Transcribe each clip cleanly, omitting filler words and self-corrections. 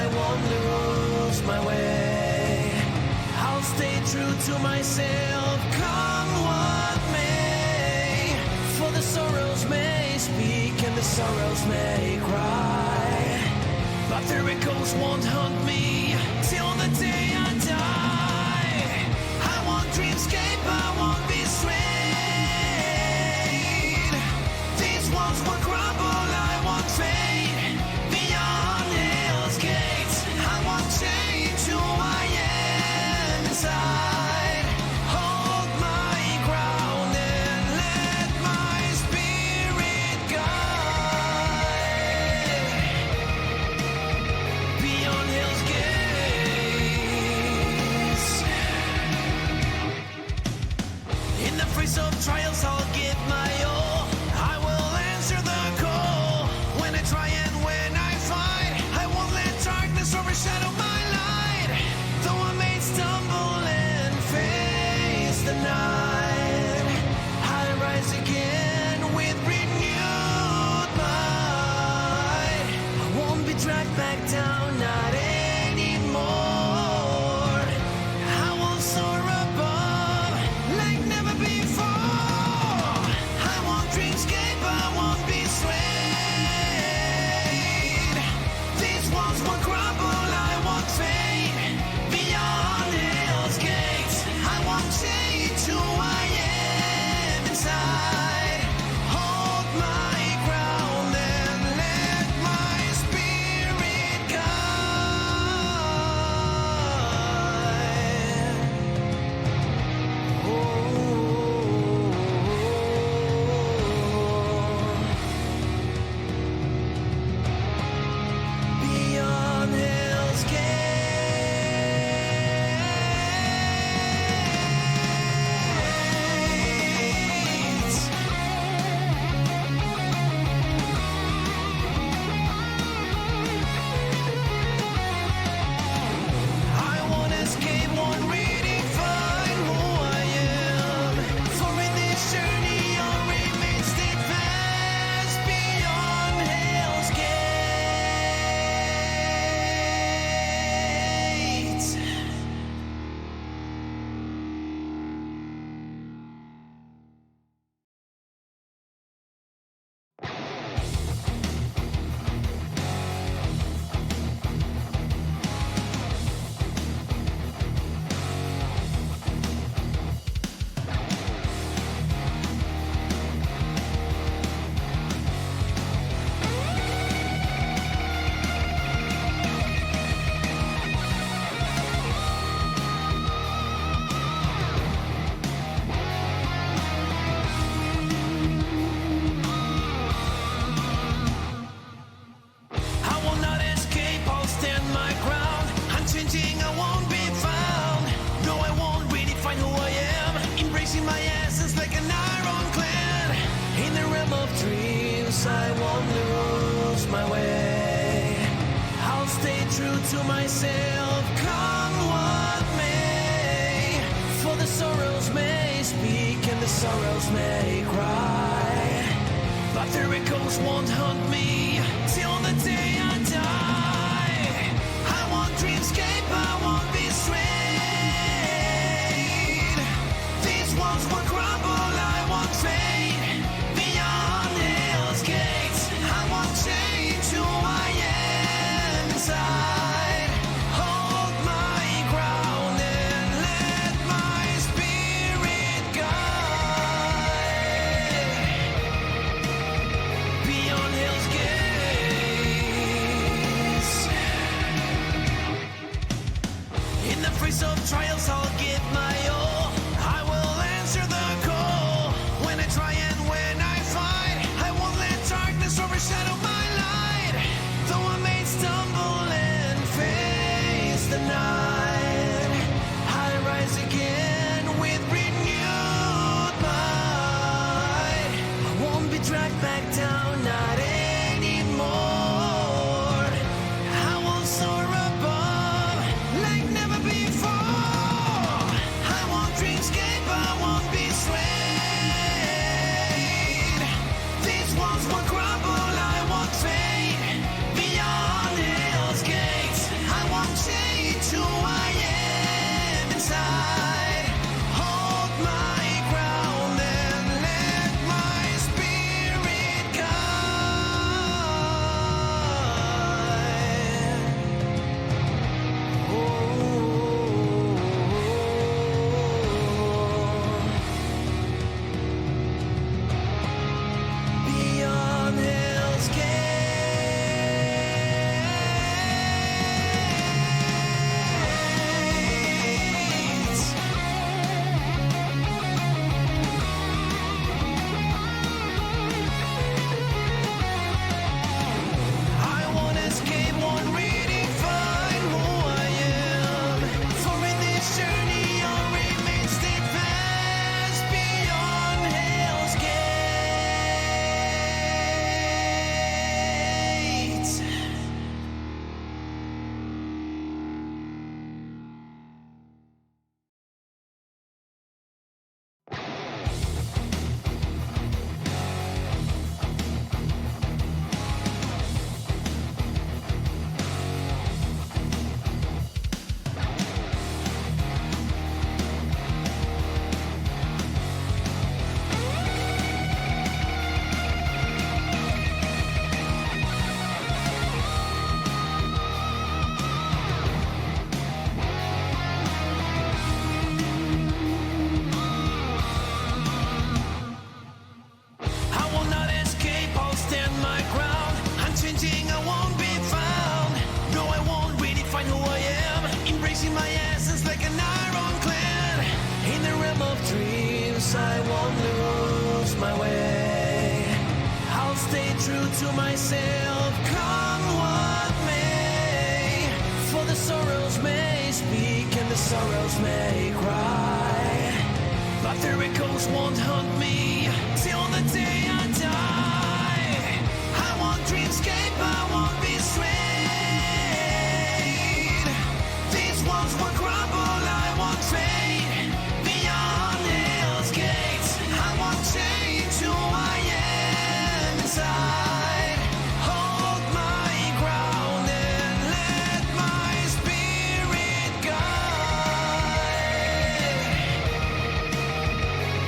I won't lose my way. I'll stay true to myself, come what may. For the sorrows may speak and the sorrows may cry, but the echoes won't haunt me till the day I die. I won't dreamscape, I won't be swayed. These walls will crumble, I won't fade. Beyond hell's gates, I won't change who I am inside. Hold my ground and let my spirit guide. Beyond hell's gates. In the face of trials, I'll give my all. I will answer the call. When I try and when I fight, I won't let darkness overshadow my light. Though I may stumble and face the night, I rise again with renewed might. I won't be dragged back down, not anymore. I will soar above like never before. I won't dreamscape, I won't be swayed. These walls will crumble, I won't fade. Beyond hell's gates, I won't change who I am inside. Hold my ground and let my spirit guide. Beyond hell's gates. I won't escape, won't redefine who I am. For in this journey I'll remain steadfast beyond hell's gates. I will not escape, I'll stand my ground. Unchanging, I won't be found. No, I won't redefine who I am. Embracing my essence like an ironclad. In the realm of dreams, I won't lose my way. I'll stay true to myself, come what may. For the sorrows may speak and the sorrows may cry, but the echoes won't haunt me till the day I die. I won't dreamscape, I won't be swayed. These walls will crumble, I won't fade. Beyond hell's gates, I won't change who I am inside. Hold my ground and let my spirit guide. Beyond hell's gates. In the face of trials, I'll give my all. I will answer the call. When I try and when I fight, I won't let darkness overshadow my light. Though I may stumble and face the night, I rise again with renewed might. I won't be dragged back down, not anymore. I will soar above like never before. I won't embracing my essence like an ironclad. In the realm of dreams, I won't lose my way. I'll stay true to myself, come what may. For the sorrows may speak and the sorrows may cry, but their echoes won't haunt me till the day I die. I won't dreamscape, I won't be swayed. These walls will crumble, I won't fade. Beyond hell's gates, I won't change who I am inside. Hold my ground and let my spirit guide.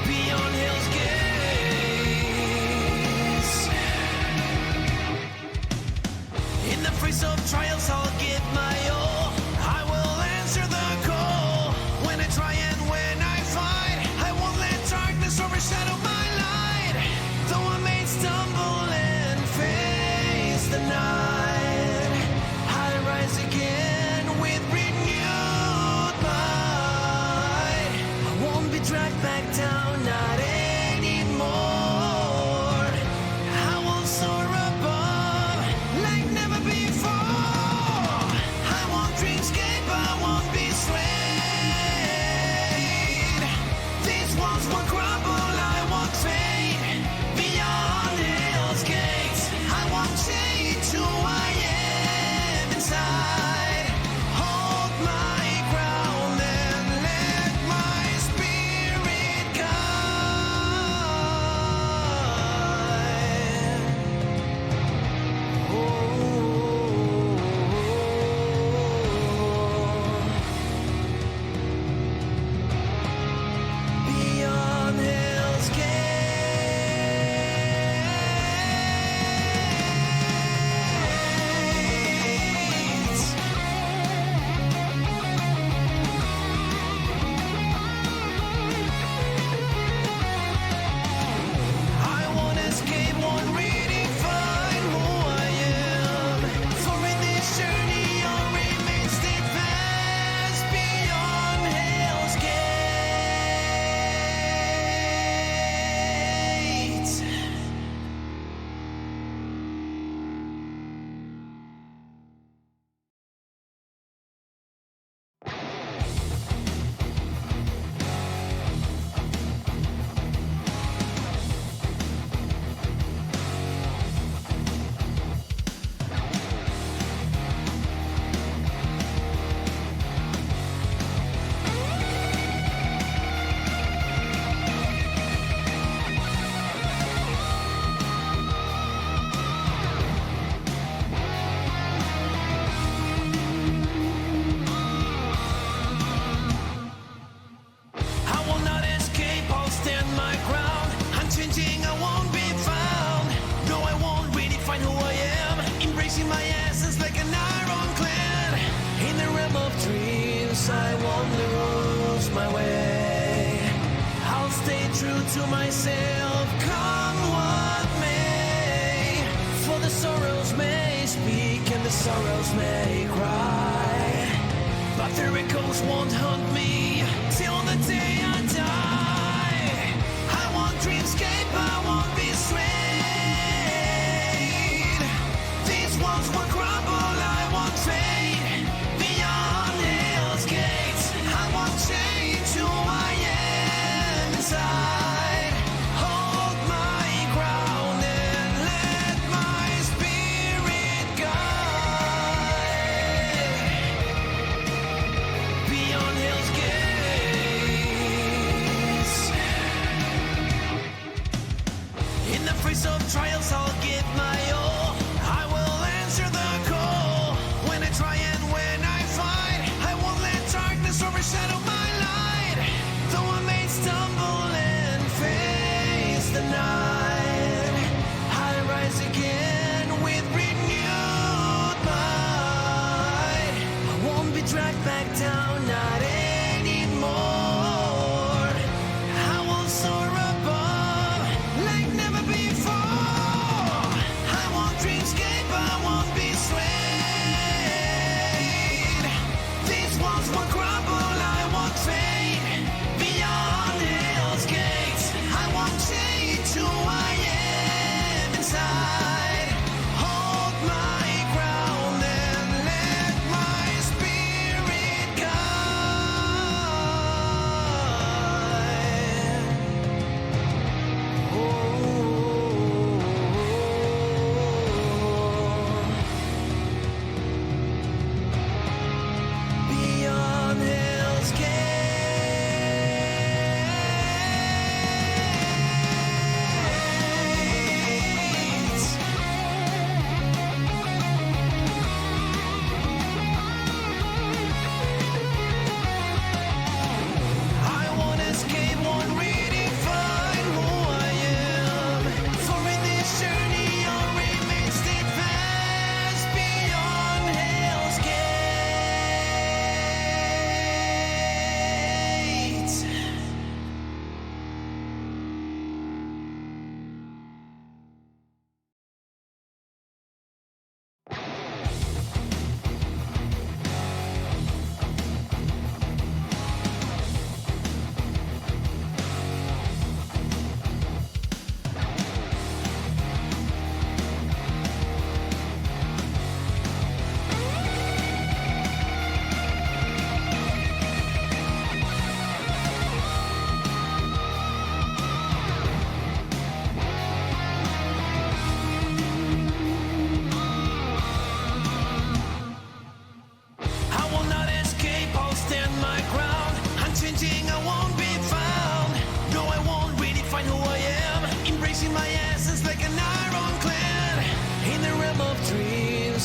Beyond hell's gates. In the face of trials, I'll give my all. I will answer the call. When I try and when I fight, I won't let darkness overshadow my light. Though I may stumble and face the night, I rise again with renewed might. I won't be dragged back down, not anymore. I will soar above like never before. I won't dreamscape, I won't be swayed. These walls will crumble, I won't fade. Beyond hell's gates, I won't change who I am inside. Hold my ground and let my spirit guide. Beyond hell's gates. I won't escape, won't redefine who I am. For in this journey, I'll remain steadfast beyond hell's gates. I will not escape, I'll stand my ground. Unchanging, I won't be found. No, I won't redefine who I am. Embracing my essence like an ironclad. In the realm of dreams, I won't lose my way. I'll stay true to myself, come what may. For the sorrows may speak and the sorrows may cry, but their echoes won't haunt me till the day I die. I won't dreamscape, I won't be swayed. These walls will crumble, I won't fade. Beyond hell's gates, I won't change who I am inside. Hold my ground and let my spirit guide. Beyond hell's gates. In the face of trials, I'll give my all. I will answer the call. When I try and when I fight, I won't let darkness overshadow my light. Though I may stumble and face the night, I rise again with renewed might. I won't be dragged back down, not anymore. I will soar above like never before. I won't dreamscape, I won't be swayed. These walls will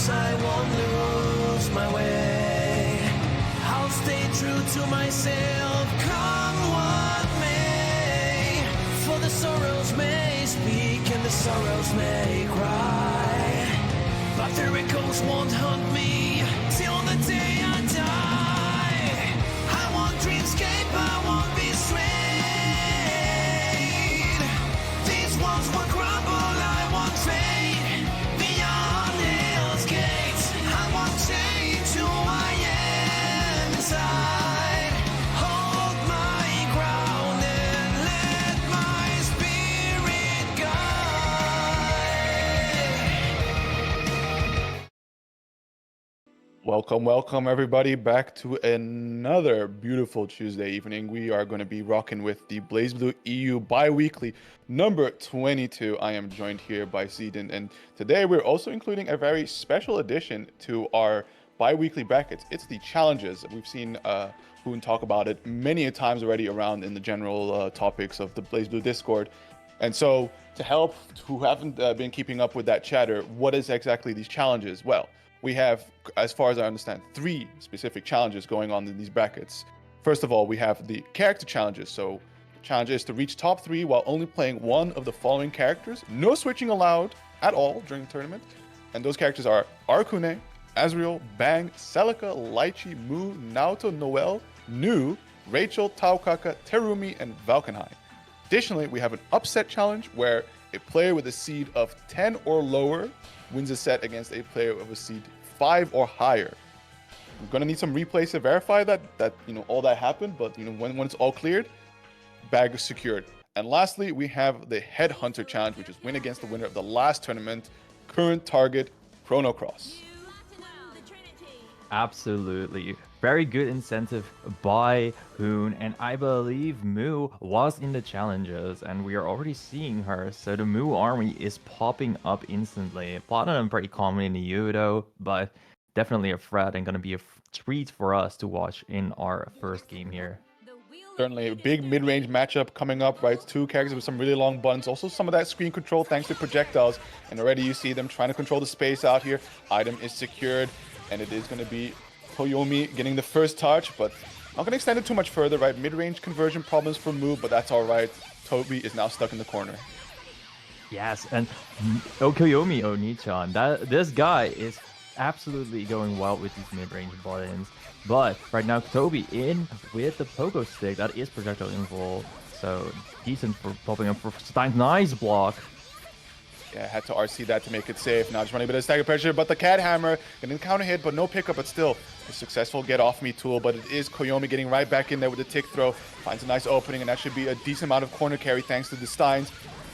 promise I won't lose my way. I'll stay true to myself, come what may. For the sorrows may speak and the sorrows may cry, but the echoes won't haunt me till the day I die. I won't dreamscape, I won't be strayed. These walls will crumble, I won't fade. Beyond hell's gates, I won't change who I am inside. Hold my ground and let my spirit guide. Welcome everybody back to another beautiful Tuesday evening. We are going to be rocking with the BlazBlue EU Bi-Weekly number 22. I am joined here by Zeden, and today we're also including a very special addition to our bi-weekly brackets. It's the challenges. We've seen Hoon talk about it many a times already around in the general topics of the BlazBlue Discord. And so to help who haven't been keeping up with that chatter, what is exactly these challenges? Well, we have, as far as I understand, 3 specific challenges going on in these brackets. First of all, we have the character challenges. So the challenge is to reach top 3 while only playing one of the following characters. No switching allowed at all during the tournament. And those characters are Arcune, Azriel, Bang, Celica, Lychee, Mu, Naoto, Noel, Nu, Rachel, Taukaka, Terumi, and Valkenhai. Additionally, we have an upset challenge where a player with a seed of 10 or lower wins a set against a player of a seed 5 or higher. We're gonna need some replays to verify that all that happened, but when it's all cleared, bag is secured. And lastly, we have the Headhunter challenge, which is win against the winner of the last tournament, current target Chrono Cross. Absolutely. Very good incentive by Hoon, and I believe Mu was in the challenges, and we are already seeing her, so the Mu army is popping up instantly. Platinum pretty common in the EUO, but definitely a threat and gonna be a treat for us to watch in our first game here. Certainly a big mid-range matchup coming up, right? 2 characters with some really long buttons. Also some of that screen control thanks to projectiles. And already you see them trying to control the space out here. Item is secured, and it is going to be Koyomi getting the first touch, but not going to extend it too much further, right? Mid-range conversion problems for Mu, but that's all right. Toby is now stuck in the corner. Yes, and Koyomi Oni-chan, this guy is absolutely going well with these mid-range buttons. But right now, Toby in with the pogo stick. That is projectile involved, so decent for popping up for Stein. Nice block. Yeah, had to RC that to make it safe. Now just running a bit of stagger pressure, but the cat hammer getting counter hit, but no pickup, but still a successful get off me tool. But it is Koyomi getting right back in there with the tick throw. Finds a nice opening, and that should be a decent amount of corner carry thanks to the Steins.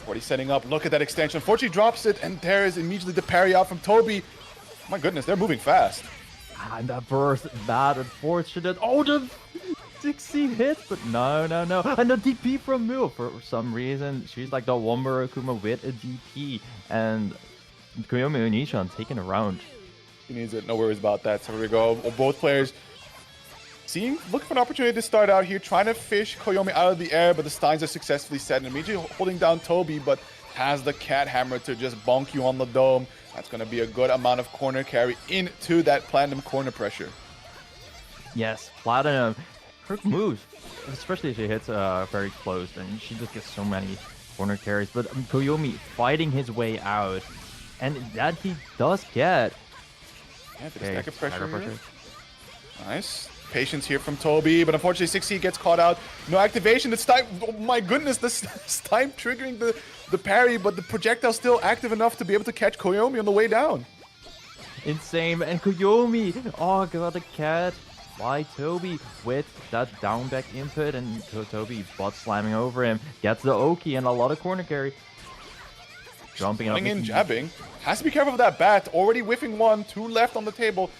Already setting up. Look at that extension. Unfortunately drops it, and there is immediately the parry out from Toby. My goodness, they're moving fast. And that burst, that unfortunate. Oh, the 60 hits, but no. And the DP from Mu. For some reason, she's like the Womber Akuma with a DP. And Koyomi Oni-chan taking a round. He needs it. No worries about that. So here we go. Both players looking for an opportunity to start out here, trying to fish Koyomi out of the air, but the Steins are successfully set and immediately holding down Toby, but has the cat hammer to just bonk you on the dome. That's going to be a good amount of corner carry into that Platinum corner pressure. Yes, Platinum. Her moves, especially if she hits very close, and she just gets so many corner carries. But Koyomi fighting his way out, and that he does get. Yeah, the stagger pressure. Nice. Patience here from Toby, but unfortunately 6C gets caught out. No activation. It's time. Oh my goodness, this time triggering the parry, but the projectile still active enough to be able to catch Koyomi on the way down. Insane. And Koyomi, oh god, the cat by Toby with that down back input, and Toby butt slamming over him, gets the Oki and a lot of corner carry. Jumping up in, jabbing. Has to be careful with that bat. Already whiffing 1, 2 left on the table.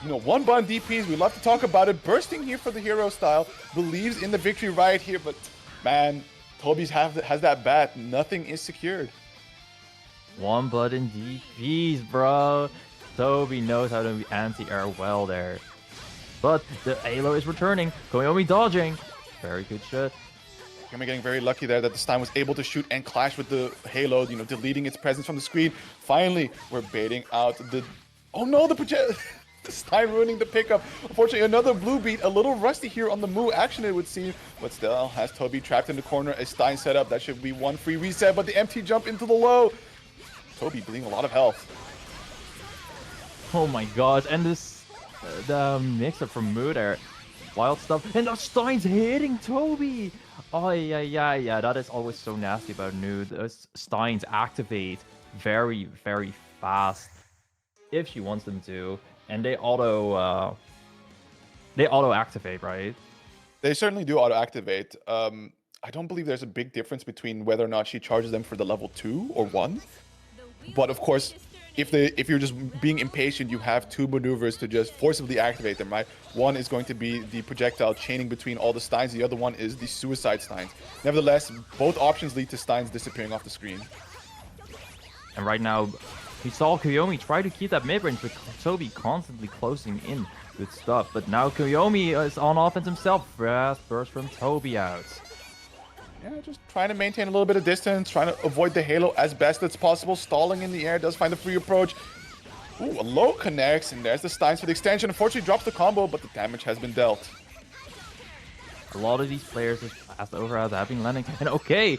1 button DPs, we love to talk about it. Bursting here for the hero style. Believes in the victory right here, but man, Toby's has that bat. Nothing is secured. 1 button DPs, bro. Toby knows how to anti-air well there. But the Halo is returning. Koyomi dodging. Very good shot. Koyomi getting very lucky there that the Stein was able to shoot and clash with the Halo, deleting its presence from the screen. Finally, we're baiting out the Oh no, the project. The Stein ruining the pickup. Unfortunately, another blue beat. A little rusty here on the Moo action, it would seem. But still has Toby trapped in the corner. A Stein setup. That should be one free reset. But the empty jump into the low. Toby bleeding a lot of health. Oh my gosh, and this the mix-up from Moo there. Wild stuff. And the Stein's hitting Toby. Oh yeah. That is always so nasty about Moo. Those Steins activate very, very fast if she wants them to. And they auto activate, right? They certainly do auto activate. I don't believe there's a big difference between whether or not she charges them for the level 2 or 1. But of course, if you're just being impatient, you have two maneuvers to just forcibly activate them, right? One is going to be the projectile chaining between all the Steins. The other one is the suicide Steins. Nevertheless, both options lead to Steins disappearing off the screen. And right now, we saw Koyomi try to keep that mid-range, but Toby constantly closing in with stuff. But now Koyomi is on offense himself. Fast burst from Toby out. Yeah, just trying to maintain a little bit of distance, trying to avoid the halo as best as possible. Stalling in the air, does find a free approach. Ooh, a low connects, and there's the Steins for the extension. Unfortunately, drops the combo, but the damage has been dealt. A lot of these players just fast over as have been landing. And okay,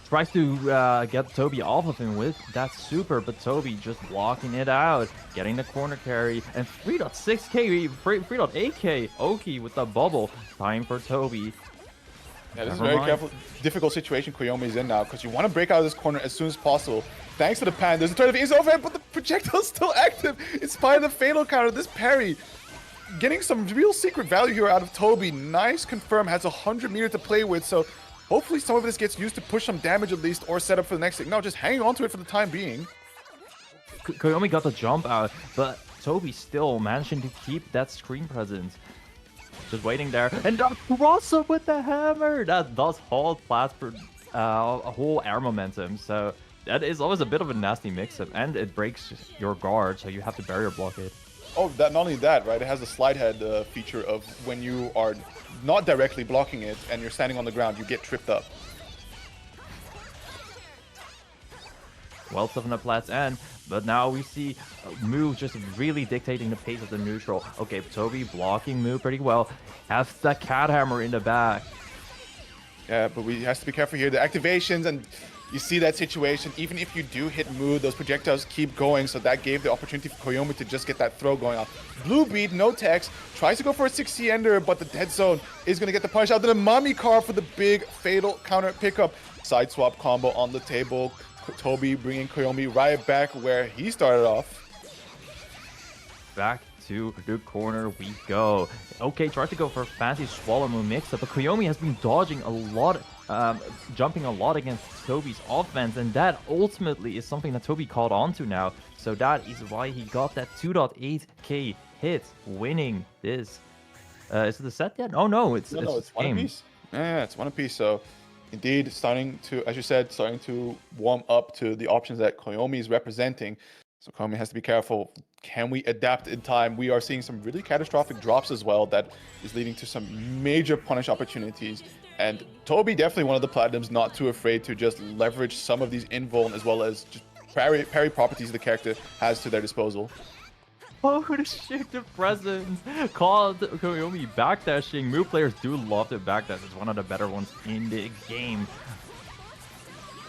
tries to get Toby off of him with that super, but Toby just blocking it out, getting the corner carry, and 3.6k, 3.8k, Oki with the bubble. Time for Toby. Yeah, this is a very careful, difficult situation Koyomi's in now, because you want to break out of this corner as soon as possible. Thanks to the pan, there's a turn of ease overhead, but the projectile's still active. In spite of the fatal counter, this parry getting some real secret value here out of Toby. Nice confirm, has 100 meter to play with, so hopefully some of this gets used to push some damage at least, or set up for the next thing. No, just hanging on to it for the time being. Koyomi got the jump out, but Toby still managing to keep that screen presence. Just waiting there, and the cross-up with the hammer! That does halt Plattsburgh a whole air momentum, so that is always a bit of a nasty mix-up, and it breaks your guard, so you have to barrier block it. Oh, that not only that, right? It has a slide head feature of when you are not directly blocking it and you're standing on the ground, you get tripped up. Well stuff in the Plat's end, but now we see Moo just really dictating the pace of the neutral. Okay, Toby blocking Moo pretty well. Has the cat hammer in the back. Yeah, but we has to be careful here. The activations, and you see that situation. Even if you do hit Moo, those projectiles keep going, so that gave the opportunity for Koyomi to just get that throw going off. Blue beat, no text, tries to go for a 6C ender, but the dead zone is going to get the punish out. Then a mommy car for the big fatal counter pickup. Side swap combo on the table. Toby bringing Koyomi right back where he started off. Back to the corner we go. Okay, tried to go for a fancy swallow move mix-up, but Koyomi has been dodging a lot, jumping a lot against Toby's offense, and that ultimately is something that Toby caught on to now. So that is why he got that 2.8k hit, winning this. Is it the set yet? Oh no, it's one apiece. Yeah, it's one apiece. So indeed, starting to, as you said, starting to warm up to the options that Koyomi is representing. So Koyomi has to be careful. Can we adapt in time? We are seeing some really catastrophic drops as well that is leading to some major punish opportunities. And Toby, definitely one of the Platinums, not too afraid to just leverage some of these invuln as well as just parry properties the character has to their disposal. Oh, the shift of presence! Called Koyomi backdashing. Moo players do love to backdash. It's one of the better ones in the game.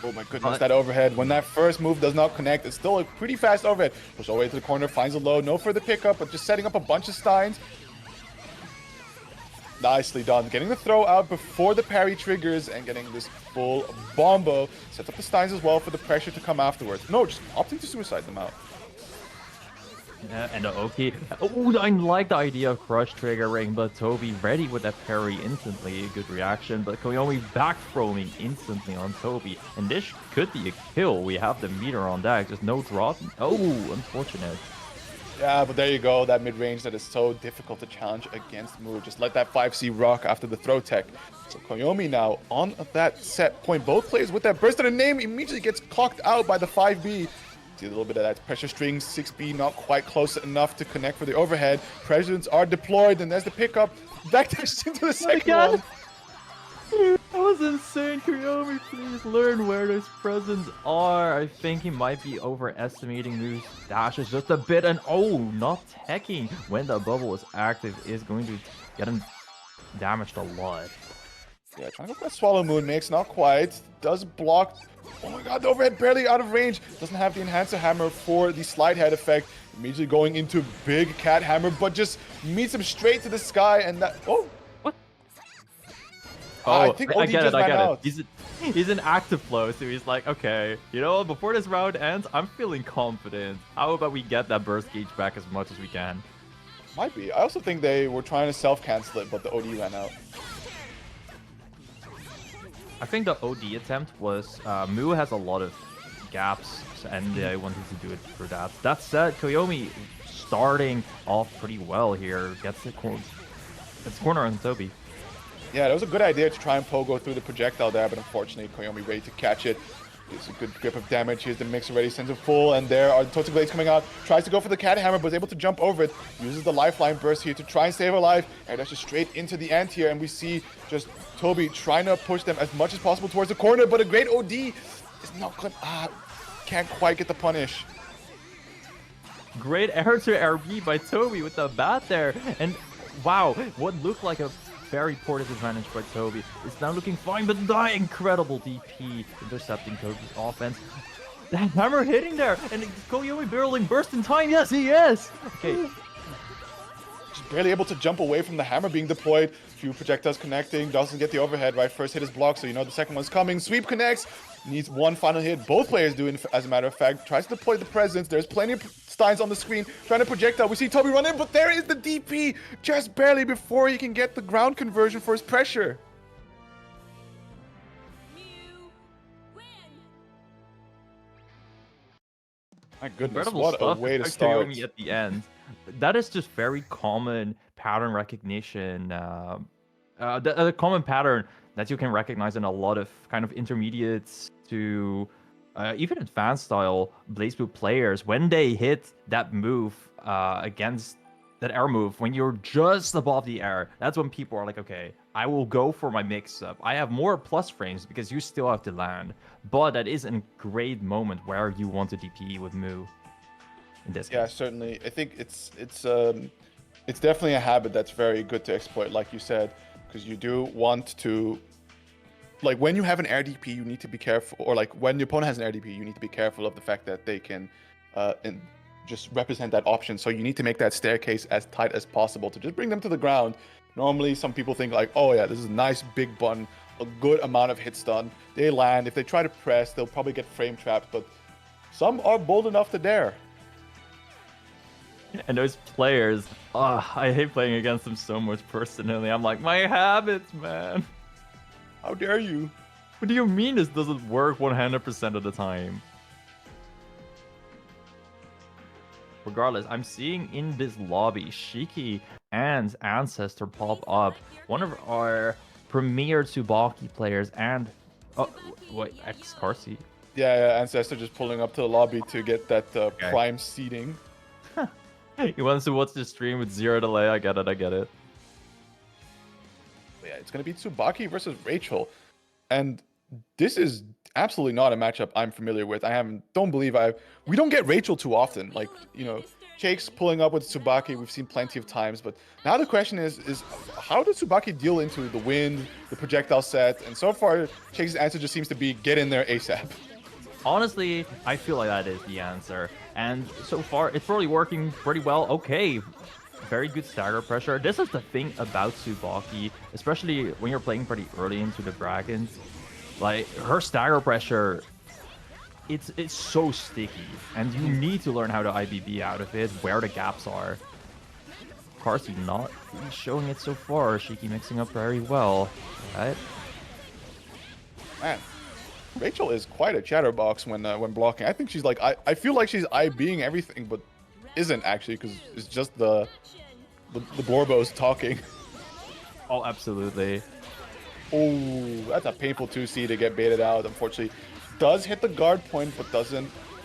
Oh my goodness, that overhead. When that first move does not connect, it's still a pretty fast overhead. Push all the way to the corner, finds a low. No further pickup, but just setting up a bunch of Steins. Nicely done. Getting the throw out before the parry triggers and getting this full bombo. Sets up the Steins as well for the pressure to come afterwards. No, just opting to suicide them out. And Oki. Oh, I like the idea of crush triggering, but Toby ready with that parry instantly. Good reaction, but Koyomi back throwing instantly on Toby. And this could be a kill. We have the meter on deck, just no drop. Oh, unfortunate. Yeah, but there you go. That mid-range that is so difficult to challenge against Moo. Just let that 5C rock after the throw tech. So Koyomi now on that set point. Both players with that burst, and the name immediately gets clocked out by the 5B. See a little bit of that pressure string. 6B not quite close enough to connect for the overhead. Presidents are deployed, and there's the pickup. Backdash into the second one. That was insane. Kiyomi, please learn where those presents are. I think he might be overestimating Moo's dashes just a bit. And oh, not teching when the bubble is active is going to get him damaged a lot. Yeah, trying to go for a Swallow Moon mix, not quite. Does block. Oh my god, the overhead barely out of range. Doesn't have the Enhancer Hammer for the slide head effect. Immediately going into big Cat Hammer, but just meets him straight to the sky and that. Oh! What? I Oh, think I OD get just it, I ran get out. it. He's in active flow, so he's like, okay, you know, before this round ends, I'm feeling confident. How about we get that burst gauge back as much as we can? Might be. I also think they were trying to self-cancel it, but the OD ran out. I think the OD attempt was Mu has a lot of gaps, and they wanted to do it for that. That said, Kiyomi starting off pretty well here. Gets the corner on Toby. Yeah, that was a good idea to try and pogo through the projectile there, but unfortunately, Koyomi ready to catch it. Gets a good grip of damage. Here's the mix already, sends it full, and there are the Toxic Blades coming out. Tries to go for the Cat Hammer, but is able to jump over it. Uses the Lifeline Burst here to try and save her life. And that's just straight into the ant here, and we see just Toby trying to push them as much as possible towards the corner, but a great OD is not gonna... can't quite get the punish. Great air to RB by Toby with the bat there. And wow, what looked like a very poor disadvantage by Toby is now looking fine, but the incredible DP intercepting Toby's offense. That hammer hitting there, and Koyomi barreling burst in time. Yes, he is. Okay. Just barely able to jump away from the hammer being deployed. Few projectiles connecting, doesn't get the overhead, right? First hit is blocked, so you know the second one's coming. Sweep connects, needs one final hit. Both players do, as a matter of fact. Tries to deploy the presence. There's plenty of Steins on the screen, trying to projectile. We see Toby run in, but there is the DP, just barely before he can get the ground conversion for his pressure. My goodness, Incredible what a stuff way to by start. Koyomi at the end. That is just very common pattern recognition. The common pattern that you can recognize in a lot of kind of intermediates to even advanced style BlazBlue players. When they hit that move against that air move, when you're just above the air, that's when people are like, okay, I will go for my mix-up. I have more plus frames because you still have to land. But that is a great moment where you want to DP with Mu. In this Yeah, case. certainly. I think it's definitely a habit that's very good to exploit, like you said, because you do want to, like, when you have an air DP, you need to be careful, or like when your opponent has an air DP, you need to be careful of the fact that they can and just represent that option. So you need to make that staircase as tight as possible to just bring them to the ground. Normally, some people think like, oh yeah, this is a nice big button, a good amount of hit stun. They land. If they try to press, they'll probably get frame trapped, but some are bold enough to dare. And those players, I hate playing against them so much personally. I'm like, my habits, man. How dare you? What do you mean this doesn't work 100% of the time? Regardless, I'm seeing in this lobby, Shiki and Ancestor pop up. One of our premier Tsubaki players and... Oh, wait, ex-Carsey. Yeah, Ancestor just pulling up to the lobby to get that prime seating. He wants to watch the stream with 0 delay. I get it, I get it. Yeah, it's going to be Tsubaki versus Rachel. And this is absolutely not a matchup I'm familiar with. We don't get Rachel too often. Like, you know, Jake's pulling up with Tsubaki. We've seen plenty of times. But now the question is how does Tsubaki deal into the wind, the projectile set? And so far, Jake's answer just seems to be get in there ASAP. Honestly, I feel like that is the answer. And so far, it's probably working pretty well. Okay, very good stagger pressure. This is the thing about Tsubaki, especially when you're playing pretty early into the Dragons. Like, her stagger pressure, it's so sticky. And you need to learn how to IBB out of it, where the gaps are. Carsey not really showing it so far. Shiki mixing up very well, right? Man, Rachel is quite a chatterbox when blocking. I think she's like, I feel like she's IBing everything, but isn't actually, because it's just the Glorbos talking. Oh, absolutely. Oh, that's a painful 2C to get baited out. Unfortunately, does hit the guard point, but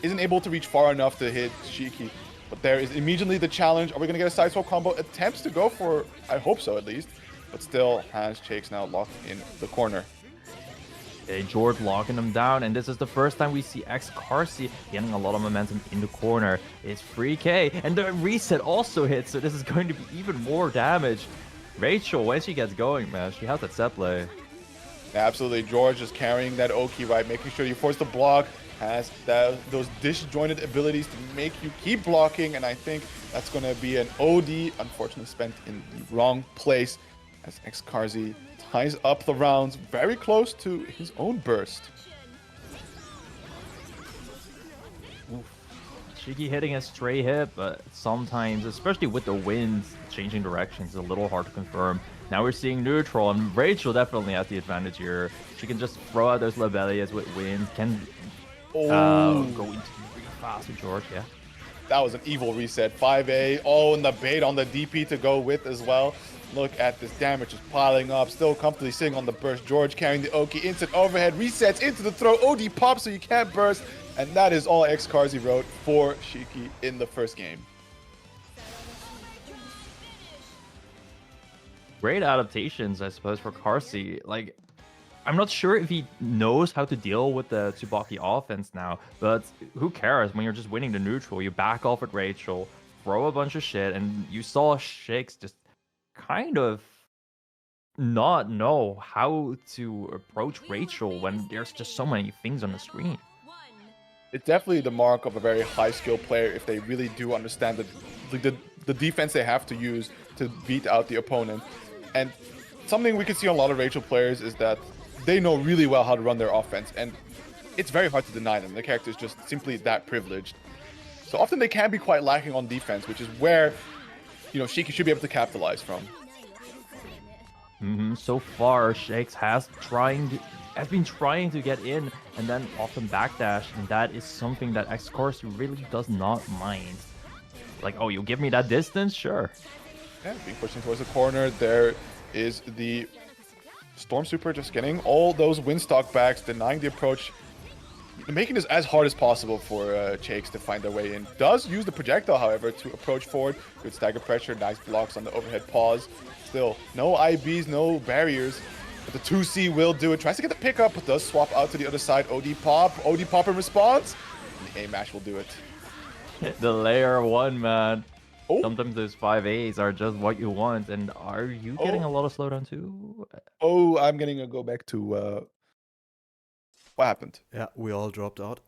isn't able to reach far enough to hit Shiki. But there is immediately the challenge. Are we gonna get a side swap combo? Attempts to go for, I hope so at least. but still has Shakes now locked in the corner. Okay, George locking him down, and this is the first time we see X-Carcy getting a lot of momentum in the corner. It's 3K, and the reset also hits, so this is going to be even more damage. Rachel, when she gets going, man, she has that set play. Absolutely, George is carrying that Oki, right? Making sure you force the block, has those disjointed abilities to make you keep blocking, and I think that's going to be an OD, unfortunately spent in the wrong place, as X-Carzy ties up the rounds very close to his own burst. Oof. Shiki hitting a stray hit, but sometimes, especially with the winds changing directions, it's a little hard to confirm. Now we're seeing neutral, and Rachel definitely has the advantage here. She can just throw out those Lebelias with winds, can go into really fast with George, yeah. That was an evil reset. 5A. Oh, and the bait on the DP to go with as well. Look at this damage just piling up. Still comfortably sitting on the burst. George carrying the Oki. Instant overhead. Resets into the throw. OD pops so you can't burst. And that is all X-Carzy wrote for Shiki in the first game. Great adaptations, I suppose, for Carsey. Like, I'm not sure if he knows how to deal with the Tsubaki offense now, but who cares when you're just winning the neutral? You back off at Rachel, throw a bunch of shit, and you saw Shakes just kind of not know how to approach Rachel when there's just so many things on the screen. It's definitely the mark of a very high-skill player if they really do understand the defense they have to use to beat out the opponent. And something we can see on a lot of Rachel players is that they know really well how to run their offense, and it's very hard to deny them. The character is just simply that privileged. So often they can be quite lacking on defense, which is where, you know, Shiki should be able to capitalize from. So far, Shakes has been trying to get in and then often backdash, and that is something that X-Course really does not mind. Like, oh, you give me that distance? Sure. Yeah, being pushed towards the corner. There is the Storm Super just getting all those windstock backs, denying the approach, making this as hard as possible for Shakes to find their way in. Does use the projectile, however, to approach forward. Good stagger pressure, nice blocks on the overhead pause. Still, no IBs, no barriers. But the 2C will do it. Tries to get the pickup, but does swap out to the other side. OD pop in response. And the A-Mash will do it. The layer 1, man. Oh. Sometimes those 5As are just what you want. And are you getting a lot of slowdown too? Oh, I'm getting a go back to what happened? Yeah, we all dropped out.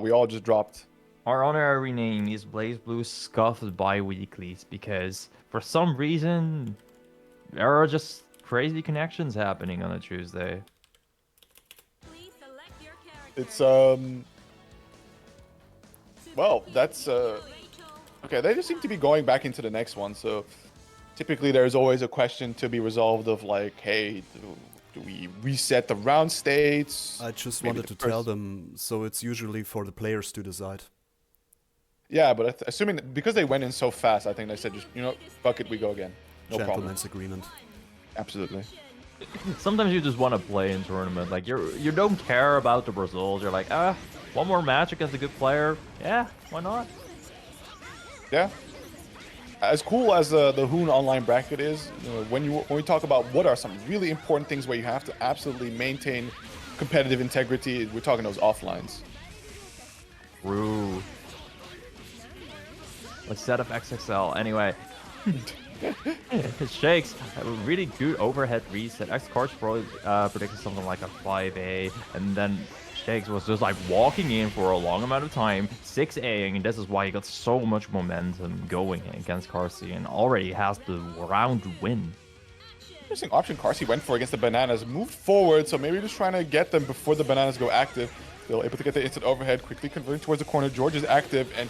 We all just dropped. Our honorary name is BlazBlue Scuffed Bi-Weeklies because for some reason there are just crazy connections happening on a Tuesday. It's well, that's okay, they just seem to be going back into the next one, so typically there's always a question to be resolved of like, hey, do we reset the round states? I just Maybe wanted to the tell first- them, so it's usually for the players to decide. Yeah, but assuming that because they went in so fast, I think they said, just, you know, fuck it, we go again. No problem. Gentleman's agreement. Absolutely. Sometimes you just want to play in tournament. Like you don't care about the results. You're like, one more match against a good player. Yeah, why not? Yeah. As cool as the Hoon online bracket is, you know, when we talk about what are some really important things where you have to absolutely maintain competitive integrity, we're talking those offlines. True. Let's set up XXL. Anyway. Shakes have a really good overhead reset. X-Cards probably predicted something like a 5A, and then Shakes was just like walking in for a long amount of time, 6Aing, and this is why he got so much momentum going against Carsey and already has the round win. Interesting option Carsey went for against the Bananas. Moved forward, so maybe just trying to get them before the Bananas go active. Still able to get the instant overhead, quickly converting towards the corner. George is active, and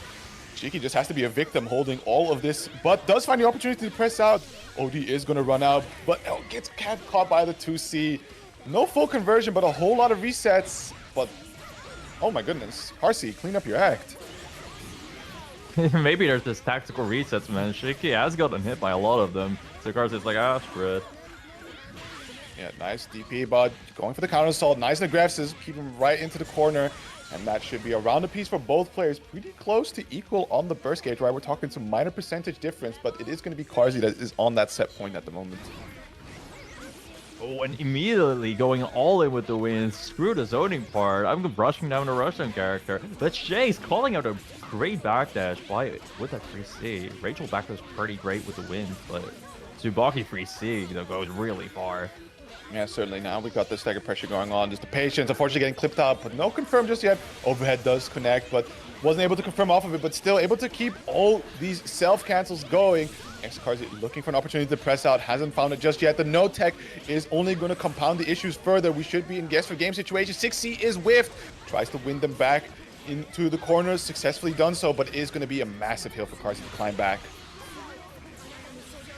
Shiki just has to be a victim holding all of this, but does find the opportunity to press out. OD is going to run out, but gets caught by the 2C. No full conversion, but a whole lot of resets. But, oh my goodness. Carsey, clean up your act. Maybe there's this tactical resets, man. Shiki has gotten hit by a lot of them. So Carsey's like, screw it. Yeah, nice DP, but going for the counter assault. Nice and aggressive. Keep him right into the corner. And that should be around a piece for both players, pretty close to equal on the burst gauge, right? We're talking some minor percentage difference, but it is going to be Carzzy that is on that set point at the moment. Oh, and immediately going all in with the win. Screw the zoning part. I'm brushing down the Russian character. But Shay's calling out a great backdash with that 3C. Rachel backdash pretty great with the win, but Tsubaki 3C goes really far. Yeah, certainly. Now we got the stagger pressure going on. Just the patience, unfortunately, getting clipped out, but no confirm just yet. Overhead does connect, but wasn't able to confirm off of it, but still able to keep all these self-cancels going. Carzzy looking for an opportunity to press out, hasn't found it just yet. The no tech is only going to compound the issues further. We should be in guess for game situation. 6C is whiffed, tries to win them back into the corners, successfully done so, but it is going to be a massive hill for Carzzy to climb back.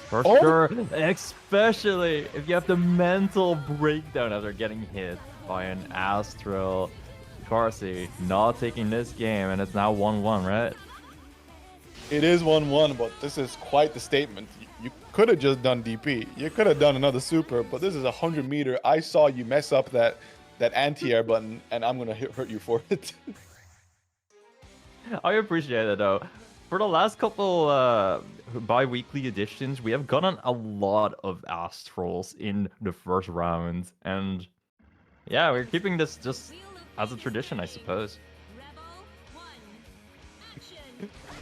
For sure, especially if you have the mental breakdown after getting hit by an Astral. Carzzy not taking this game, and it's now 1-1, right? It is 1-1, but this is quite the statement. You could have just done DP. You could have done another super, but this is 100 meter. I saw you mess up that anti-air button, and I'm gonna hurt you for it. I appreciate it though. For the last couple bi-weekly editions, we have gotten a lot of Astrals in the first round, and yeah, we're keeping this just as a tradition, I suppose.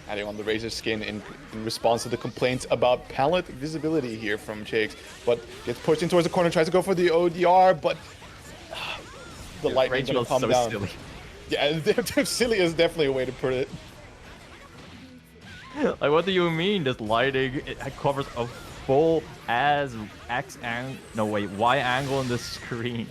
Adding on the razor skin in response to the complaints about palette visibility here from Shakes, but gets pushed in towards the corner, tries to go for the ODR, but the lightning's gonna come down. Silly. Yeah, silly is definitely a way to put it. Like, what do you mean? This lighting, it covers a full as Y angle on the screen.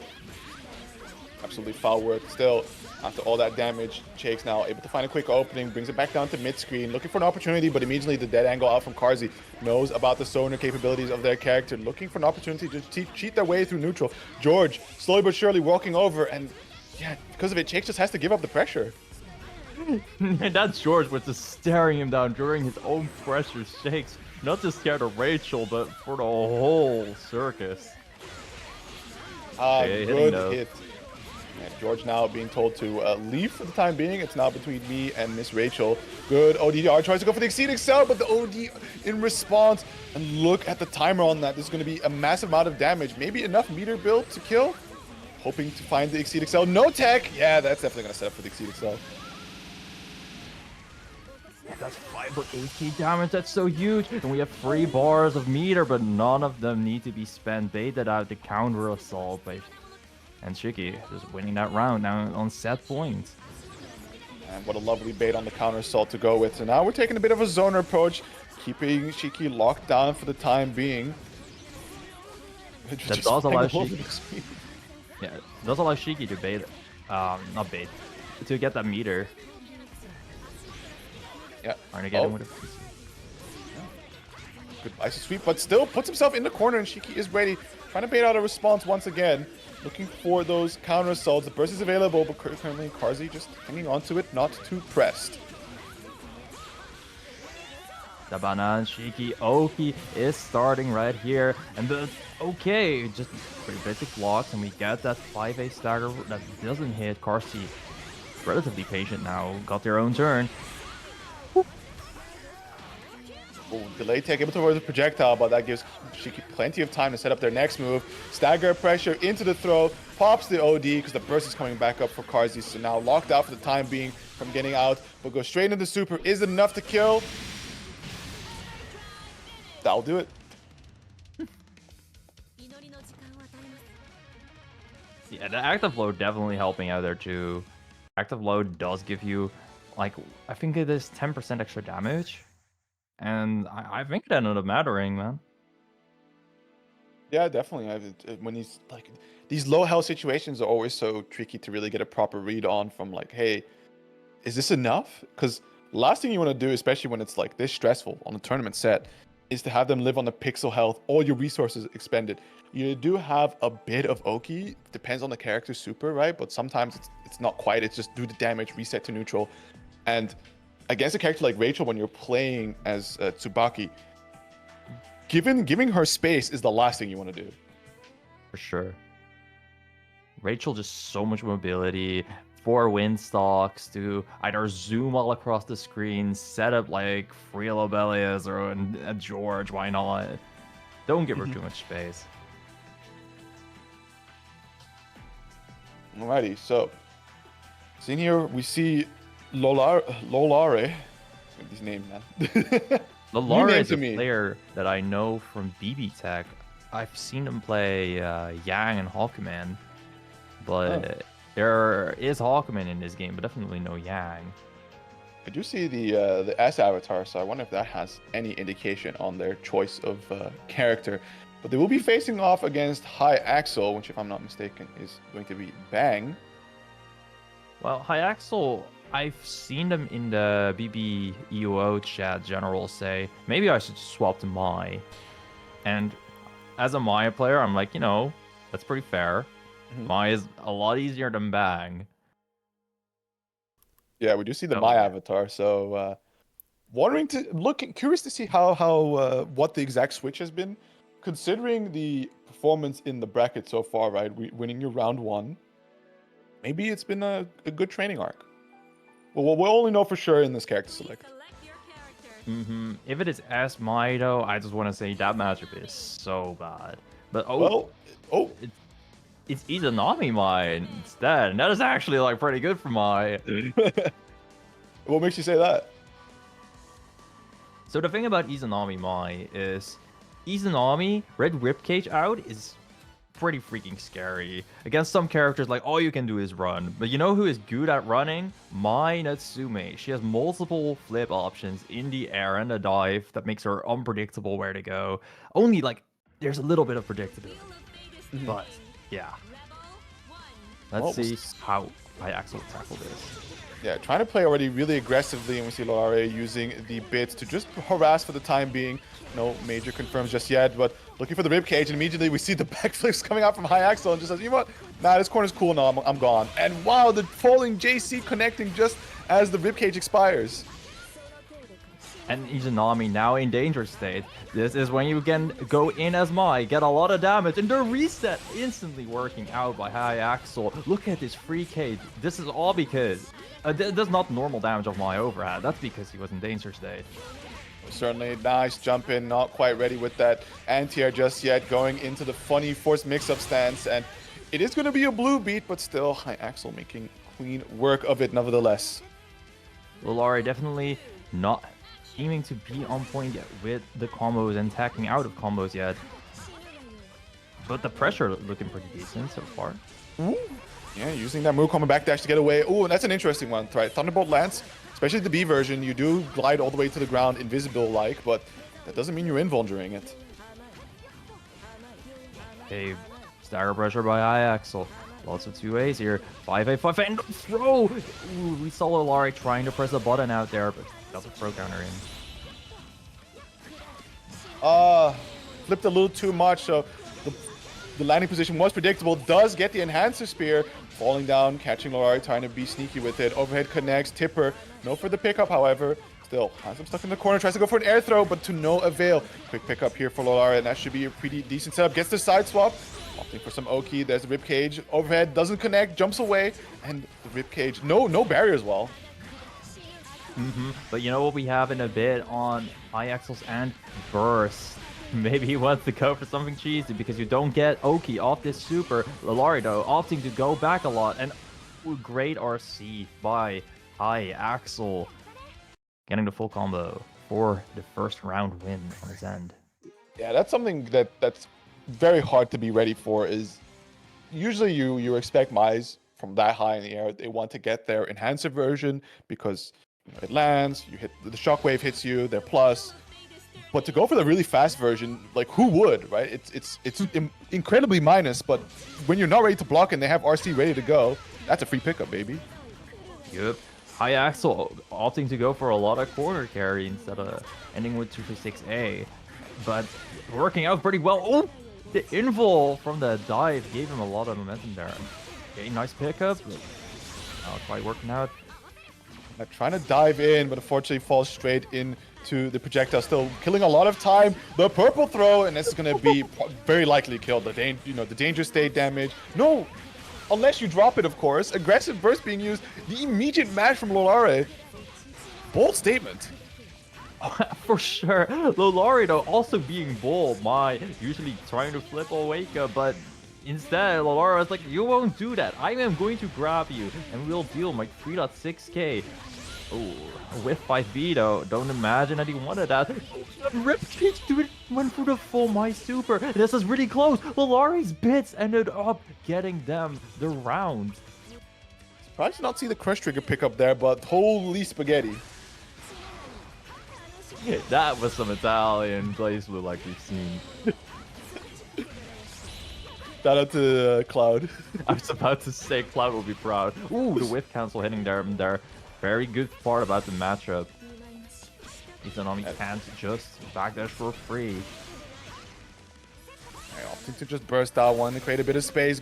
Absolutely foul work. Still, after all that damage, Shakes now able to find a quick opening, brings it back down to mid-screen, looking for an opportunity, but immediately the dead angle out from Carzzy. Knows about the sonar capabilities of their character, looking for an opportunity to cheat their way through neutral. George, slowly but surely walking over, and yeah, because of it, Shakes just has to give up the pressure. And that's George was just staring him down during his own pressure. Shakes not just scared of Rachel, but for the whole circus. Good hit. And George now being told to leave for the time being. It's now between me and Miss Rachel. Good ODR, tries to go for the Exceed Excel, but the OD in response. And look at the timer on that. This is going to be a massive amount of damage. Maybe enough meter build to kill. Hoping to find the Exceed Excel. No tech. Yeah, that's definitely going to set up for the Exceed Excel. Yeah, that's 5.8k damage. That's so huge. And we have 3 bars of meter, but none of them need to be spent. Baited out the counter assault by and Shiki just winning that round now on set points. And what a lovely bait on the counter assault to go with. So now we're taking a bit of a zoner approach, keeping Shiki locked down for the time being. That does allow Shiki. Yeah, it does allow Shiki to bait, not bait, to get that meter. Yeah. Trying to get him with a good ice sweep, but still puts himself in the corner, and Shiki is ready, trying to bait out a response once again. Looking for those counter assaults. The burst is available, but currently Carzzy just hanging on to it, not too pressed. Sabana and Shiki Oki is starting right here, and the okay, just pretty basic blocks, and we get that 5A stagger that doesn't hit. Carzzy relatively patient now, got their own turn. Oh, delay tech able to avoid the projectile, but that gives Shiki plenty of time to set up their next move. Stagger pressure into the throw, pops the OD because the burst is coming back up for Carzzy. So now locked out for the time being from getting out, but goes straight into the super. Is it enough to kill? That'll do it. Yeah, the active load definitely helping out there too. Active load does give you, like, I think it is 10% extra damage. And I think that ended up mattering, man. Yeah, definitely. When he's like, these low health situations are always so tricky to really get a proper read on from like, hey, is this enough? Because last thing you want to do, especially when it's like this stressful on a tournament set, is to have them live on the pixel health, all your resources expended. You do have a bit of Oki, depends on the character super, right? But sometimes it's not quite, it's just do the damage, reset to neutral. And against a character like Rachel, when you're playing as Tsubaki, giving her space is the last thing you want to do. For sure. Rachel just so much mobility, 4 windstalks to either zoom all across the screen, set up like free Lobelias or a George, why not? Don't give her too much space. Alrighty, so seeing here we see Lolare. These names, man. New Lalare name is to a me. player that I know from BB Tech. I've seen him play Yang and Hawkman, but there is Hawkman in this game, but definitely no Yang. I do see the S avatar, so I wonder if that has any indication on their choice of character. But they will be facing off against High Axel, which, if I'm not mistaken, is going to be Bang. Well, Hyexel, I've seen them in the BB EUO chat general say, maybe I should swap to Mai. And as a Mai player, I'm like, you know, that's pretty fair. Mai is a lot easier than Bang. Yeah, we do see the Oh, My yeah. avatar, so curious to see what the exact switch has been, considering the performance in the bracket so far. Right, winning your round 1. Maybe it's been a good training arc. Well, we'll only know for sure in this character select. If it is S Mai though, I just want to say that matchup is so bad. But Well, oh, it's Izanami Mai instead, and that is actually like pretty good for Mai. what makes you say that? So the thing about Izanami Mai is Izanami Red Ribcage out is pretty freaking scary. Against some characters, like all you can do is run. But you know who is good at running? Mai Natsume. She has multiple flip options in the air and a dive that makes her unpredictable where to go. Only like there's a little bit of predictability. But yeah. Let's see how Axel tackle this. Yeah, trying to play already really aggressively, and we see Lolare using the bits to just harass for the time being. No major confirms just yet, but looking for the ribcage, and immediately we see the backflips coming out from High Axel, and just says, you know what? Nah, this corner's cool now, I'm gone. And wow, the falling JC connecting just as the ribcage expires. And Izanami now in danger state. This is when you can go in as Mai, get a lot of damage, and the reset instantly working out by High Axel. Look at this free cage. This is all because that's not normal damage of Mai overhead. That's because he was in danger state. Certainly nice jump in, not quite ready with that anti-air just yet, going into the funny forced mix-up stance, and it is going to be a blue beat, but still High Axel making clean work of it nevertheless. Lolare definitely not seeming to be on point yet with the combos and tacking out of combos yet. But the pressure looking pretty decent so far. Ooh. Yeah, using that move coming backdash to get away. Ooh, that's an interesting one, right? Thunderbolt Lance, especially the B version, you do glide all the way to the ground invisible-like, but that doesn't mean you're invuln during it. Okay, stagger pressure by Axel. Lots of 2As here. 5A, 5A, and throw! Ooh, we saw Lolare trying to press a button out there, but that's a throw counter in. Flipped a little too much, so the landing position was predictable. Does get the enhancer spear, falling down, catching Lolare, trying to be sneaky with it. Overhead connects, tipper, no for the pickup, however. Still has him stuck in the corner, tries to go for an air throw, but to no avail. Quick pickup here for Lolare, and that should be a pretty decent setup. Gets the side swap, opting for some Oki. There's the ribcage. Overhead doesn't connect, jumps away, and the ribcage, no barrier as well. But you know what we have in a bit on Axel's and Burst? Maybe he wants to go for something cheesy because you don't get Oki off this super. Lolare though opting to go back a lot, and great RC by High Axel, getting the full combo for the first round win on his end. Yeah, that's something that's very hard to be ready for. Is usually you expect Mize from that high in the air, they want to get their enhancer version because it lands, you hit the shockwave hits you, they're plus. But to go for the really fast version, like who would, right? It's incredibly minus, but when you're not ready to block and they have RC ready to go, that's a free pickup, baby. Yep. High Axel opting to go for a lot of corner carry instead of ending with 236A. But working out pretty well. Oh! The invul from the dive gave him a lot of momentum there. Okay, nice pickup. Not quite working out. Trying to dive in, but unfortunately falls straight into the projectile, still killing a lot of time. The purple throw, and this is going to be very likely killed. The danger state damage. No! unless you drop it, of course. Aggressive burst being used. The immediate match from Lolare. Bold statement. For sure. Lolari, though, also being bold. Usually trying to flip Awaka, but instead, Lolari was like, you won't do that. I am going to grab you, and we'll deal my 3.6k. Oh, with 5B, though. Don't imagine that he wanted that. Ripcage, dude, went through the full My Super. This is really close. Lolari's bits ended up getting them the round. Surprised to not see the crush trigger pick up there, but holy spaghetti. That was some Italian BlazBlue like we've seen. Shout out to Cloud. I was about to say Cloud will be proud. Ooh, the whiff cancel hitting there. Very good part about the matchup. Izanami can't just backdash for free. I opting to just burst that one to create a bit of space.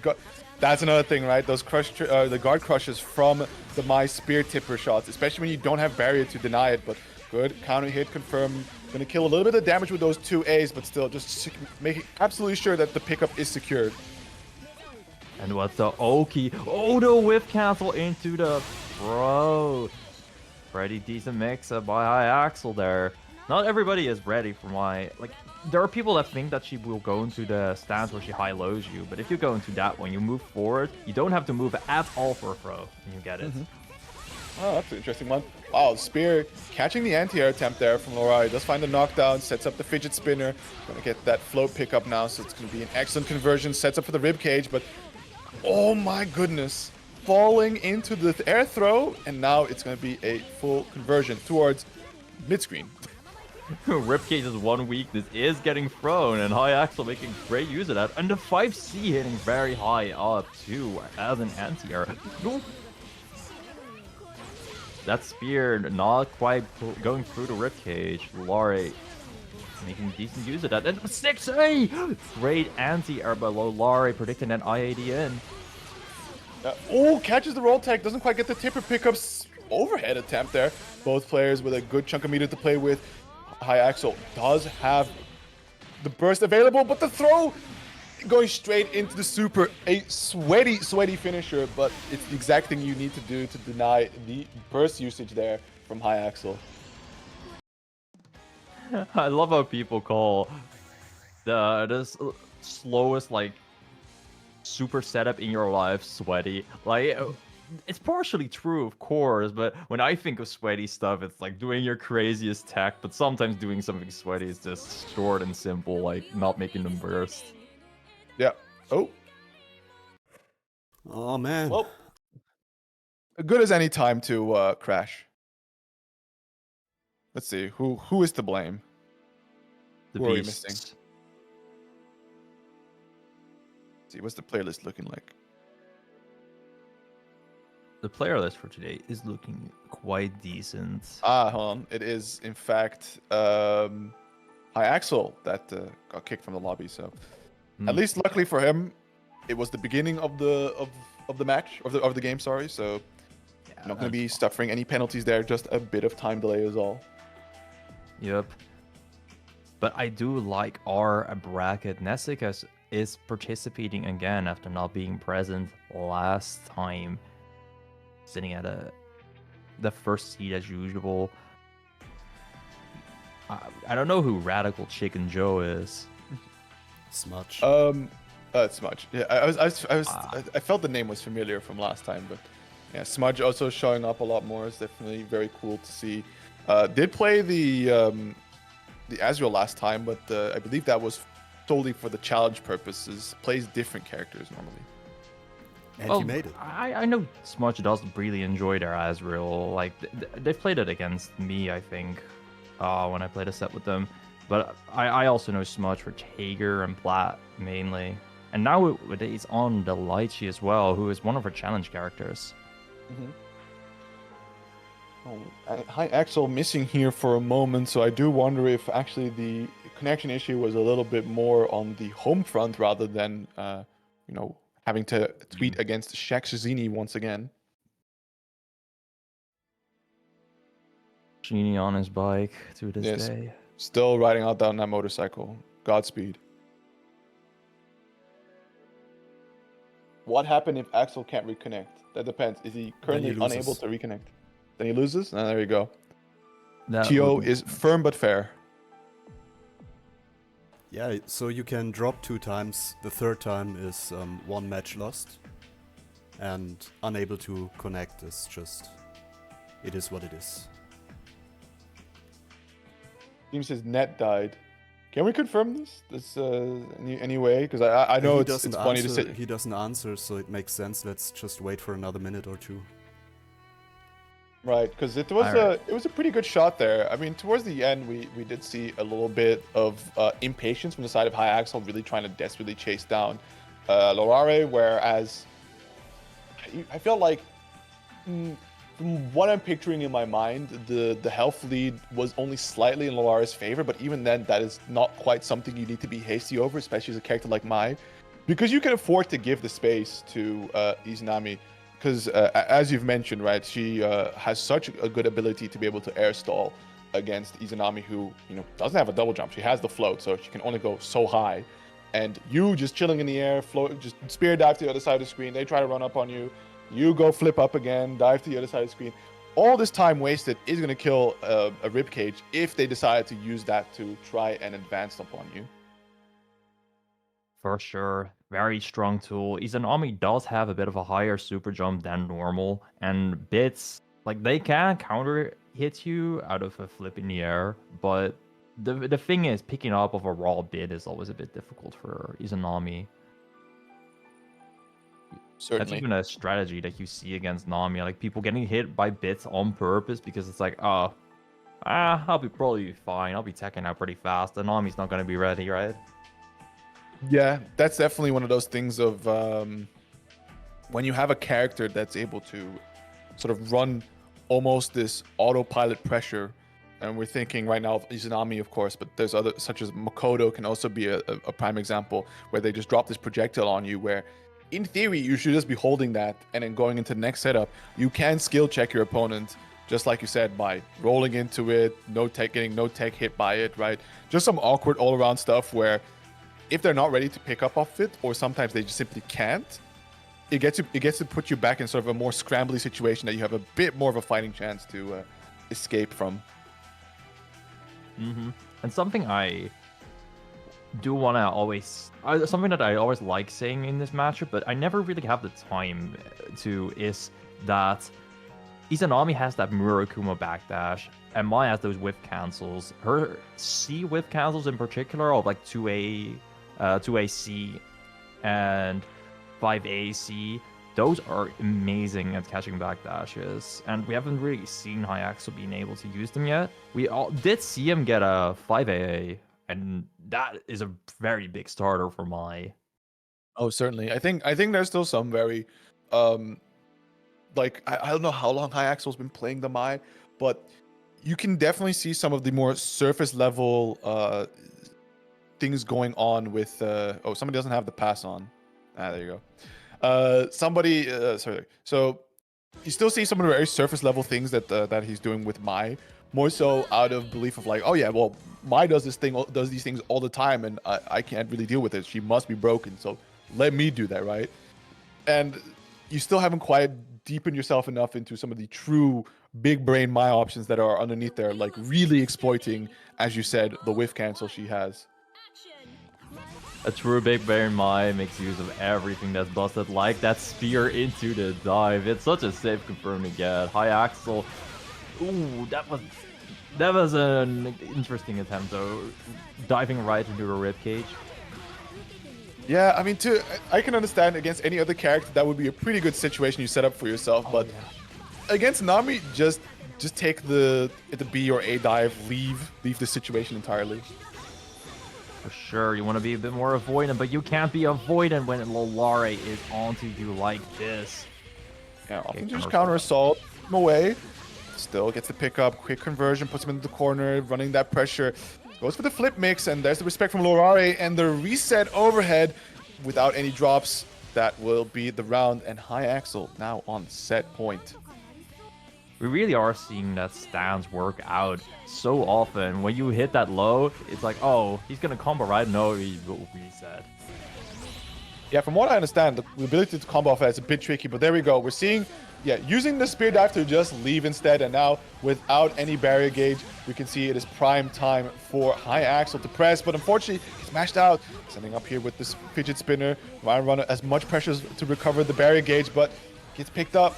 That's another thing, right? Those the guard crushes from the My Spear tipper shots, especially when you don't have barrier to deny it. But good counter hit confirmed. Gonna kill a little bit of damage with those 2 A's, but still just making absolutely sure that the pickup is secured. And what's the Oki? Oh, the whiff cancel into the bro. Pretty decent mix up by High Axel there. Not everybody is ready for there are people that think that she will go into the stance where she high-lows you, but if you go into that one, you move forward, you don't have to move at all for a throw, and you get it. Oh, that's an interesting one. Wow, Spear catching the anti-air attempt there from Lorari. Does find the knockdown, sets up the fidget spinner. Gonna get that float pickup now, so it's gonna be an excellent conversion. Sets up for the rib cage, but oh my goodness. Falling into the air throw, and now it's gonna be a full conversion towards mid-screen. Ripcage is 1 weak. This is getting thrown, and High Axel making great use of that. And the 5C hitting very high up, too, as an anti-air. That spear not quite going through the ribcage. Lolari making decent use of that. And 6A! Great anti-air by Lolari, predicting an IAD in. Oh, catches the roll tag. Doesn't quite get the tipper pickups. Overhead attempt there. Both players with a good chunk of meter to play with. High Axel does have the burst available, but the throw going straight into the super. A sweaty finisher, but it's the exact thing you need to do to deny the burst usage there from High Axel. I love how people call the slowest super setup in your life sweaty. It's partially true, of course, but when I think of sweaty stuff, it's like doing your craziest tech, but sometimes doing something sweaty is just short and simple, like not making them burst. Yeah. Oh. Oh man. Well, good as any time to crash. Let's see, who is to blame? The Who are we beasts. missing? Let's see, what's the playlist looking like? The player list for today is looking quite decent. Hold on. It is, in fact, High Axel that got kicked from the lobby. So, at least luckily for him, it was the beginning of the match of the game. Sorry, so Yeah, not going to be suffering any penalties there. Just a bit of time delay is all. Yep. But I do like our bracket. Nessica is participating again after not being present last time. Sitting at the first seat as usual. I don't know who Radical Chicken Joe is. Smudge. Smudge. Yeah, I felt the name was familiar from last time, but yeah, Smudge also showing up a lot more is definitely very cool to see. Did play the Azrael last time, but I believe that was solely for the challenge purposes. Plays different characters normally. And you made it. I know Smudge does really enjoy their Azrael. Like they've played it against me, I think, when I played a set with them. But I also know Smudge for Tager and Plat mainly. And now he's on the Lychee as well, who is one of her challenge characters. High Axel missing here for a moment, so I do wonder if actually the connection issue was a little bit more on the home front rather than, having to tweet against Shaq Shazini once again. Genie on his bike to this Yes. day. Still riding out down that motorcycle. Godspeed. what happened if Axel can't reconnect? That depends. Is he currently loses. unable to reconnect? Then he loses? Ah, there you go. That Tio would- is firm but fair. Yeah, so you can drop 2 times. The third time is 1 match lost. And unable to connect is just... It is what it is. Team says net died. Can we confirm this? Any way? Because I know He it's doesn't funny to answer, say. He doesn't answer, so it makes sense. Let's just wait for another minute or 2. Right, because it was a pretty good shot there. I mean, towards the end, we did see a little bit of impatience from the side of High Axel, really trying to desperately chase down Lorare, whereas I felt like from what I'm picturing in my mind, the health lead was only slightly in Lolare's favor, but even then, that is not quite something you need to be hasty over, especially as a character like Mai, because you can afford to give the space to Izanami. Because as you've mentioned, right, she has such a good ability to be able to air stall against Izanami, who doesn't have a double jump. She has the float, so she can only go so high. And you just chilling in the air, float, just spear dive to the other side of the screen. They try to run up on you. You go flip up again, dive to the other side of the screen. All this time wasted is going to kill a ribcage if they decide to use that to try and advance upon you. For sure. Very strong tool. Izanami does have a bit of a higher super jump than normal, and bits, like, they can counter hit you out of a flip in the air, but the thing is, picking up of a raw bit is always a bit difficult for Izanami. That's Certainly. even a strategy that you see against Nami, like people getting hit by bits on purpose because it's like, oh, I'll be probably fine. I'll be teching out pretty fast. The Nami's not going to be ready, right? Yeah, that's definitely one of those things of when you have a character that's able to sort of run almost this autopilot pressure. And we're thinking right now of Izanami, of course, but there's other, such as Makoto can also be a prime example, where they just drop this projectile on you, where in theory you should just be holding that, and then going into the next setup, you can skill check your opponent, just like you said, by rolling into it, getting no tech hit by it, right? Just some awkward all-around stuff where if they're not ready to pick up off it, or sometimes they just simply can't, it gets to put you back in sort of a more scrambly situation that you have a bit more of a fighting chance to escape from. And something I do want to always, something that I always like saying in this matchup, but I never really have the time to, is that Izanami has that Murakuma backdash, and Mai has those whiff cancels. Her C whiff cancels in particular of like 2A, 2AC, and 5AC. Those are amazing at catching backdashes, and we haven't really seen High Axel being able to use them yet. We all did see him get a 5AA, and that is a very big starter for Mai. Oh, certainly. I think there's still some very, like I don't know how long High Axel's been playing the Mai, but you can definitely see some of the more surface level things going on with. Oh, somebody doesn't have the pass on. There you go. Sorry. So you still see some of the very surface level things that he's doing with Mai, more so out of belief of like, oh yeah, well, Mai does these things all the time, and I can't really deal with it. She must be broken, so let me do that, right? And you still haven't quite deepened yourself enough into some of the true big brain Mai options that are underneath there, like really exploiting, as you said, the whiff cancel she has. A true big bear Mai makes use of everything that's busted, like that spear into the dive. It's such a safe confirm to get. High Axel. Ooh, that was an interesting attempt though. Diving right into a ribcage. Yeah, I mean, I can understand against any other character that would be a pretty good situation you set up for yourself, but against Nami, just take the B or A dive, leave the situation entirely. For sure, you want to be a bit more avoidant, but you can't be avoidant when Lolare is onto you like this. Yeah, Okay, often just counter assault him away. Still gets the pickup, quick conversion, puts him into the corner, running that pressure. Goes for the flip mix, and there's the respect from Lorare, and the reset overhead without any drops. That will be the round, and High Axel now on set point. We really are seeing that stance work out so often. When you hit that low, it's like, oh, he's gonna combo right? No, he will reset. Yeah, from what I understand, the ability to combo off that is a bit tricky, but there we go. We're seeing, yeah, using the spear dive to just leave instead, and now without any barrier gauge, we can see it is prime time for High Axel to press, but unfortunately, he's mashed out. Sending up here with this fidget spinner. Ryan Runner as much pressure to recover the barrier gauge, but gets picked up.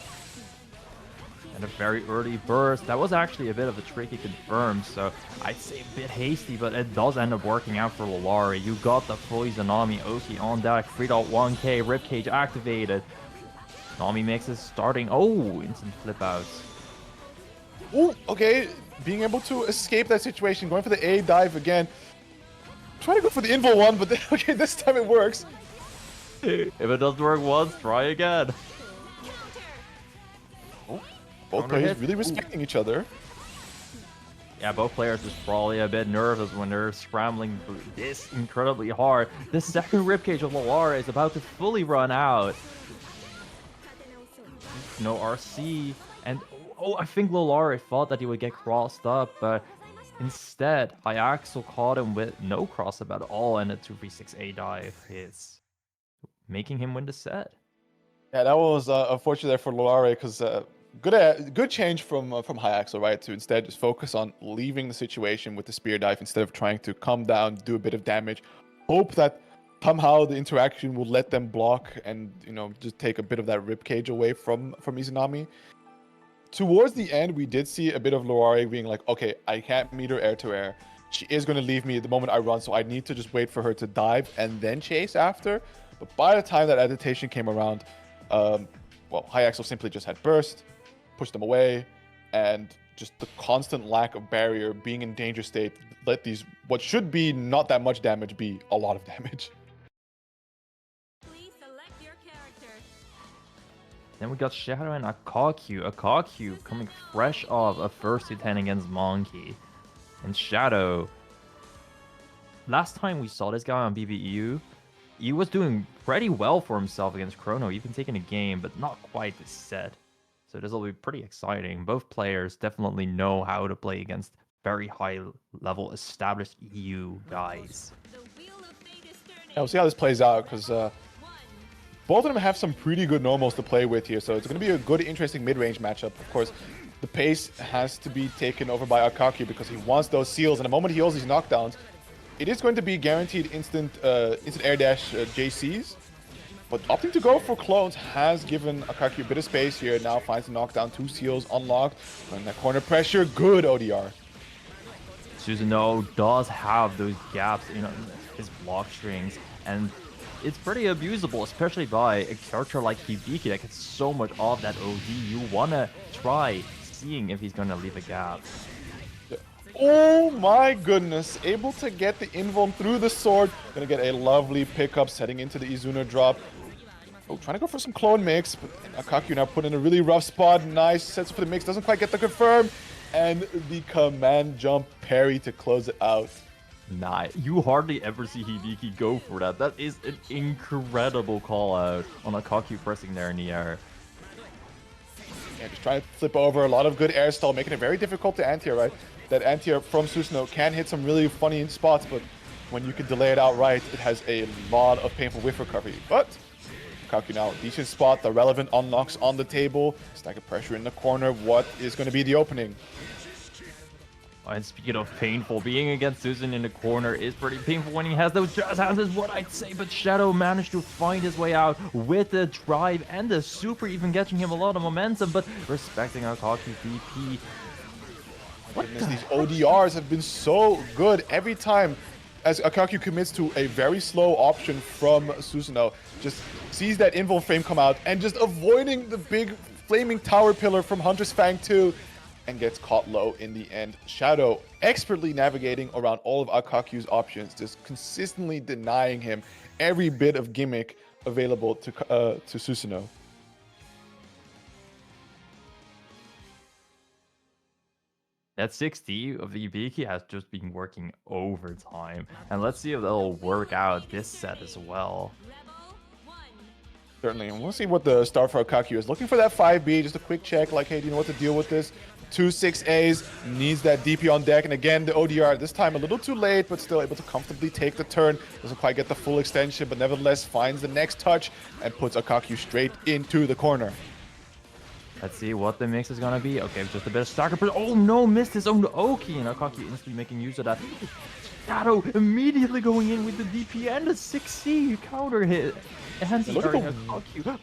And a very early burst. That was actually a bit of a tricky confirm, so I'd say a bit hasty, but it does end up working out for Lolari. You got the fully Zanami Oki on deck, 3.1k, ribcage activated. Nami mix is starting. Oh, instant flip outs. Ooh, okay, being able to escape that situation, going for the A dive again. Trying to go for the invul one, but okay, this time it works. If it doesn't work once, try again. Oh, both Counter players hit. really respecting each other. Yeah, both players is probably a bit nervous when they're scrambling this incredibly hard. The second ribcage of Lolari is about to fully run out. No RC, and oh, I think Lolari thought that he would get crossed up, but instead, Hyaxel caught him with no cross up at all, and a 2v6A dive is making him win the set. Yeah, that was unfortunate there for Lolare because good change from High Axel, right? To instead just focus on leaving the situation with the spear dive instead of trying to come down, do a bit of damage, hope that somehow the interaction will let them block and just take a bit of that rib cage away from Izanami. Towards the end, we did see a bit of Lolare being like, okay, I can't meet her air to air. She is going to leave me the moment I run, so I need to just wait for her to dive and then chase after. But by the time that adaptation came around, well, High Axel simply just had burst, pushed them away, and just the constant lack of barrier, being in danger state, let these, what should be not that much damage, be a lot of damage. Please select your character. Then we got Shadow and Akakyu. Akakyu coming fresh off a first to 10 against Monkey. And Shadow, last time we saw this guy on BBEU, he was doing pretty well for himself against Chrono, even taking a game, but not quite this set. So this will be pretty exciting. Both players definitely know how to play against very high level established EU guys. The wheel of fate is turning. Yeah, we'll see how this plays out because both of them have some pretty good normals to play with here. So it's going to be a good, interesting mid-range matchup. Of course, the pace has to be taken over by Akakyu because he wants those seals. And the moment he holds these knockdowns, it is going to be guaranteed instant air dash JCs. But opting to go for clones has given Akakyu a bit of space here. Now finds the knockdown, 2 seals unlocked. And that corner pressure, good ODR. Susanoo does have those gaps in his block strings, and it's pretty abusable, especially by a character like Hibiki that gets so much off that OD. You wanna try seeing if he's gonna leave a gap. Oh my goodness, able to get the invuln through the sword. Gonna get a lovely pickup setting into the Izuna drop. Oh, trying to go for some clone mix, but Akakyu now put in a really rough spot. Nice, sets for the mix, doesn't quite get the confirm. And the command jump parry to close it out. Nah, you hardly ever see Hibiki go for that. That is an incredible call out on Akakyu pressing there in the air. Yeah, just trying to flip over, a lot of good air stall, making it very difficult to anti-air, right? That anti-air from Susanoo can hit some really funny spots, but when you can delay it outright, it has a lot of painful whiff recovery. But Akakyu now, decent spot, the relevant unlocks on the table, stack of pressure in the corner. What is going to be the opening? And speaking of painful, being against Susan in the corner is pretty painful when he has those jazz hands, is what I'd say. But Shadow managed to find his way out with the drive and the super, even getting him a lot of momentum, but respecting Akakyu's DP. Goodness, these ODRs have been so good every time as Akakyu commits to a very slow option from Susanoo. Just sees that invul frame come out and just avoiding the big flaming tower pillar from Hunter's Fang 2 and gets caught low in the end. Shadow expertly navigating around all of Akakyu's options, just consistently denying him every bit of gimmick available to Susanoo. That 60 of the Ibiki has just been working overtime. And let's see if that'll work out this set as well. Rebel 1. Certainly, and we'll see what the start for Akaku is. Looking for that 5B, just a quick check, like, hey, do you know what to deal with this? 2-6As, needs that DP on deck, and again, the ODR, this time a little too late, but still able to comfortably take the turn. Doesn't quite get the full extension, but nevertheless finds the next touch and puts Akaku straight into the corner. Let's see what the mix is gonna be. Okay, just a bit of stagger. Oh no, missed his own Oki, and Akaku instantly making use of that. Shadow immediately going in with the DP and the 6C counter hit. And look at Akaku.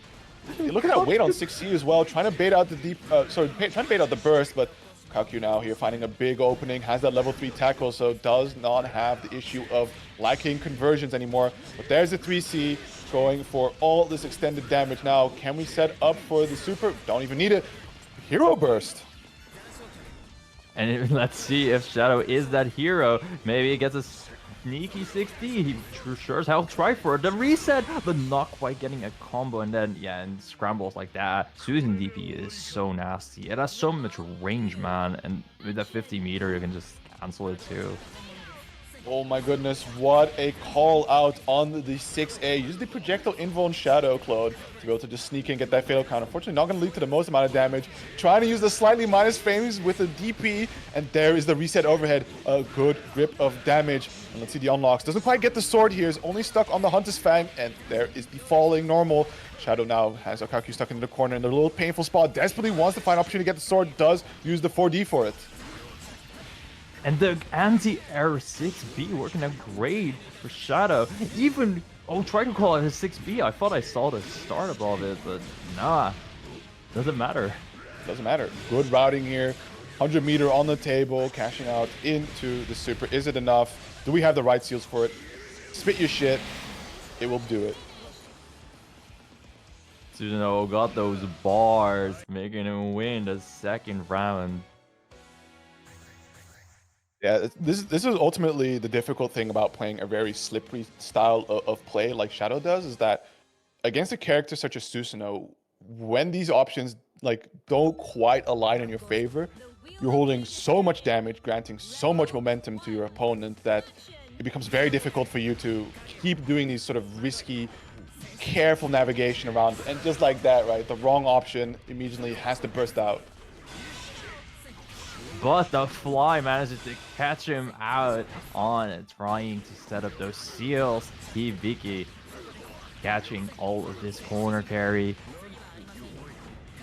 You're looking at weight on 6C as well, trying to bait out the deep, trying to bait out the burst, but Akaku now here finding a big opening, has that level 3 tackle, so does not have the issue of lacking conversions anymore. But there's the 3C going for all this extended damage now. Can we set up for the super? Don't even need it. Hero burst. And let's see if Shadow is that hero. Maybe he gets a sneaky 6D. He sure as hell try for it. The reset, but not quite getting a combo. And then, yeah, and scrambles like that. Susan DP is so nasty. It has so much range, man. And with that 50 meter, you can just cancel it too. Oh my goodness, what a call out on the 6A. Use the projectile invo on Shadow, Claude, to be able to just sneak in and get that fatal count. Unfortunately, not going to lead to the most amount of damage. Trying to use the slightly minus frames with the DP, and there is the reset overhead. A good grip of damage. And let's see the unlocks. Doesn't quite get the sword here. Is only stuck on the Hunter's Fang, and there is the falling normal. Shadow now has Akaku stuck in the corner in a little painful spot. Desperately wants to find opportunity to get the sword. Does use the 4D for it. And the anti-air 6B working out great for Shadow. Even, try to call it his 6B. I thought I saw the start above it, but nah. Doesn't matter. Doesn't matter. Good routing here. 100 meter on the table, cashing out into the super. Is it enough? Do we have the right seals for it? Spit your shit. It will do it. Susanoo got those bars, making him win the second round. Yeah, this is ultimately the difficult thing about playing a very slippery style of play like Shadow does, is that against a character such as Susanoo, when these options like don't quite align in your favor, you're holding so much damage, granting so much momentum to your opponent that it becomes very difficult for you to keep doing these sort of risky, careful navigation around. And just like that, right, the wrong option immediately has to burst out. But the fly manages to catch him out on it, trying to set up those seals. Hibiki catching all of this corner carry.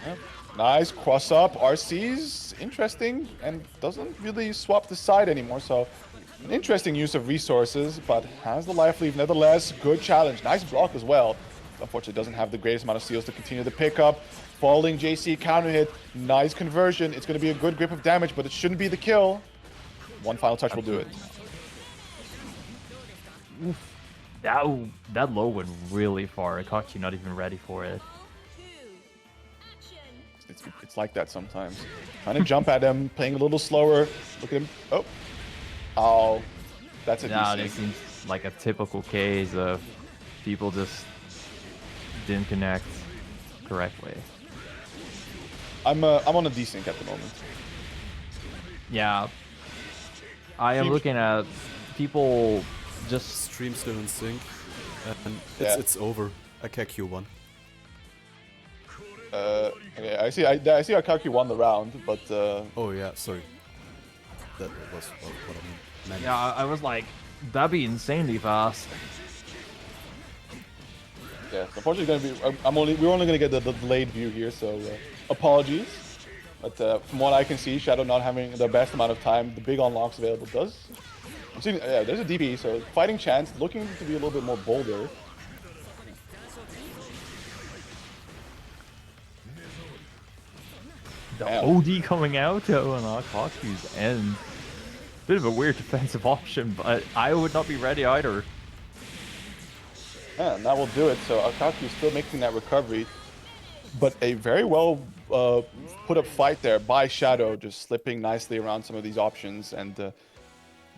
Yep. Nice cross up. RC's interesting and doesn't really swap the side anymore. So an interesting use of resources, but has the life leave nevertheless. Good challenge. Nice block as well. Unfortunately, doesn't have the greatest amount of seals to continue the pickup. Falling JC counter hit. Nice conversion. It's going to be a good grip of damage, but it shouldn't be the kill. One final touch will do it. Oof. That low went really far. Akaku not even ready for it. It's like that sometimes. Trying to jump at him, playing a little slower. Look at him. Oh, that's a Now DC. this seems like a typical case of people just didn't connect correctly. I'm on a desync at the moment. Yeah, I am looking at people just Stream still in sync, and Yeah. it's over. Akaku won. Okay, I see Akaku won the round, but Oh yeah, sorry. That was what I meant. yeah. I was like, that'd be insanely fast. yeah, unfortunately, we're only gonna get the delayed view here, so apologies. But from what I can see, Shadow not having the best amount of time, the big unlocks available does. I'm seeing, yeah, there's a DP, so fighting chance, looking to be a little bit more bolder. The Damn. OD coming out though on Akaku's end. Bit of a weird defensive option, but I would not be ready either. Yeah, and that will do it. So Akaku still making that recovery, but a very well put up fight there by Shadow, just slipping nicely around some of these options and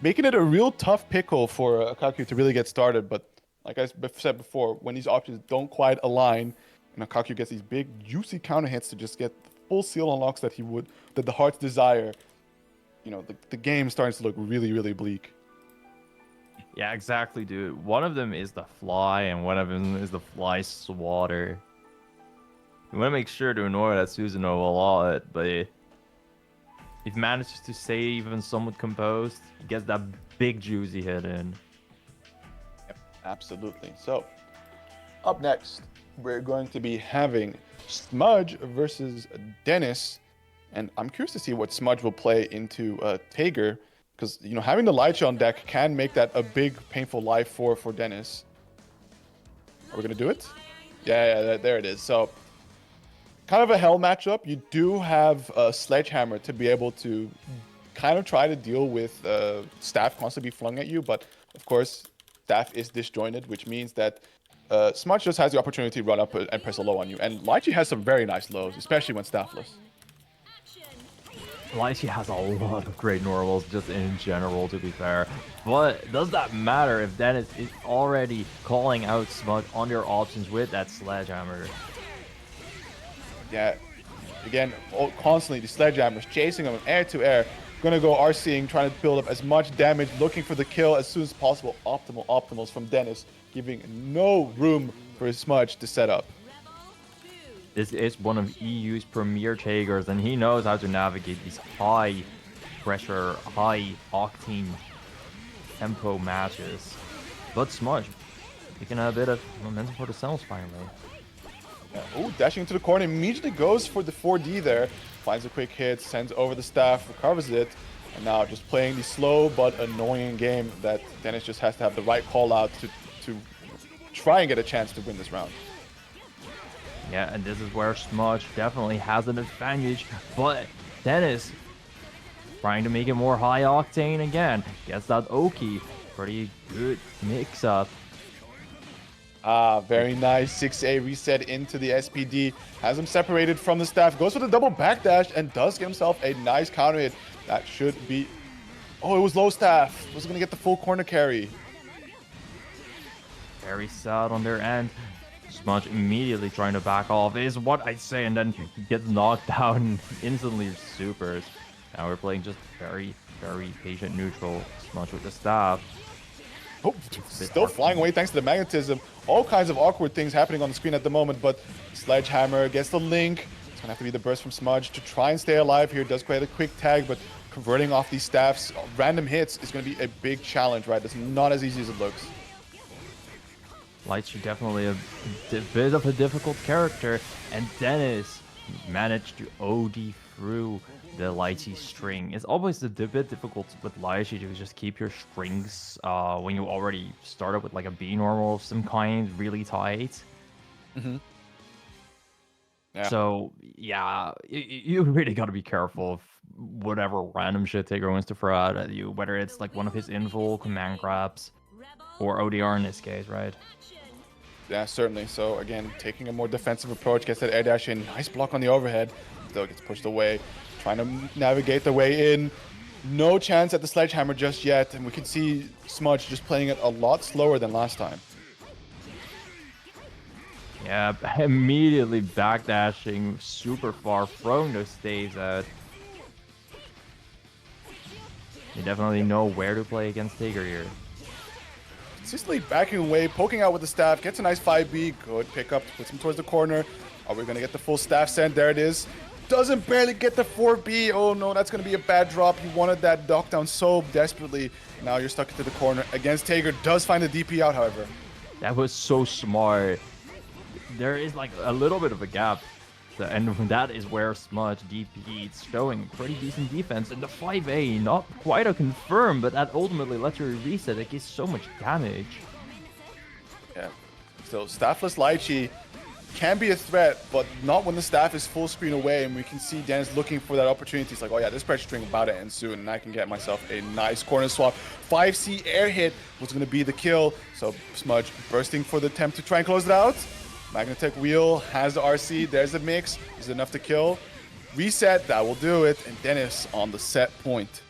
making it a real tough pickle for Akaku to really get started. But like I said before, when these options don't quite align, and Akaku gets these big juicy counter hits to just get the full seal unlocks that the hearts desire, you know, the game starts to look really, really bleak. Yeah, exactly, dude. One of them is the fly, and one of them is the fly swatter. You want to make sure to annoy that Susanoo a lot, but if he manages to stay even somewhat composed, he gets that big juicy hit in. Yep, absolutely. So, up next, we're going to be having Smudge versus Dennis. And I'm curious to see what Smudge will play into Tager. Because, you know, having the Lycha on deck can make that a big, painful life for Dennis. Are we going to do it? Yeah, there it is. So, kind of a hell matchup. You do have a Sledgehammer to be able to kind of try to deal with staff constantly flung at you, but of course, staff is disjointed, which means that Smudge just has the opportunity to run up and press a low on you. And Lychee has some very nice lows, especially when staffless. Lychee has a lot of great normals just in general, to be fair. But does that matter if Dennis is already calling out Smudge on your options with that Sledgehammer? Yeah, again, constantly the Sledgehammers chasing him air to air. Gonna go RCing, trying to build up as much damage, looking for the kill as soon as possible. Optimals from Dennis, giving no room for Smudge to set up. This is one of EU's premier Tagers, and he knows how to navigate these high pressure, high octane tempo matches. But Smudge picking a bit of momentum for the cells finally. Yeah. Oh, dashing into the corner, immediately goes for the 4D there. Finds a quick hit, sends over the staff, recovers it. And now just playing the slow but annoying game that Dennis just has to have the right call out to try and get a chance to win this round. Yeah, and this is where Smudge definitely has an advantage, but Dennis trying to make it more high octane again. Gets that Oki. Pretty good mix up. Ah, very nice. 6A reset into the SPD. Has him separated from the staff. Goes for the double backdash and does get himself a nice counter hit. That should be... Oh, it was low staff. Was going to get the full corner carry. Very sad on their end. Smudge immediately trying to back off is what I say, and then he gets knocked down instantly supers. Now we're playing just very, very patient neutral. Smudge with the staff. Oh, still flying away thanks to the magnetism. All kinds of awkward things happening on the screen at the moment, but Sledgehammer gets the link. It's gonna have to be the burst from Smudge to try and stay alive here. Does create a quick tag, but converting off these staffs, random hits is gonna be a big challenge, right? It's not as easy as it looks. Lychee definitely a bit of a difficult character, and Dennis managed to OD through the Lychee string. It's always a bit difficult with Lychee to just keep your strings when you already started with like a B normal of some kind really tight. Mm-hmm. Yeah. So yeah, you really got to be careful of whatever random shit Taker wants to throw out at you, whether it's like one of his invul command grabs or ODR in this case, right? Yeah, certainly. So again, taking a more defensive approach, gets that air dash in. Nice block on the overhead. Still gets pushed away. Trying to navigate the way in. No chance at the Sledgehammer just yet. And we can see Smudge just playing it a lot slower than last time. Yeah, immediately backdashing super far, throwing those staves out. You definitely know where to play against Taker here. Consistently backing away, poking out with the staff, gets a nice 5B. Good pickup, puts him towards the corner. Are we going to get the full staff send? There it is. Doesn't barely get the 4B. Oh no, that's going to be a bad drop. He wanted that knockdown so desperately. Now you're stuck into the corner against Tager. Does find the DP out, however. That was so smart. There is like a little bit of a gap. And that is where Smudge DP is showing pretty decent defense. And the 5A, not quite a confirm, but that ultimately lets you reset. It gives so much damage. Yeah. So staffless Lychee can be a threat, but not when the staff is full screen away. And we can see Dennis looking for that opportunity. It's like, oh yeah, this pressure string about to end soon, and I can get myself a nice corner swap. 5C air hit was going to be the kill. So Smudge bursting for the attempt to try and close it out. Magnetech Wheel has the RC. There's the mix. Is it enough to kill? Reset. That will do it. And Dennis on the set point.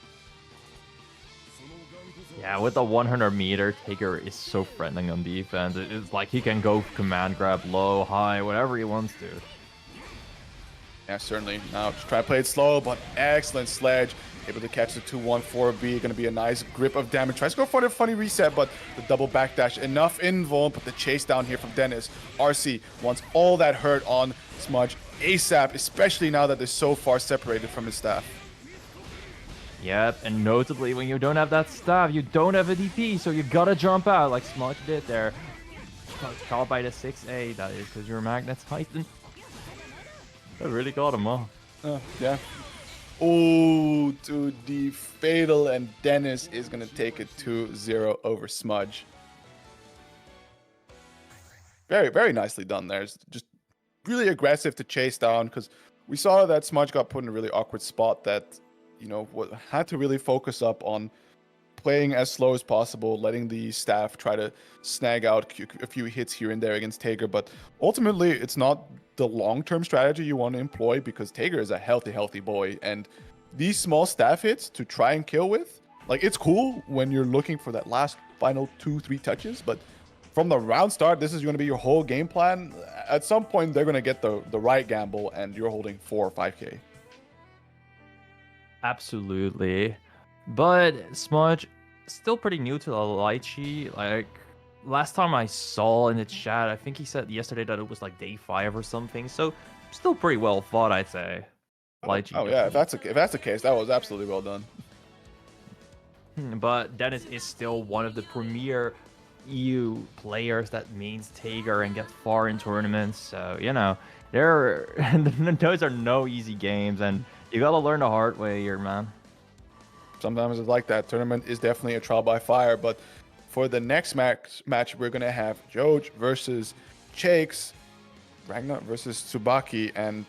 Yeah, with the 100 meter, Taker is so threatening on defense. It's like he can go command grab low, high, whatever he wants to. Yeah, certainly. Now, just try to play it slow, but excellent sledge. Able to catch the 2-1-4B. Going to be a nice grip of damage. Tries to go for the funny reset, but the double backdash. Enough invuln, but the chase down here from Dennis. RC wants all that hurt on Smudge ASAP, especially now that they're so far separated from his staff. Yep, and notably, when you don't have that staff, you don't have a DP, so you gotta jump out like Smudge did there. Caught by the 6A, that is, because your Magnet's Titan. That really got him off. Yeah. Oh, to the fatal, and Dennis is going to take it 2-0 over Smudge. Very, very nicely done there. It's just really aggressive to chase down, because we saw that Smudge got put in a really awkward spot that, you know, had to really focus up on playing as slow as possible, letting the staff try to snag out a few hits here and there against Tager. But ultimately, it's not the long-term strategy you want to employ, because Tager is a healthy boy. And these small staff hits to try and kill with, like, it's cool when you're looking for that last final 2-3 touches. But from the round start, this is going to be your whole game plan. At some point, they're going to get the right gamble, and you're holding 4 or 5k. Absolutely. But Smudge, still pretty new to the Lychee. Like, last time I saw in the chat, I think he said yesterday that it was like day 5 or something. So, still pretty well fought, I'd say. Lychee. Oh yeah, if that's the case, that was absolutely well done. But Dennis is still one of the premier EU players that means Tager and gets far in tournaments. So, you know, those are no easy games, and you gotta learn the hard way here, man. Sometimes it's like that. Tournament is definitely a trial by fire. But for the next match, we're gonna have Joj versus Chakes, Ragnar versus Tsubaki, and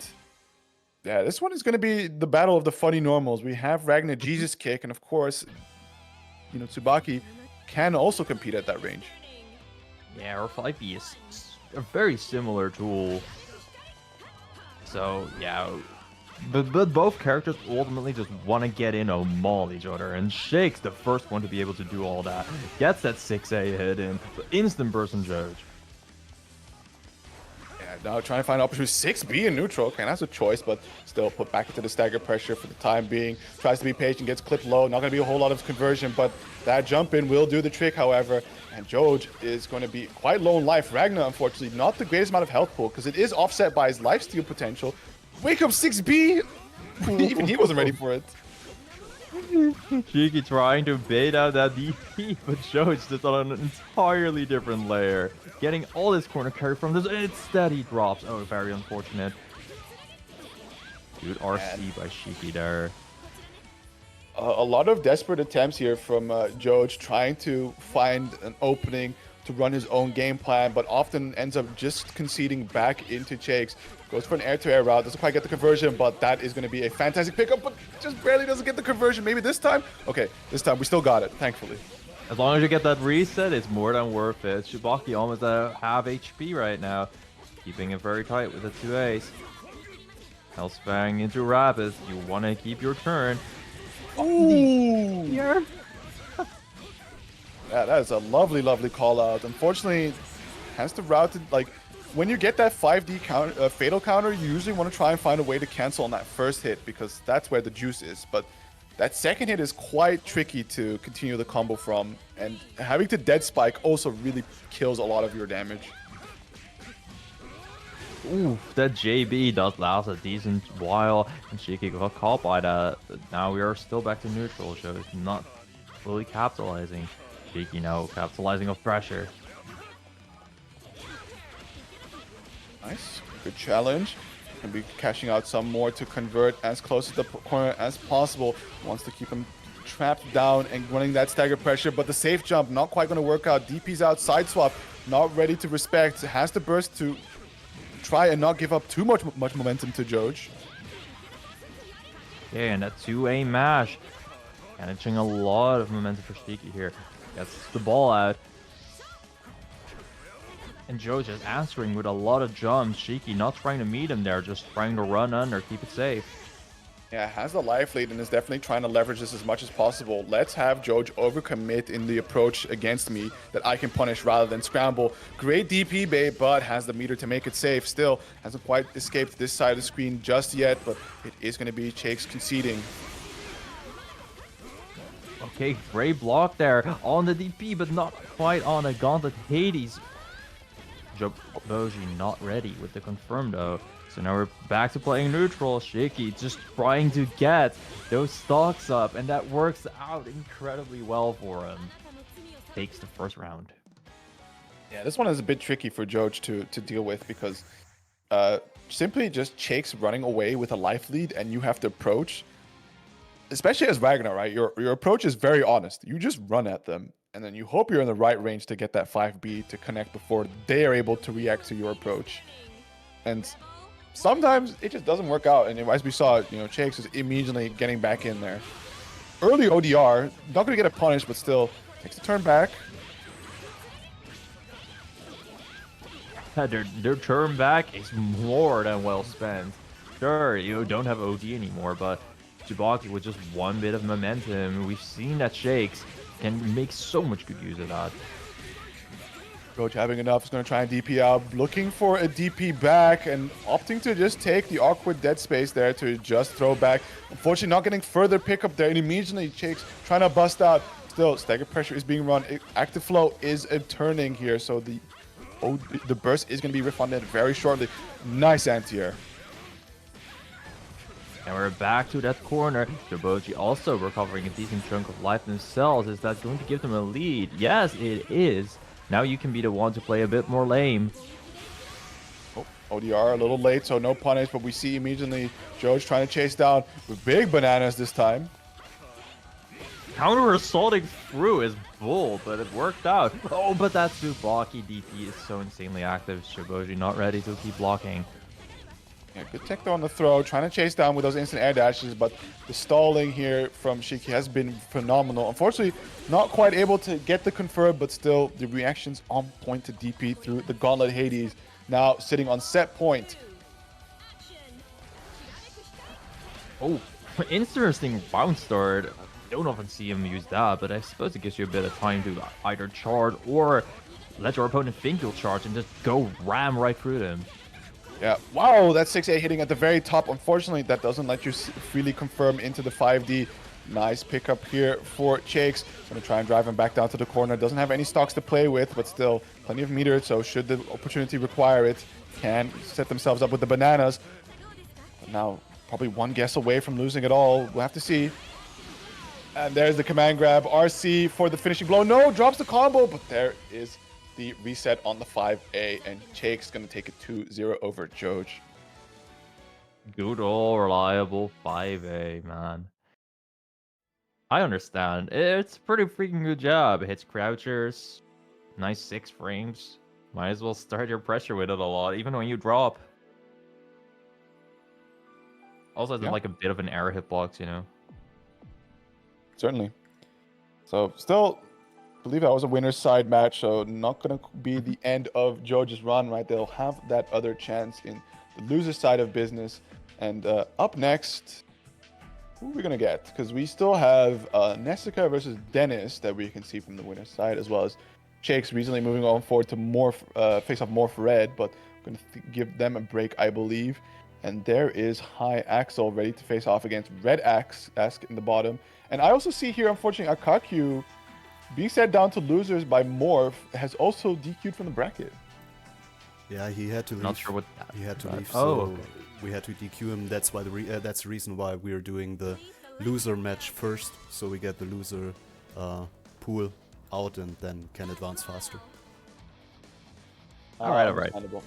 yeah, this one is gonna be the battle of the funny normals. We have Ragnar Jesus Kick, and of course, you know, Tsubaki can also compete at that range. Yeah, or 5B is a very similar tool. So, yeah. But both characters ultimately just want to get in and maul each other, and Shake's the first one to be able to do all that. Gets that 6A hit in, instant burst and Joj. Yeah, now trying to find opportunity. 6B in neutral. Okay, that's a choice, but still put back into the stagger pressure for the time being. Tries to be patient, gets clipped low. Not going to be a whole lot of conversion, but that jump in will do the trick, however. And Joj is going to be quite low in life. Ragnar, unfortunately, not the greatest amount of health pool, because it is offset by his lifesteal potential. Wake up 6B! Even he wasn't ready for it. Cheeky trying to bait out that DP, but Joj just on an entirely different layer. Getting all his corner carry from this, and instead he drops. Oh, very unfortunate. Dude, RC by Shiki there. A lot of desperate attempts here from Joj, trying to find an opening to run his own game plan, but often ends up just conceding back into Chakes. Goes for an air-to-air route, doesn't quite get the conversion, but that is going to be a fantastic pickup, but just barely doesn't get the conversion. Maybe this time? Okay, this time we still got it, thankfully. As long as you get that reset, it's more than worth it. Tsubaki almost at half HP right now, keeping it very tight with the 2As. Hellsfang into Rapids, you want to keep your turn. Ooh! Here. Yeah, that is a lovely, lovely call out. Unfortunately, has to route it, like, when you get that 5D counter, fatal counter, you usually want to try and find a way to cancel on that first hit, because that's where the juice is. But that second hit is quite tricky to continue the combo from, and having to dead spike also really kills a lot of your damage. Ooh, that JB does last a decent while, and Shiki got caught by that. But now we are still back to neutral, so it's not fully capitalizing. Shiki now capitalizing off pressure. Nice, good challenge. Can be cashing out some more to convert as close to the corner as possible. Wants to keep him trapped down and running that stagger pressure, but the safe jump not quite going to work out. DP's out, side swap, not ready to respect. Has to burst to try and not give up too much momentum to Joj. Okay, and that 2A mash. Managing a lot of momentum for Shiki here. Gets the ball out. And Joj just answering with a lot of jumps. Shiki not trying to meet him there, just trying to run under, keep it safe. Yeah, has the life lead and is definitely trying to leverage this as much as possible. Let's have Joj overcommit in the approach against me that I can punish rather than scramble. Great DP bait, but has the meter to make it safe. Still hasn't quite escaped this side of the screen just yet, but it is going to be Chakes conceding. Okay, great block there on the DP, but not quite on a Gauntlet Hades. Joboji not ready with the confirm though. So now we're back to playing neutral. Shaky just trying to get those stocks up, and that works out incredibly well for him. Takes the first round. Yeah, this one is a bit tricky for Joj to deal with because simply just Chakes running away with a life lead and you have to approach. Especially as Ragnar, right? Your approach is very honest. You just run at them, and then you hope you're in the right range to get that 5B to connect before they are able to react to your approach. And sometimes it just doesn't work out. And as we saw, Chakes is immediately getting back in there. Early ODR, not going to get a punish, but still takes a turn back. Their turn back is more than well spent. Sure, you don't have OD anymore, but Tsubaki with just one bit of momentum, we've seen that Shakes can make so much good use of that. Coach having enough is going to try and DP out, looking for a DP back and opting to just take the awkward dead space there to just throw back. Unfortunately, not getting further pickup there, and immediately Shakes trying to bust out. Still, stagger pressure is being run. Active flow is turning here, so the burst is going to be refunded very shortly. Nice anti-air. And we're back to that corner. Joboji also recovering a decent chunk of life themselves. Is that going to give them a lead? Yes, it is. Now you can be the one to play a bit more lame. Oh, ODR a little late, so no punish, but we see immediately Joe's trying to chase down with big bananas this time. Counter assaulting through is bull, but it worked out. Oh, but that Tsubaki DP is so insanely active. Joboji not ready to keep blocking. Yeah, good tech though on the throw, trying to chase down with those instant air dashes, but the stalling here from Shiki has been phenomenal. Unfortunately, not quite able to get the confirm, but still the reactions on point to DP through the Gauntlet Hades. Now sitting on set point. Oh, interesting bounce start. Don't often see him use that, but I suppose it gives you a bit of time to either charge or let your opponent think you'll charge and just go ram right through them. Yeah, wow, that 6A hitting at the very top. Unfortunately, that doesn't let you freely confirm into the 5D. Nice pickup here for Chakes. Gonna try and drive him back down to the corner. Doesn't have any stocks to play with, but still plenty of meter. So should the opportunity require it, can set themselves up with the bananas. But now probably one guess away from losing it all. We'll have to see. And there's the command grab. RC for the finishing blow. No, drops the combo, but there is the reset on the 5A, and Chakes gonna take it 2-0 over Joj. Good old reliable 5A, man. I understand. It's a pretty freaking good job. It hits crouchers. Nice 6 frames. Might as well start your pressure with it a lot, even when you drop. Also, it's like a bit of an air hitbox, you know? Certainly. So still believe that was a winner's side match, so not gonna be the end of Joj's run, right? They'll have that other chance in the loser's side of business. And up next, who are we gonna get? Because we still have Nessica versus Dennis that we can see from the winner's side, as well as Chakes recently moving on forward to Morph, face off Morph Red, but I'm gonna give them a break, I believe. And there is High Axel ready to face off against Red Axe in the bottom. And I also see here, unfortunately, Akakyu being set down to losers by Morph has also DQ'd from the bracket. Yeah, he had to leave. Not sure what he had to leave, Oh, so okay. we had to DQ him. That's why that's the reason why we're doing the loser match first, so we get the loser pool out and then can advance faster. All right. Understandable.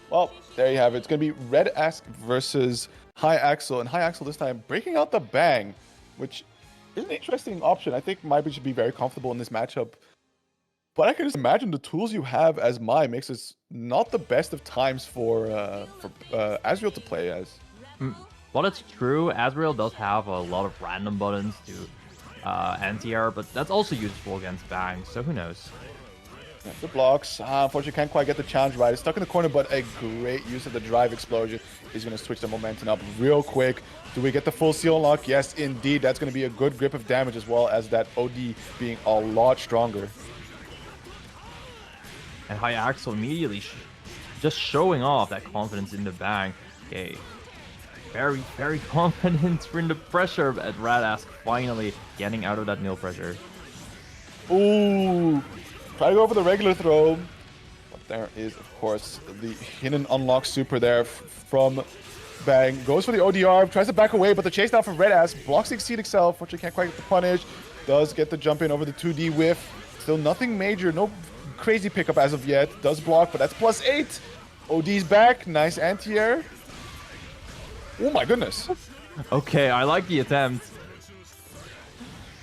Well, there you have it. It's going to be Red Axe versus High Axel, and High Axel this time breaking out the bang, which is an interesting option. I think Mai should be very comfortable in this matchup. But I can just imagine the tools you have as Mai makes this not the best of times for Azrael to play as. Well, it's true. Azrael does have a lot of random buttons to anti-air, but that's also useful against Bang, so who knows? The blocks. Unfortunately, can't quite get the challenge right. It's stuck in the corner, but a great use of the drive explosion. He's going to switch the momentum up real quick. Do we get the full seal unlock? Yes, indeed. That's going to be a good grip of damage as well as that OD being a lot stronger. And High Axel immediately just showing off that confidence in the bang. Okay. Very, very confident in the pressure at Radask finally getting out of that nil pressure. Ooh. Try to go for the regular throw. But there is, of course, the hidden unlock super there from Bang. Goes for the ODR. Tries to back away, but the chase down from Red Ass blocks the Exceed Excel. Fortunately, can't quite get the punish. Does get the jump in over the 2D whiff. Still nothing major. No crazy pickup as of yet. Does block, but that's +8. OD's back. Nice anti-air. Oh my goodness. Okay, I like the attempt.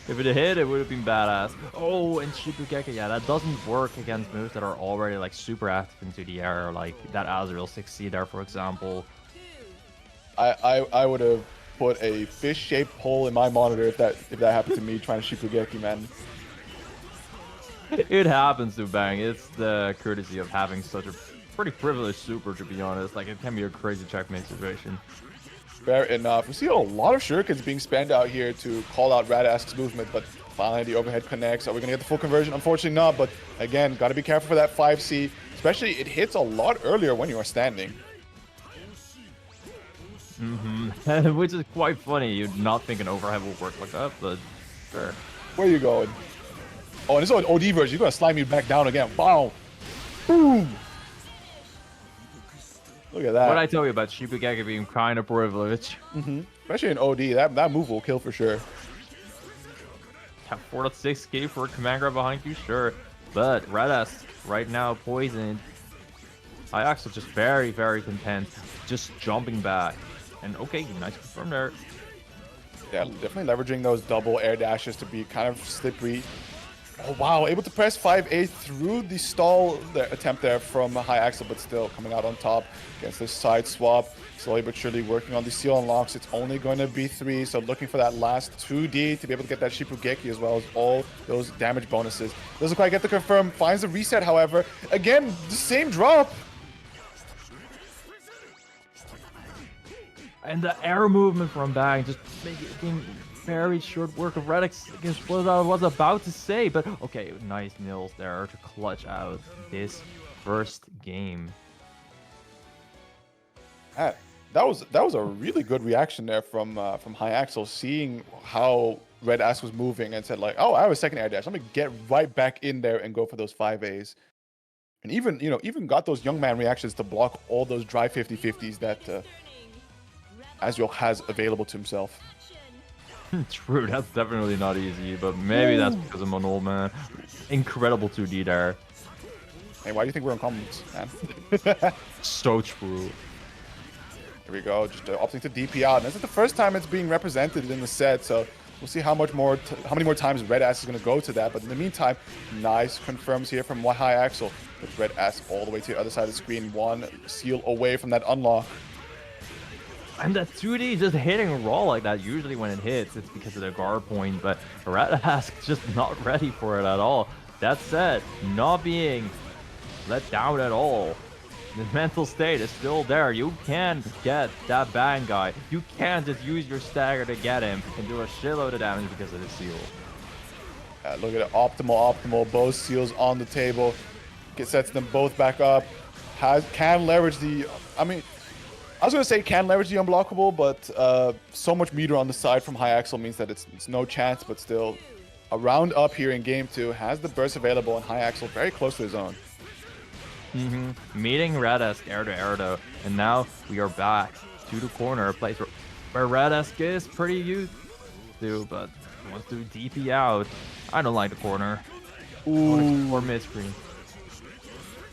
If it had hit, it would have been badass. Oh, and Shibugeki, yeah, that doesn't work against moves that are already like super active into the air, like that Azrael 6C there, for example. I would have put a fish-shaped hole in my monitor if that happened to me trying to Shibugeki, man. It happens to Bang. It's the courtesy of having such a pretty privileged super, to be honest. Like, it can be a crazy checkmate situation. Fair enough. We see a lot of shurikens being spammed out here to call out Radask's movement, but finally the overhead connects. Are we going to get the full conversion? Unfortunately not, but again, got to be careful for that 5C. Especially, it hits a lot earlier when you are standing. Which is quite funny. You'd not think an overhead will work like that, but sure. Where are you going? Oh, and this is an OD version. You're going to slime you back down again. Wow. Boom. Look at that. What I tell you about Shibugeki being kind of privileged. Especially in OD, that move will kill for sure. Yeah, 4.6k for a command grab behind you, sure. But Radask right now poisoned. Iaxel just very, very content, just jumping back. And okay, nice confirm there. Yeah, definitely leveraging those double air dashes to be kind of slippery. Oh wow, able to press 5A through the stall attempt there from High Axel, but still coming out on top against this side swap. Slowly but surely working on the seal unlocks. It's only going to be 3, so looking for that last 2D to be able to get that Shibugeki as well as all those damage bonuses. Doesn't quite get the confirm, finds the reset however. Again, the same drop. And the air movement from Bang just making very short work of Radix against what I was about to say. But okay, nice nils there to clutch out this first game. That was a really good reaction there from High Axel, seeing how Red Ass was moving and said like, oh, I have a second air dash. I'm gonna get right back in there and go for those 5As. And even got those young man reactions to block all those dry 50-50s that Azrael has available to himself. True, that's definitely not easy, but maybe that's because I'm an old man. Incredible 2D there. Hey, why do you think we're in comments, man? So true. Here we go, just opting to DP out. And this is the first time it's being represented in the set, so we'll see how many more times Red Ass is going to go to that. But in the meantime, nice confirms here from High Axel. With Red Ass all the way to the other side of the screen, one seal away from that unlock. And that 2D just hitting raw like that, usually when it hits, it's because of the guard point, but Radask just not ready for it at all. That said, not being let down at all. The mental state is still there. You can get that Bang guy. You can just use your stagger to get him and do a shitload of damage because of the seal. Look at it, optimal, both seals on the table. Sets them both back up. Can leverage the, I was going to say can leverage the unblockable, but so much meter on the side from High Axel means that it's no chance, but still a round up here in game 2. Has the burst available, and High Axel very close to his own. Meeting Radask air to air though, and now we are back to the corner, a place where Radask is pretty used to, but wants to DP out. I don't like the corner. Ooh. Or mid-screen.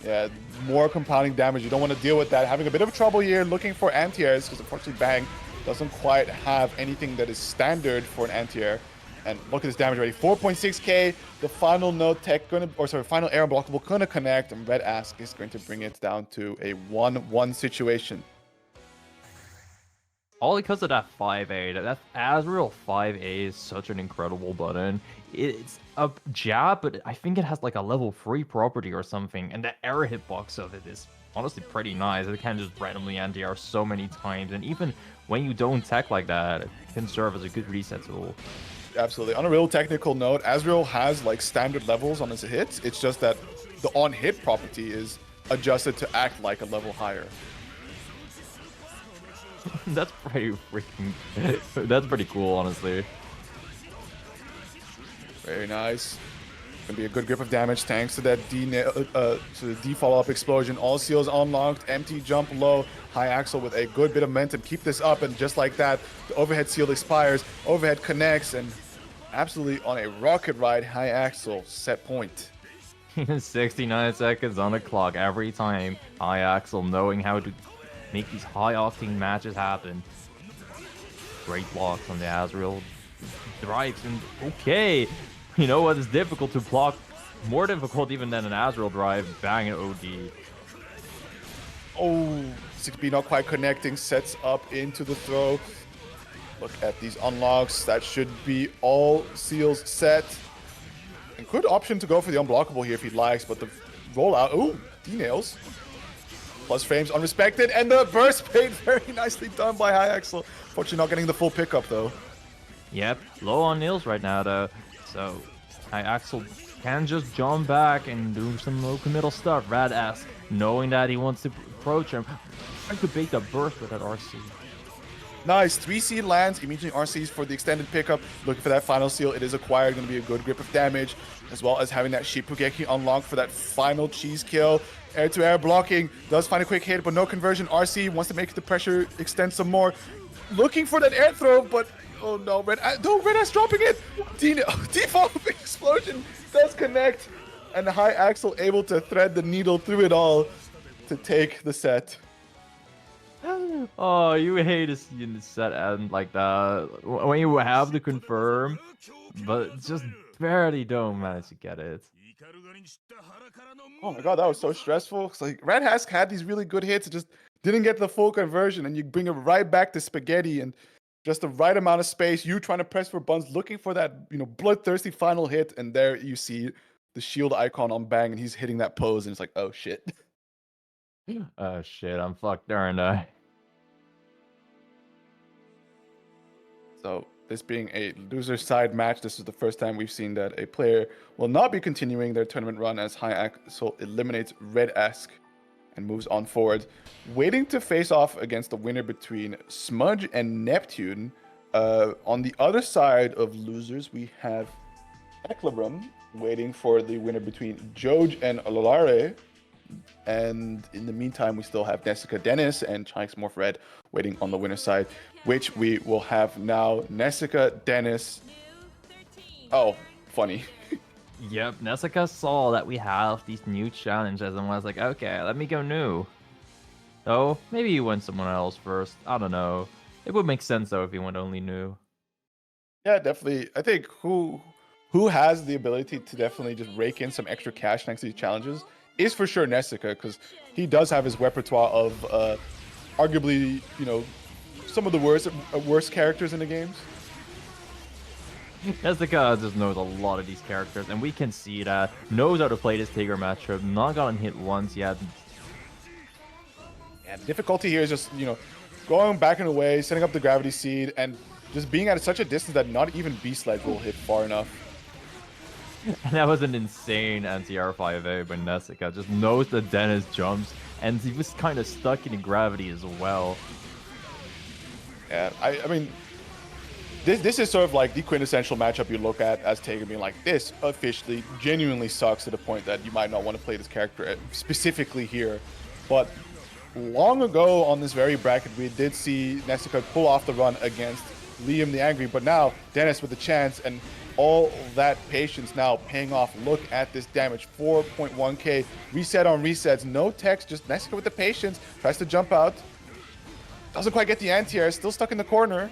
Yeah, more compounding damage. You don't want to deal with that. Having a bit of trouble here looking for anti-airs because unfortunately Bang doesn't quite have anything that is standard for an anti-air. And look at this damage already. 4.6k. The final node tech final air unblockable gonna connect, and Red Ask is going to bring it down to a 1-1 situation. All because of that 5A. That Azrael 5A is such an incredible button. It's a jab, but I think it has like a level 3 property or something, and the air hitbox of it is honestly pretty nice. It can just randomly anti-air so many times, and even when you don't tech like that, it can serve as a good reset tool. Absolutely. On a real technical note, Azrael has like standard levels on his hits. It's just that the on-hit property is adjusted to act like a level higher. That's pretty freaking... That's pretty cool, honestly. Very nice. Gonna be a good grip of damage thanks to that D follow-up explosion. All seals unlocked, empty jump low, high axle with a good bit of momentum. Keep this up, and just like that, the overhead seal expires, overhead connects, and absolutely on a rocket ride, high axle set point. 69 seconds on the clock every time. High Axel knowing how to make these high octane matches happen. Great blocks on the Azrael. Drives and okay. You know what is difficult to block? More difficult even than an Azrael drive. Bang an OD. Oh, 6B not quite connecting, sets up into the throw. Look at these unlocks. That should be all seals set. And good option to go for the unblockable here if he likes, but the rollout, ooh, D-nails. Plus frames unrespected, and the burst paid very nicely done by High Axel. Fortunately not getting the full pickup though. Yep, low on nails right now though. So High Axel can just jump back and do some low committal stuff. Rad-esque, knowing that he wants to approach him. Trying to bait the burst with that RC. Nice, 3C lands, immediately RCs for the extended pickup. Looking for that final seal, it is acquired, going to be a good grip of damage, as well as having that Shipugeki unlocked for that final cheese kill. Air-to-air blocking, does find a quick hit, but no conversion. RC wants to make the pressure extend some more. Looking for that air throw, but oh no, Red-Ass dropping it! Default explosion does connect, and the High Axel able to thread the needle through it all to take the set. Oh, you hate to see the set end like that when you have to confirm, but just barely don't manage to get it. Oh my god, that was so stressful. It's like Red Hask had these really good hits, it just didn't get the full conversion, and you bring it right back to spaghetti and just the right amount of space. You trying to press for buns, looking for that, bloodthirsty final hit, and there you see the shield icon on Bang, and he's hitting that pose, and it's like, oh shit. Oh shit, I'm fucked, aren't I? So this being a loser side match, this is the first time we've seen that a player will not be continuing their tournament run as High Axel eliminates Red-esque and moves on forward, waiting to face off against the winner between Smudge and Neptune. On the other side of losers, we have Eklabrum waiting for the winner between Joj and Alare. And in the meantime, we still have Nessica Dennis and Chikes Morph Red waiting on the winner's side, which we will have now. Nessica Dennis. Oh, funny. Yep, Nessica saw that we have these new challenges and was like, okay, let me go new. Oh, maybe you went someone else first. I don't know. It would make sense though if you went only new. Yeah, definitely. I think who has the ability to definitely just rake in some extra cash next to these challenges is for sure Nessica, because he does have his repertoire of arguably, some of the worst characters in the games. Nessica just knows a lot of these characters, and we can see that. Knows how to play this Tigger matchup. Not gotten hit once yet. Yeah, the difficulty here is just, going back and away, setting up the gravity seed, and just being at such a distance that not even Beast Slide will hit far enough. And that was an insane anti-R5A by Nessica. Just knows that Dennis jumps, and he was kind of stuck in gravity as well. Yeah, I mean, this is sort of like the quintessential matchup you look at as Taker being like, this officially genuinely sucks to the point that you might not want to play this character specifically here. But long ago on this very bracket, we did see Nessica pull off the run against Liam the Angry, but now Dennis with the chance, and all that patience now paying off. Look at this damage, 4.1k, reset on resets, no text, just Nessica with the patience, tries to jump out, doesn't quite get the anti-air, still stuck in the corner.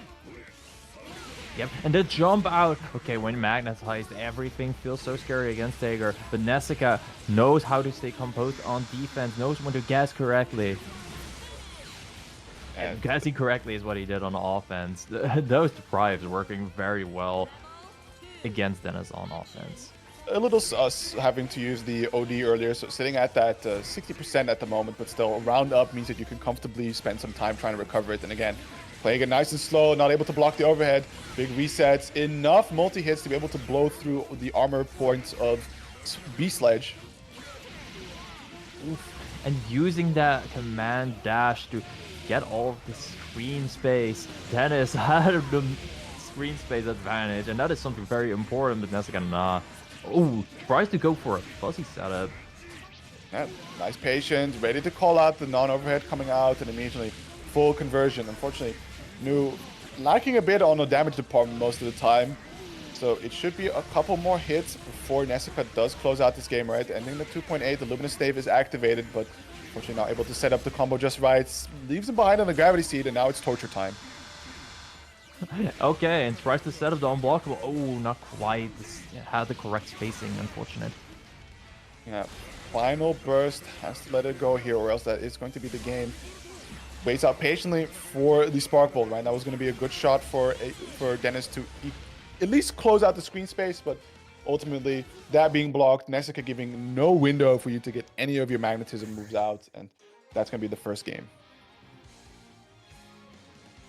Yep, and the jump out. Okay, when magnetized, everything feels so scary against Tager, but Nessica knows how to stay composed on defense, knows when to gas correctly. And guessing correctly is what he did on offense. Those deprives working very well against Dennis on offense. A little sus having to use the OD earlier, so sitting at that 60% at the moment, but still a round up means that you can comfortably spend some time trying to recover it. And again, playing it nice and slow, not able to block the overhead, big resets, enough multi-hits to be able to blow through the armor points of B-Sledge. Oof. And using that command dash to get all of the screen space. Dennis had the screen space advantage, and that is something very important, but Nessica, nah. Oh, tries to go for a fuzzy setup. Yeah, nice patience, ready to call out the non-overhead coming out, and immediately full conversion. Unfortunately, Nu lacking a bit on the damage department most of the time. So it should be a couple more hits before Nessica does close out this game, right? Ending the 2.8, the Luminous Stave is activated, but unfortunately not able to set up the combo just right. Leaves him behind on the Gravity Seed, and now it's torture time. Okay, and tries to set up the unblockable. Oh, not quite. This had the correct spacing, unfortunate. Yeah, final burst, has to let it go here, or else that is going to be the game. Waits out patiently for the Spark Bolt, right? That was going to be a good shot for Dennis to at least close out the screen space, but ultimately that being blocked, Nessica giving no window for you to get any of your magnetism moves out, and that's going to be the first game.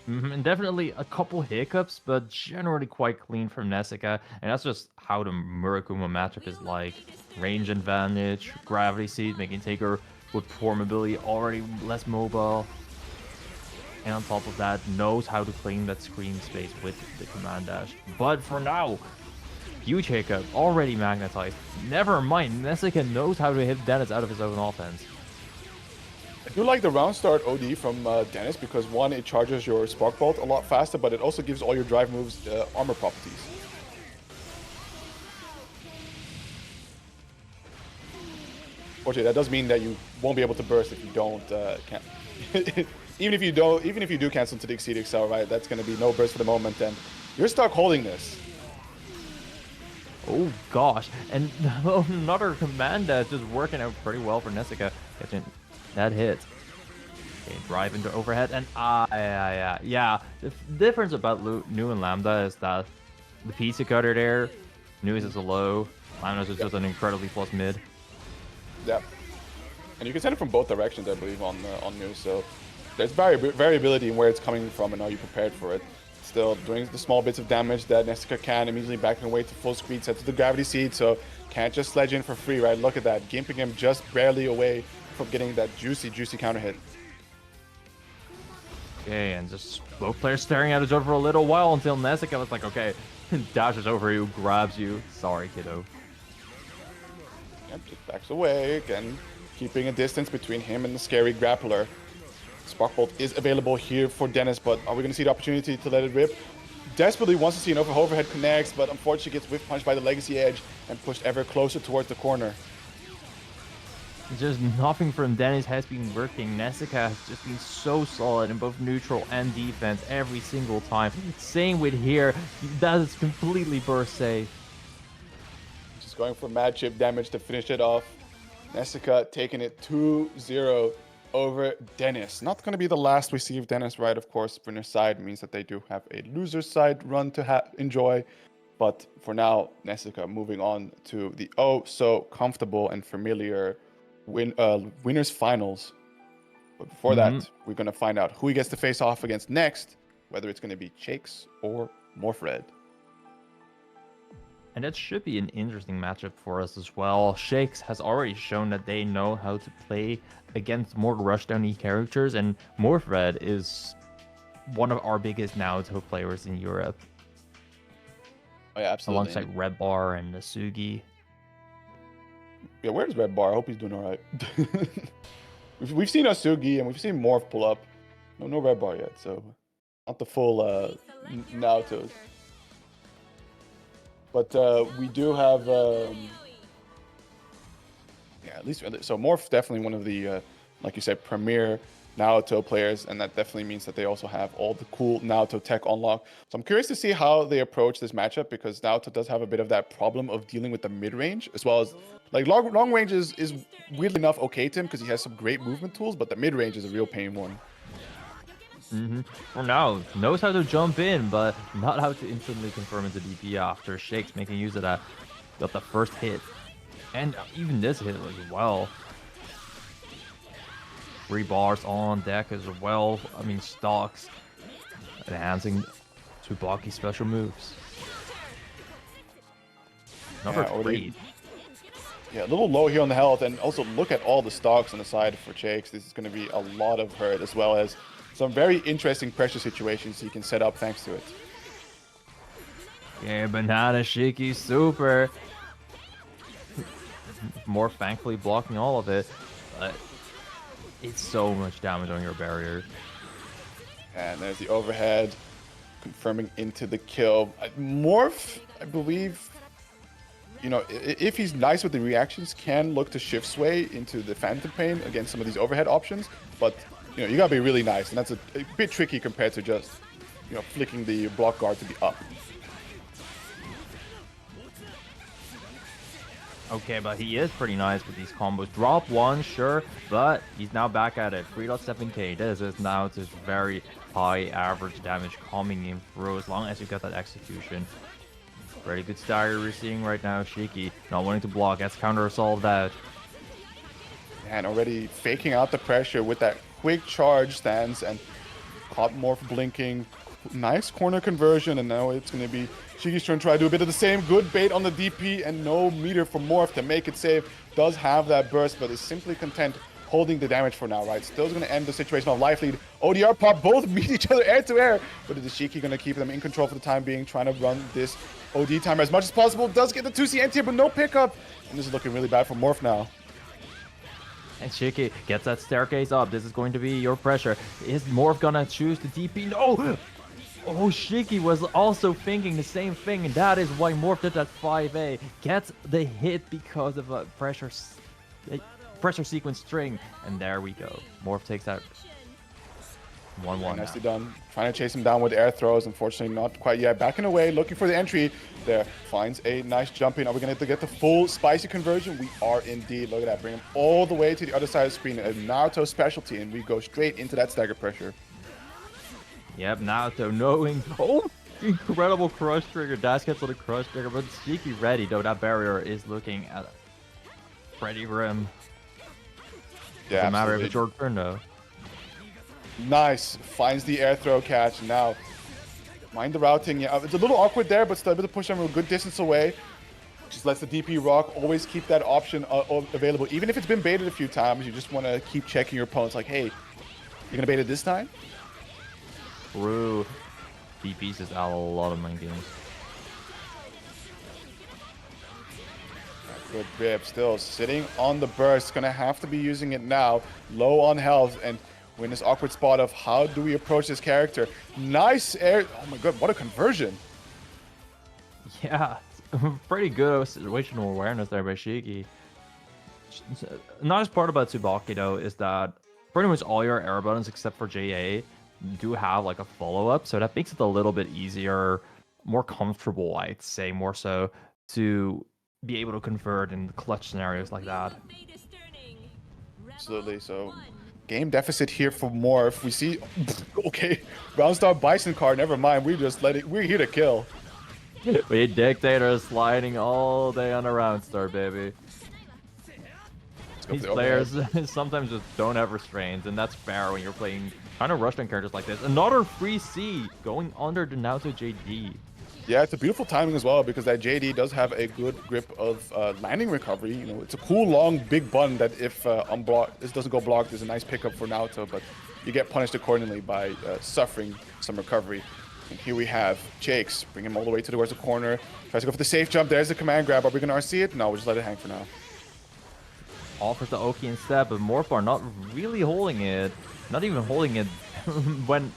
And definitely a couple hiccups, but generally quite clean from Nessica. And that's just how the Murakuma matchup is like. Range advantage, gravity seed, making Taker with form ability already less mobile. And on top of that, knows how to claim that screen space with the command dash. But for now, huge hiccup, already magnetized. Never mind, Nessica knows how to hit Dennis out of his own offense. I do like the round start OD from Dennis because one, it charges your Spark Bolt a lot faster, but it also gives all your drive moves armor properties. Fortunately, that does mean that you won't be able to burst if you don't even if you do cancel to the Exceed Excel, right? That's going to be no burst for the moment, and you're stuck holding this. Oh gosh, and another command that's just working out pretty well for Nessica. Catching that hit. Okay, drive into overhead, and yeah. The difference about Nu and Lambda is that the pizza cutter there, Nu is a low, Lambda's is just an incredibly plus mid. Yep. And you can send it from both directions, I believe, on Nu, so there's variability in where it's coming from and how you prepared for it. Still doing the small bits of damage that Nessica can, immediately backing away to full speed, sets the Gravity Seed, so can't just sledge in for free, right? Look at that, gimping him just barely away from getting that juicy counter hit. Okay, and just both players staring at each other for a little while until Nessica was like, okay, dashes over you, grabs you. Sorry, kiddo. Yep, just backs away, again, keeping a distance between him and the scary grappler. Spark Bolt is available here for Dennis, but are we going to see the opportunity to let it rip? Desperately wants to see an overhead connects, but unfortunately gets whiff punched by the Legacy Edge and pushed ever closer towards the corner. Just nothing from Dennis has been working. Nessica has just been so solid in both neutral and defense every single time. Same with here. That is completely burst safe. Just going for mad chip damage to finish it off. Nessica taking it 2-0 over Dennis. Not going to be the last we see of Dennis, right? Of course, winner's side means that they do have a loser's side run to enjoy. But for now, Nessica moving on to the so comfortable and familiar winners finals. But before that, we're going to find out who he gets to face off against next, whether it's going to be Shakes or Morphred. And that should be an interesting matchup for us as well. Shakes has already shown that they know how to play against more rushdowny characters, and Morphred is one of our biggest Naruto players in Europe. Oh yeah, absolutely. Alongside Red Bar and Nasugi. Yeah, where's Red Bar? I hope he's doing all right. we've seen Asugi and we've seen Morph pull up. No Red Bar yet, so not the full Naruto's. But we do have, yeah, at least, so Morph definitely one of the, like you said, premier Naruto players, and that definitely means that they also have all the cool Naruto tech on lock. So I'm curious to see how they approach this matchup, because Naruto does have a bit of that problem of dealing with the mid-range, as well as, like, long range is weirdly enough okay to him, because he has some great movement tools, but the mid-range is a real pain one. For now, knows how to jump in, but not how to instantly confirm into DP after Shakes making use of that. Got the first hit. And even this hit as well. 3 bars on deck as well. I mean, stocks. Enhancing Tsubaki's special moves. Number Yeah, 3. Yeah, a little low here on the health, and also look at all the stocks on the side for Jakes. This is going to be a lot of hurt, as well as some very interesting pressure situations he can set up thanks to it. Yeah, Banana Shiki super. More thankfully blocking all of it, but it's so much damage on your barrier. And there's the overhead, confirming into the kill. Morph, I believe, you know, if he's nice with the reactions, can look to shift sway into the Phantom Pain against some of these overhead options. But, you know, you gotta be really nice, and that's a bit tricky compared to just, you know, flicking the block guard to the up. Okay, but he is pretty nice with these combos. Drop 1, sure, but he's now back at it. 3.7k. This is now just very high average damage coming in through as long as you get that execution. Very good stagger we're seeing right now. Shiki not wanting to block. Let's counter assault that. And already faking out the pressure with that quick charge stance and caught Morph blinking. Nice corner conversion, and now it's going to be Shiki's turn to try to do a bit of the same. Good bait on the DP, and no meter for Morph to make it safe. Does have that burst, but is simply content holding the damage for now, right? Still going to end the situation of life lead. ODR pop, both meet each other air to air, but is Shiki going to keep them in control for the time being, trying to run this OD timer as much as possible. Does get the 2C anti, but no pickup, and this is looking really bad for Morph now. And Shiki gets that staircase up. This is going to be your pressure. Is Morph gonna choose the DP? No! Oh, Shiki was also thinking the same thing, and that is why Morph did that 5A. Gets the hit because of a pressure sequence string, and there we go. Morph takes that 1-1. Nicely done. Trying to chase him down with air throws. Unfortunately, not quite yet. Backing away, looking for the entry. There, finds a nice jump in. Are we going to get the full spicy conversion? We are indeed. Look at that. Bring him all the way to the other side of the screen. A Naruto specialty, and we go straight into that stagger pressure. Yep, Naruto knowing. Oh, incredible crush trigger. Dash gets on the crush trigger, but Shiki ready, though. That barrier is looking at pretty grim. Yeah, Doesn't matter if absolutely. it's your turn, though. Nice. Finds the air throw catch. Now, mind the routing. Yeah, it's a little awkward there, but still able to push him a good distance away. Just lets the DP rock. Always keep that option available. Even if it's been baited a few times, you just want to keep checking your opponents. Like, hey, you're going to bait it this time? True. DPs is out a lot of mind games. Good rip. Still sitting on the burst. Going to have to be using it now. Low on health. And we're in this awkward spot of how do we approach this character. Nice air. Oh my god, what a conversion. Yeah, pretty good situational awareness there by Shiki. Nice part about Tsubaki, though, is that pretty much all your air buttons except for JA do have like a follow-up, so that makes it a little bit easier, more comfortable, I'd say, more so, to be able to convert in clutch scenarios like that. Absolutely. So game deficit here for Morph. We see, okay, Brownstar Bison card, never mind. We're here to kill. We Dictator sliding all day on a round star, baby. These players sometimes just don't have restraints, and that's fair when you're playing kind of rushdown characters like this. Another free C going under the Naruto JD. Yeah, it's a beautiful timing as well, because that JD does have a good grip of landing recovery. You know, it's a cool, long, big button that if this doesn't go blocked, is a nice pickup for Naruto, but you get punished accordingly by suffering some recovery. And here we have Jakes, bring him all the way towards the corner. Tries to go for the safe jump. There's the command grab. Are we going to RC it? No, we'll just let it hang for now. Offers the Oki instead, but Morphar not really holding it. Not even holding it when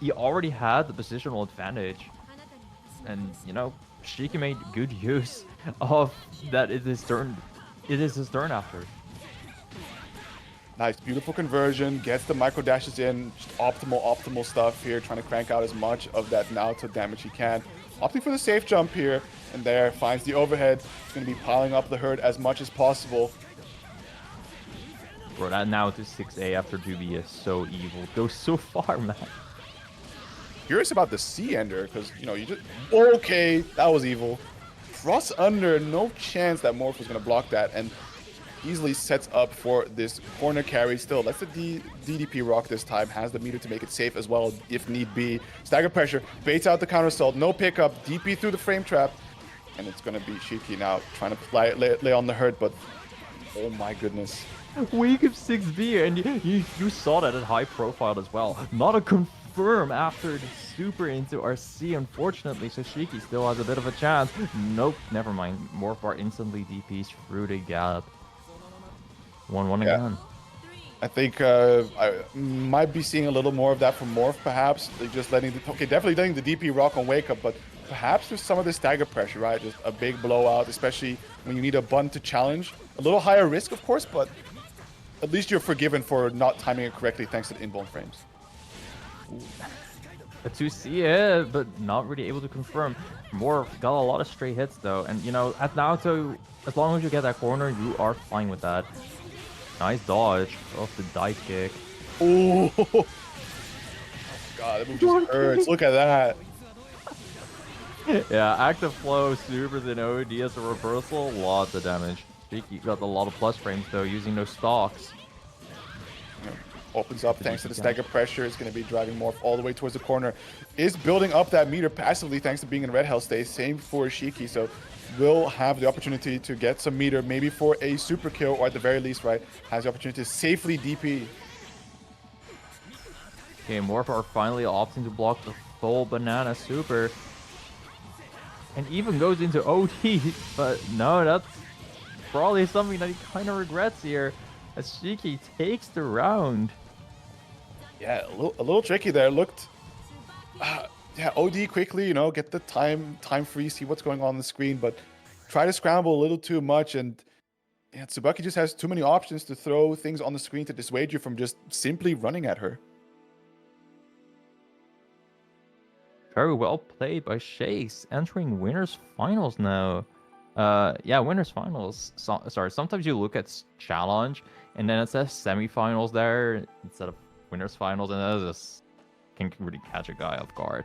he already had the positional advantage. And, you know, Shiki made good use of that. It is his turn after. Nice, beautiful conversion. Gets the micro dashes in. Just optimal stuff here. Trying to crank out as much of that Naruto damage he can. Opting for the safe jump here. And there, finds the overhead. It's going to be piling up the hurt as much as possible. Bro, that now to 6A after 2B is so evil. It goes so far, man. Curious about the C ender, because, you know, you just... Okay, that was evil. Cross under, no chance that Morph was going to block that, and easily sets up for this corner carry still. Lets the DDP rock this time, has the meter to make it safe as well if need be. Stagger pressure, baits out the counter assault, no pickup, DP through the frame trap, and it's going to be Shiki now trying to lay on the hurt, but oh my goodness. Weak of 6B, and you saw that at high profile as well. Not a confirm after the super into RC, unfortunately, so Shiki still has a bit of a chance. Nope, never mind. Morphar instantly DPs through the gap. 1-1 again. I think I might be seeing a little more of that from Morph, perhaps. Like just letting the... Okay, definitely letting the DP rock on Wake Up, but perhaps there's some of this stagger pressure, right? Just a big blowout, especially when you need a button to challenge. A little higher risk, of course, but at least you're forgiven for not timing it correctly thanks to the inborn frames. A 2C, yeah, but not really able to confirm. Morph got a lot of stray hits, though. And, you know, at Naoto, as long as you get that corner, you are fine with that. Nice dodge off the dive kick. Oh, God, that move just hurts. Look at that. Yeah, active flow, supers and OD as a reversal, lots of damage. Shiki got a lot of plus frames, though, using those stocks. Opens up thanks to the stagger pressure. It's going to be driving Morph all the way towards the corner. Is building up that meter passively thanks to being in red health state. Same for Shiki. So will have the opportunity to get some meter, maybe for a super kill, or at the very least, right, has the opportunity to safely DP. Okay, Morph are finally opting to block the full banana super. And even goes into OD, but no, that's probably something that he kind of regrets here, as Shiki takes the round. Yeah, a little tricky there. Looked, yeah, OD quickly, you know, get the time free, see what's going on the screen, but try to scramble a little too much, and yeah, Tsubaki just has too many options to throw things on the screen to dissuade you from just simply running at her. Very well played by Chase, entering winners finals now. Yeah, winners finals. Sorry, sometimes you look at challenge and then it says semifinals there instead of winners finals, and that just can really catch a guy off guard.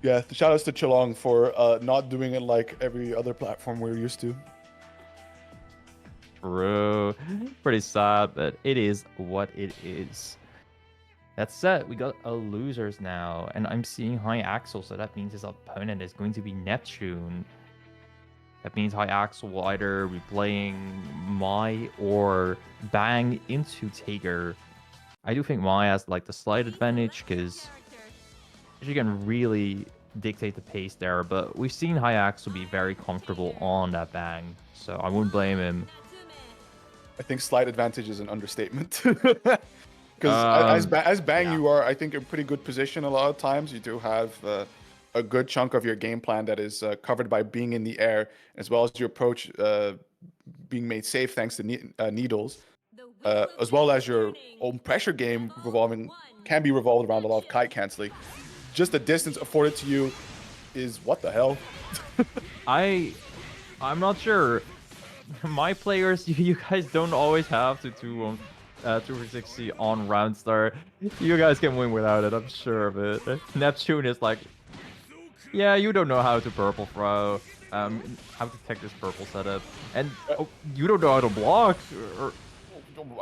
Yeah, shout outs to Chalong for not doing it like every other platform we're used to. True. Pretty sad, but it is what it is. That said, we got a losers now, and I'm seeing High Axel, so that means his opponent is going to be Neptune. That means High Axel will either be playing Mai or Bang into Tager. I do think Mai has like the slight advantage because she can really dictate the pace there, but we've seen High Axel be very comfortable on that Bang, so I wouldn't blame him. I think slight advantage is an understatement. Because as Bang, yeah. you are, I think, in a pretty good position a lot of times. You do have a good chunk of your game plan that is covered by being in the air, as well as your approach being made safe thanks to needles, as well as your own pressure game can be revolved around a lot of kite canceling. Just the distance afforded to you is what the hell? I'm not sure. My players, you guys don't always have to 260 on round start. You guys can win without it, I'm sure of it. Neptune is like, yeah, you don't know how to purple throw, how to tech this purple setup, and you don't know how to block.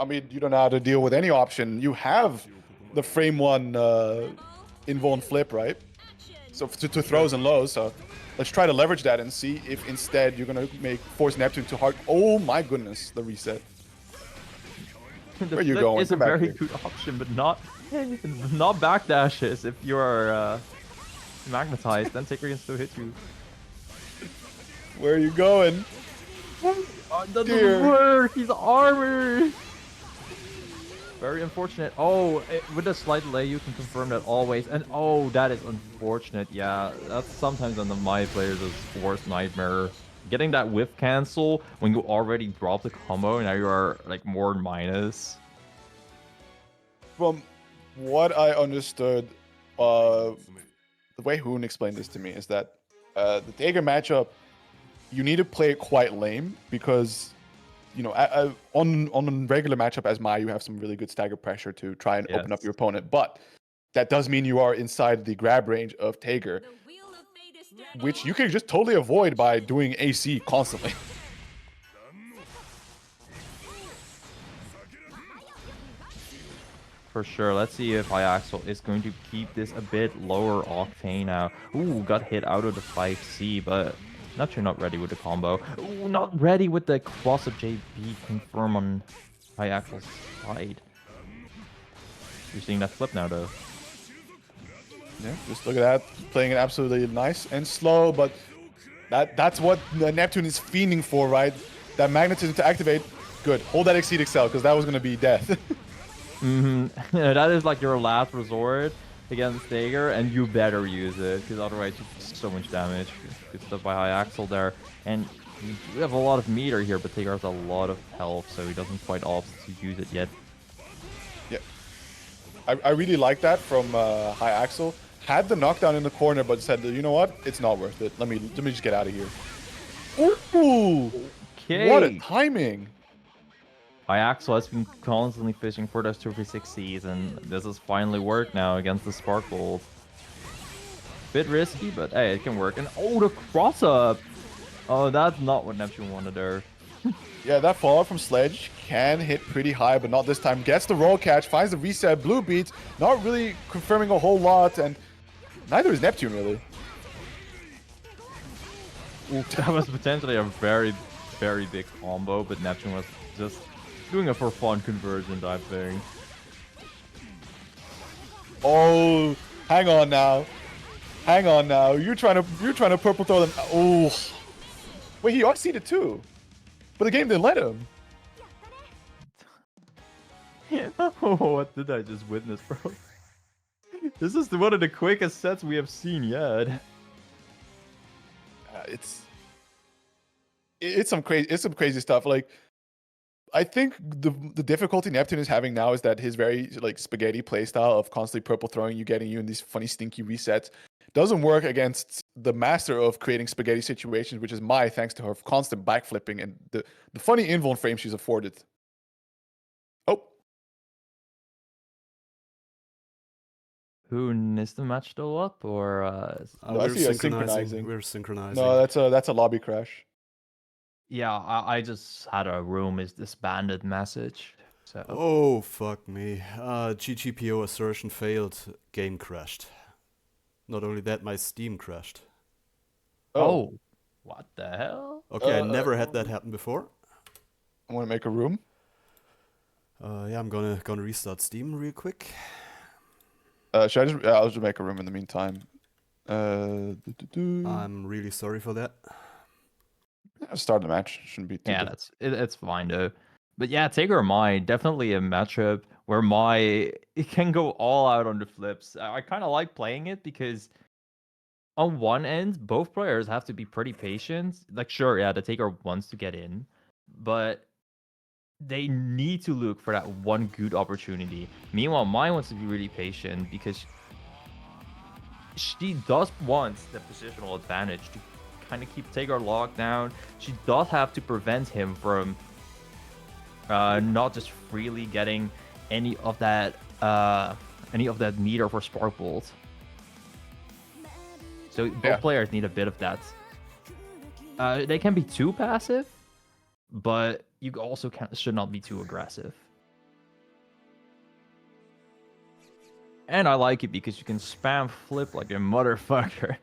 I mean, you don't know how to deal with any option. You have the frame one invuln flip, right? So to throws and lows. So let's try to leverage that and see if instead you're gonna force Neptune to hard. Oh my goodness, the reset. The Where you flip going? is a Come back very here. good option, but not backdashes if you're magnetized. Then Taker can still hit you. Where are you going? Oh, that Dear. doesn't work. He's armored. Very unfortunate. Oh, with a slight delay, you can confirm that always. And oh, that is unfortunate. Yeah, that's sometimes on the my players' worst nightmare. Getting that whiff cancel when you already dropped the combo and now you are like more minus. From what I understood, the way Hoon explained this to me is that the Dagger matchup, you need to play it quite lame because you know, on a regular matchup as Mai, you have some really good stagger pressure to try and open up Yes. your opponent. But that does mean you are inside the grab range of Tager, The wheel of fate is turning. which you can just totally avoid by doing AC constantly. For sure. Let's see if Iaxel is going to keep this a bit lower octane now. Ooh, got hit out of the 5C, but not ready with the combo. Ooh, not ready with the cross-up JB confirm on Iaxel's side. You're seeing that flip now, though. Yeah, just look at that, playing it absolutely nice and slow, but that's what Neptune is fiending for, right? That magnetism to activate. Good. Hold that Exceed Excel, because that was going to be death. That is like your last resort against Stager, and you better use it, because otherwise you do so much damage. Good stuff by Iaxel there. And we have a lot of meter here, but Stager has a lot of health, so he doesn't quite opt to use it yet. Yeah. I really like that from High Axel. Had the knockdown in the corner, but said, you know what? It's not worth it. Let me just get out of here. Ooh! What a Okay. timing! Iaxel has been constantly fishing for those 2v6Cs, and this has finally worked now against the Spark Bolt. Bit risky, but hey, it can work. And oh, the cross-up! Oh, that's not what Neptune wanted there. Yeah, that follow from Sledge can hit pretty high, but not this time. Gets the roll catch, finds the reset, blue beats, not really confirming a whole lot, and neither is Neptune, really. Ooh, that was potentially a very, very big combo, but Neptune was just doing a for fun conversion type thing. Oh, hang on now. Hang on now. You're trying to purple throw them. Oh. Wait, he succeeded too. But the game didn't let him. What did I just witness, bro? This is one of the quickest sets we have seen yet. It's some crazy stuff. Like, I think the difficulty Neptune is having now is that his very like spaghetti playstyle of constantly purple throwing you, getting you in these funny stinky resets, doesn't work against the master of creating spaghetti situations, which is Mai, thanks to her constant backflipping and the funny invuln frame she's afforded. Oh, Who is the match still up, or no, I we're see her synchronizing. synchronizing. We're synchronizing. No, that's a lobby crash. yeah, I just had a room is disbanded message. So Oh, fuck me. GGPO assertion failed. Game crashed. Not only that, my Steam crashed. oh, what the hell? Okay, I never had that happen before. I want to make a room. Yeah, I'm gonna restart Steam real quick. Should I just? I'll just make a room in the meantime. I'm really sorry for that. Start the match. Shouldn't be too. Yeah, difficult. it's fine though. But yeah, Taker or Mai, definitely a matchup where Mai it can go all out on the flips. I kind of like playing it because on one end, both players have to be pretty patient. Like, sure, yeah, the Taker wants to get in, but they need to look for that one good opportunity. Meanwhile, Mai wants to be really patient because she does want the positional advantage to kind of keep Taker locked down. She does have to prevent him from not just freely getting any of that meter for Spark Bolt. So both players need a bit of that. They can be too passive, but you also should not be too aggressive. And I like it because you can spam flip like a motherfucker.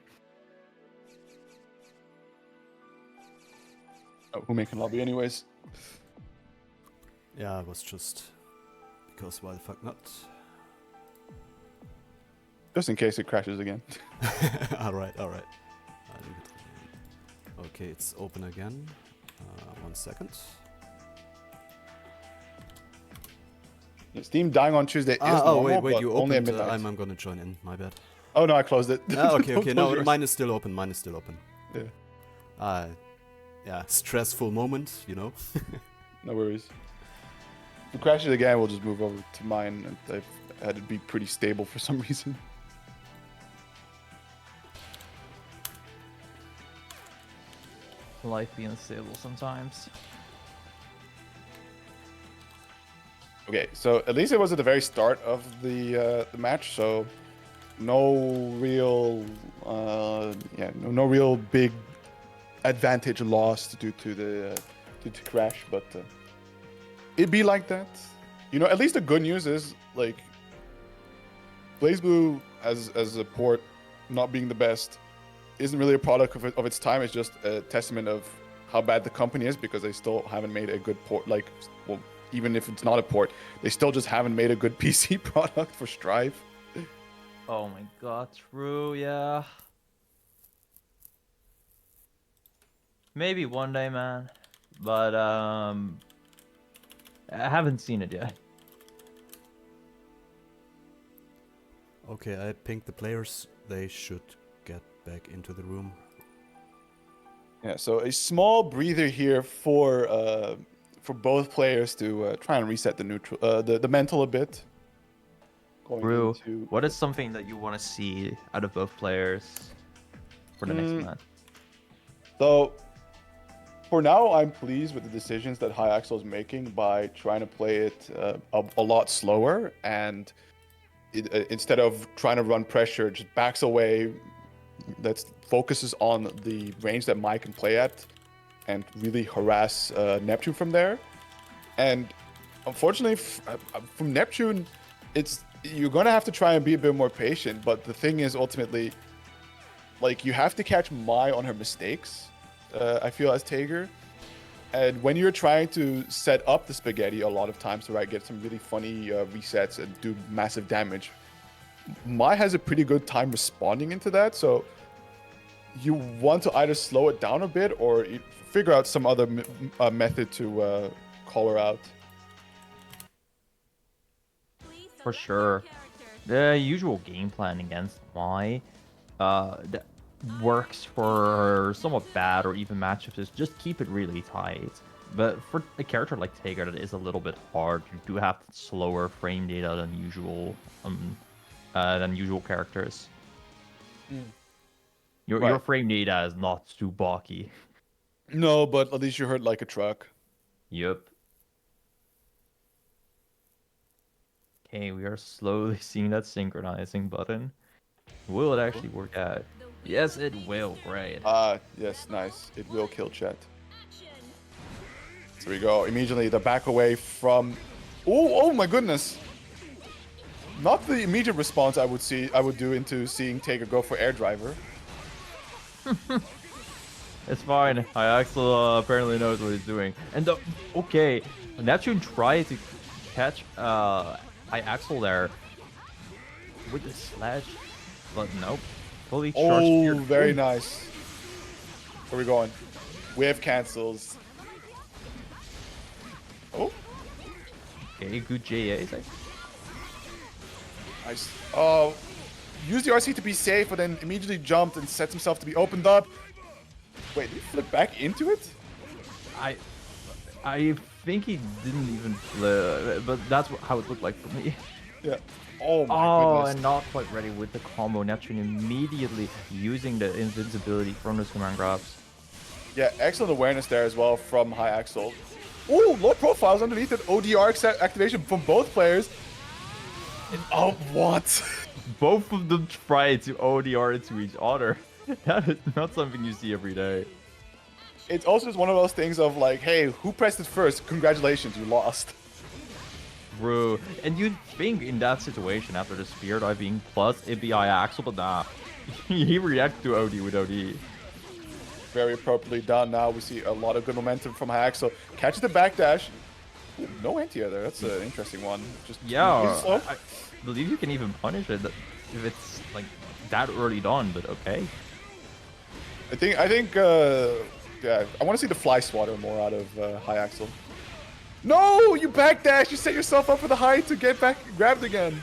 Oh, who making lobby anyways? Yeah, it was just because why the fuck not? Just in case it crashes again. Alright. Okay, it's open again. 1 second. Steam dying on Tuesday is normal, wait, but you only at opened. midnight. I'm gonna join in. My bad. Oh no, I closed it. Okay. Don't No, close yours. mine is still open. Yeah, Yeah, stressful moment, you know. no worries. If it crashes again, we'll just move over to mine. And I've had it be pretty stable for some reason. Life being stable sometimes. Okay, so at least it was at the very start of the match, so no real no real big advantage lost due to the crash, but it'd be like that. You know, at least the good news is like BlazBlue as a port not being the best isn't really a product of its time. It's just a testament of how bad the company is because they still haven't made a good port. Like, well, even if it's not a port, they still just haven't made a good PC product for Strive. Oh my god, true, yeah. Maybe one day, man. But I haven't seen it yet. Okay, I pinged the players. They should get back into the room. Yeah, so a small breather here for both players to try and reset the neutral the mental a bit. Going True. into What is something that you want to see out of both players for the next match? So for now, I'm pleased with the decisions that Hyaxel is making by trying to play it a lot slower and instead of trying to run pressure, just backs away. That focuses on the range that Mike can play at and really harass Neptune from there. And unfortunately, from Neptune, you're gonna have to try and be a bit more patient. But the thing is, ultimately, like you have to catch Mai on her mistakes. I feel as Tager, and when you're trying to set up the spaghetti, a lot of times to get some really funny resets and do massive damage, Mai has a pretty good time responding into that. So you want to either slow it down a bit or figure out some other method to call her out. Please For select sure. your character. The usual game plan against Mai that works for somewhat bad or even matchups is just keep it really tight. But for a character like Tager that is a little bit hard, you do have slower frame data than usual characters. Your Right. frame data is not too bulky. No, but at least you hurt like a truck. Yup. Okay, we are slowly seeing that synchronizing button. Will it actually work out? Yes, it will. Great. Yes, nice. It will kill Chet. Action. So we go immediately the back away from. Oh my goodness! Not the immediate response I would do into seeing Taker go for air driver. It's fine. Hyaxel apparently knows what he's doing. And okay, Neptune tried to catch Hyaxel there with the sledge, but nope. Fully charged. Oh, very nice. Where we going? Wave cancels. Oh, Okay, good JAs. nice. Oh, used the RC to be safe, but then immediately jumped and sets himself to be opened up. Wait, did he flip back into it? I think he didn't even flip, but that's how it looked like for me. Yeah. Oh my Oh, goodness. and not quite ready with the combo. Neptune immediately using the invincibility from those command grabs. Yeah, excellent awareness there as well from Hyaxel. Ooh, low profiles underneath it. ODR activation from both players. Oh, what? Both of them try to ODR into each other. That is not something you see every day. It's also just one of those things of like, hey, who pressed it first? Congratulations, you lost. Bro, and you'd think in that situation after the spear diving plus it'd be Hyaxel, but nah. He reacted to OD with OD. Very appropriately done. Now we see a lot of good momentum from Hyaxel. Catches the backdash. Ooh, no anti-air there. That's an interesting one. Just Yeah, slow. I believe you can even punish it if it's like that early on, but okay. I think, yeah, I want to see the fly swatter more out of Hyaxel. No, you backdash. You set yourself up for the high to get back grabbed again.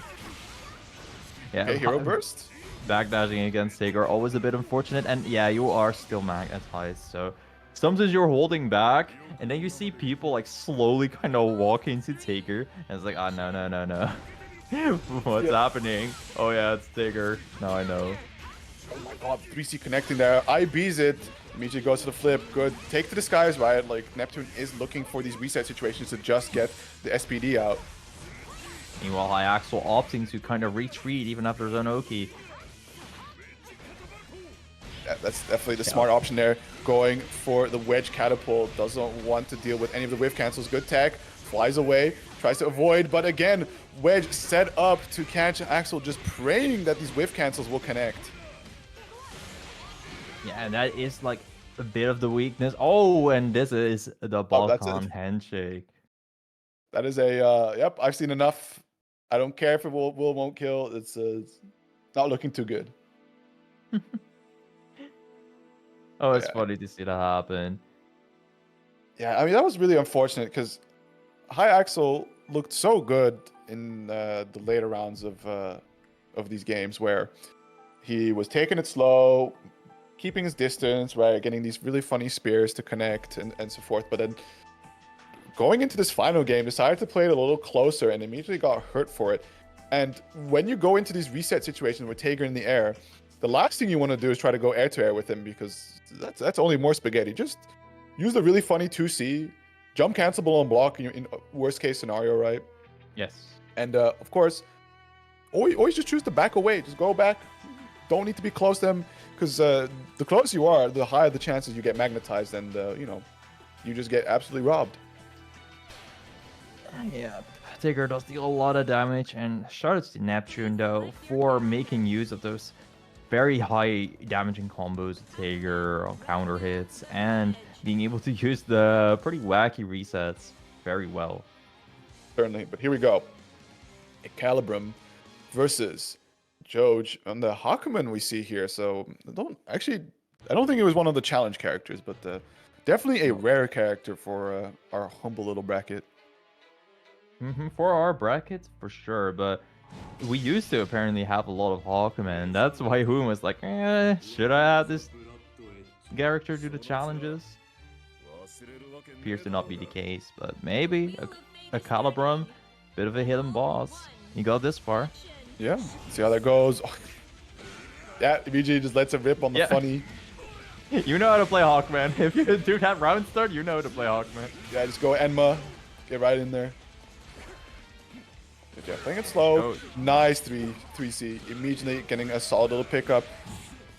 Yeah, Okay, hero burst. backdashing against Tager always a bit unfortunate, and yeah, you are still magnetized, so sometimes you're holding back, and then you see people like slowly kind of walk into Tager, and it's like, ah, no. What's happening? Oh yeah, it's Tager. Now I know. Oh my god, 3C connecting there. IBs it. Immediately goes to the flip. Good. Take to the skies, right? Like, Neptune is looking for these reset situations to just get the SPD out. Meanwhile, Axel opting to kind of retreat even after Zonoki. Yeah, that's definitely the smart option there. Going for the wedge catapult. Doesn't want to deal with any of the whiff cancels. Good tech. Flies away. Tries to avoid. But again, wedge set up to catch Axel. Just praying that these whiff cancels will connect. Yeah, and that is like a bit of the weakness. Oh, and this is the Oh, that's Balkan it. handshake. That is a, yep, I've seen enough. I don't care if it won't kill. It's not looking too good. Oh, it's Yeah. funny to see that happen. Yeah, I mean, that was really unfortunate because High Axel looked so good in the later rounds of these games where he was taking it slow, keeping his distance, right, getting these really funny spears to connect and so forth. But then going into this final game, decided to play it a little closer and immediately got hurt for it. And when you go into these reset situations with Tager in the air, the last thing you want to do is try to go air to air with him because that's only more spaghetti. Just use the really funny 2C, jump cancelable on block in worst case scenario, right? Yes. And of course, always just choose to back away. Just go back. Don't need to be close to them because the closer you are, the higher the chances you get magnetized and you just get absolutely robbed. Yeah, Tigger does deal a lot of damage, and shout out to Neptune though for making use of those very high damaging combos of Tigger on counter hits and being able to use the pretty wacky resets very well. Certainly, but here we go. Calibrum versus Joj and the Hakumen we see here. So I don't think it was one of the challenge characters, but definitely a rare character for our humble little bracket. For our brackets, for sure, but we used to apparently have a lot of Hawkmen. That's why Hoon was like, should I add this character to the challenges? Appears to not be the case, but maybe a Calibrum, bit of a hidden boss. He got this far. Yeah, see how that goes. Yeah, VG just lets it rip on the funny. You know how to play Hawkman. If you do that round start, you know how to play Hawkman. Yeah, just go Enma, get right in there. Good job. Playing it slow. Oh. Nice 3C. Immediately getting a solid little pickup.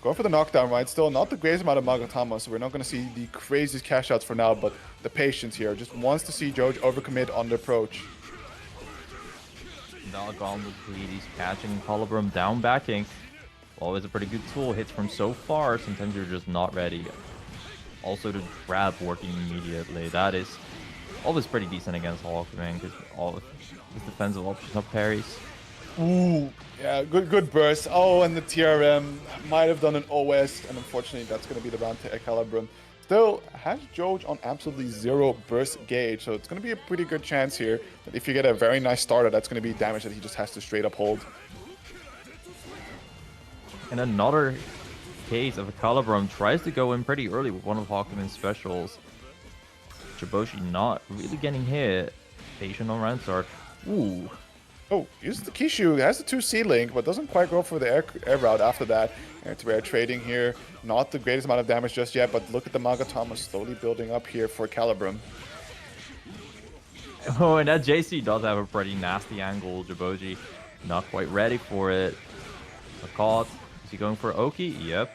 Going for the knockdown, right? Still not the greatest amount of Magatama, so we're not going to see the craziest cash outs for now, but the patience here. Just wants to see Joj overcommit on the approach. Nalgon with Hades catching Calibrum down backing. Always a pretty good tool. Hits from so far, sometimes you're just not ready. Also the grab working immediately. That is always pretty decent against Hawkman because all of his defensive options are parries. Ooh, yeah, good burst. Oh, and the TRM might have done an OS, and unfortunately that's going to be the round to Calibrum. Still has Joj on absolutely 0 burst gauge, so it's going to be a pretty good chance here that if you get a very nice starter, that's going to be damage that he just has to straight up hold. And another case of a Calibrum tries to go in pretty early with one of Hawkman's specials. Jiboshi not really getting hit. Patient on round start. Ooh. Oh, uses the Kishu, has the 2C link, but doesn't quite go for the air route after that. Air-to-air trading here, not the greatest amount of damage just yet, but look at the Magatama slowly building up here for Calibrum. Oh, and that JC does have a pretty nasty angle. Jiboshi not quite ready for it. A caught. Is he going for Oki? Yep.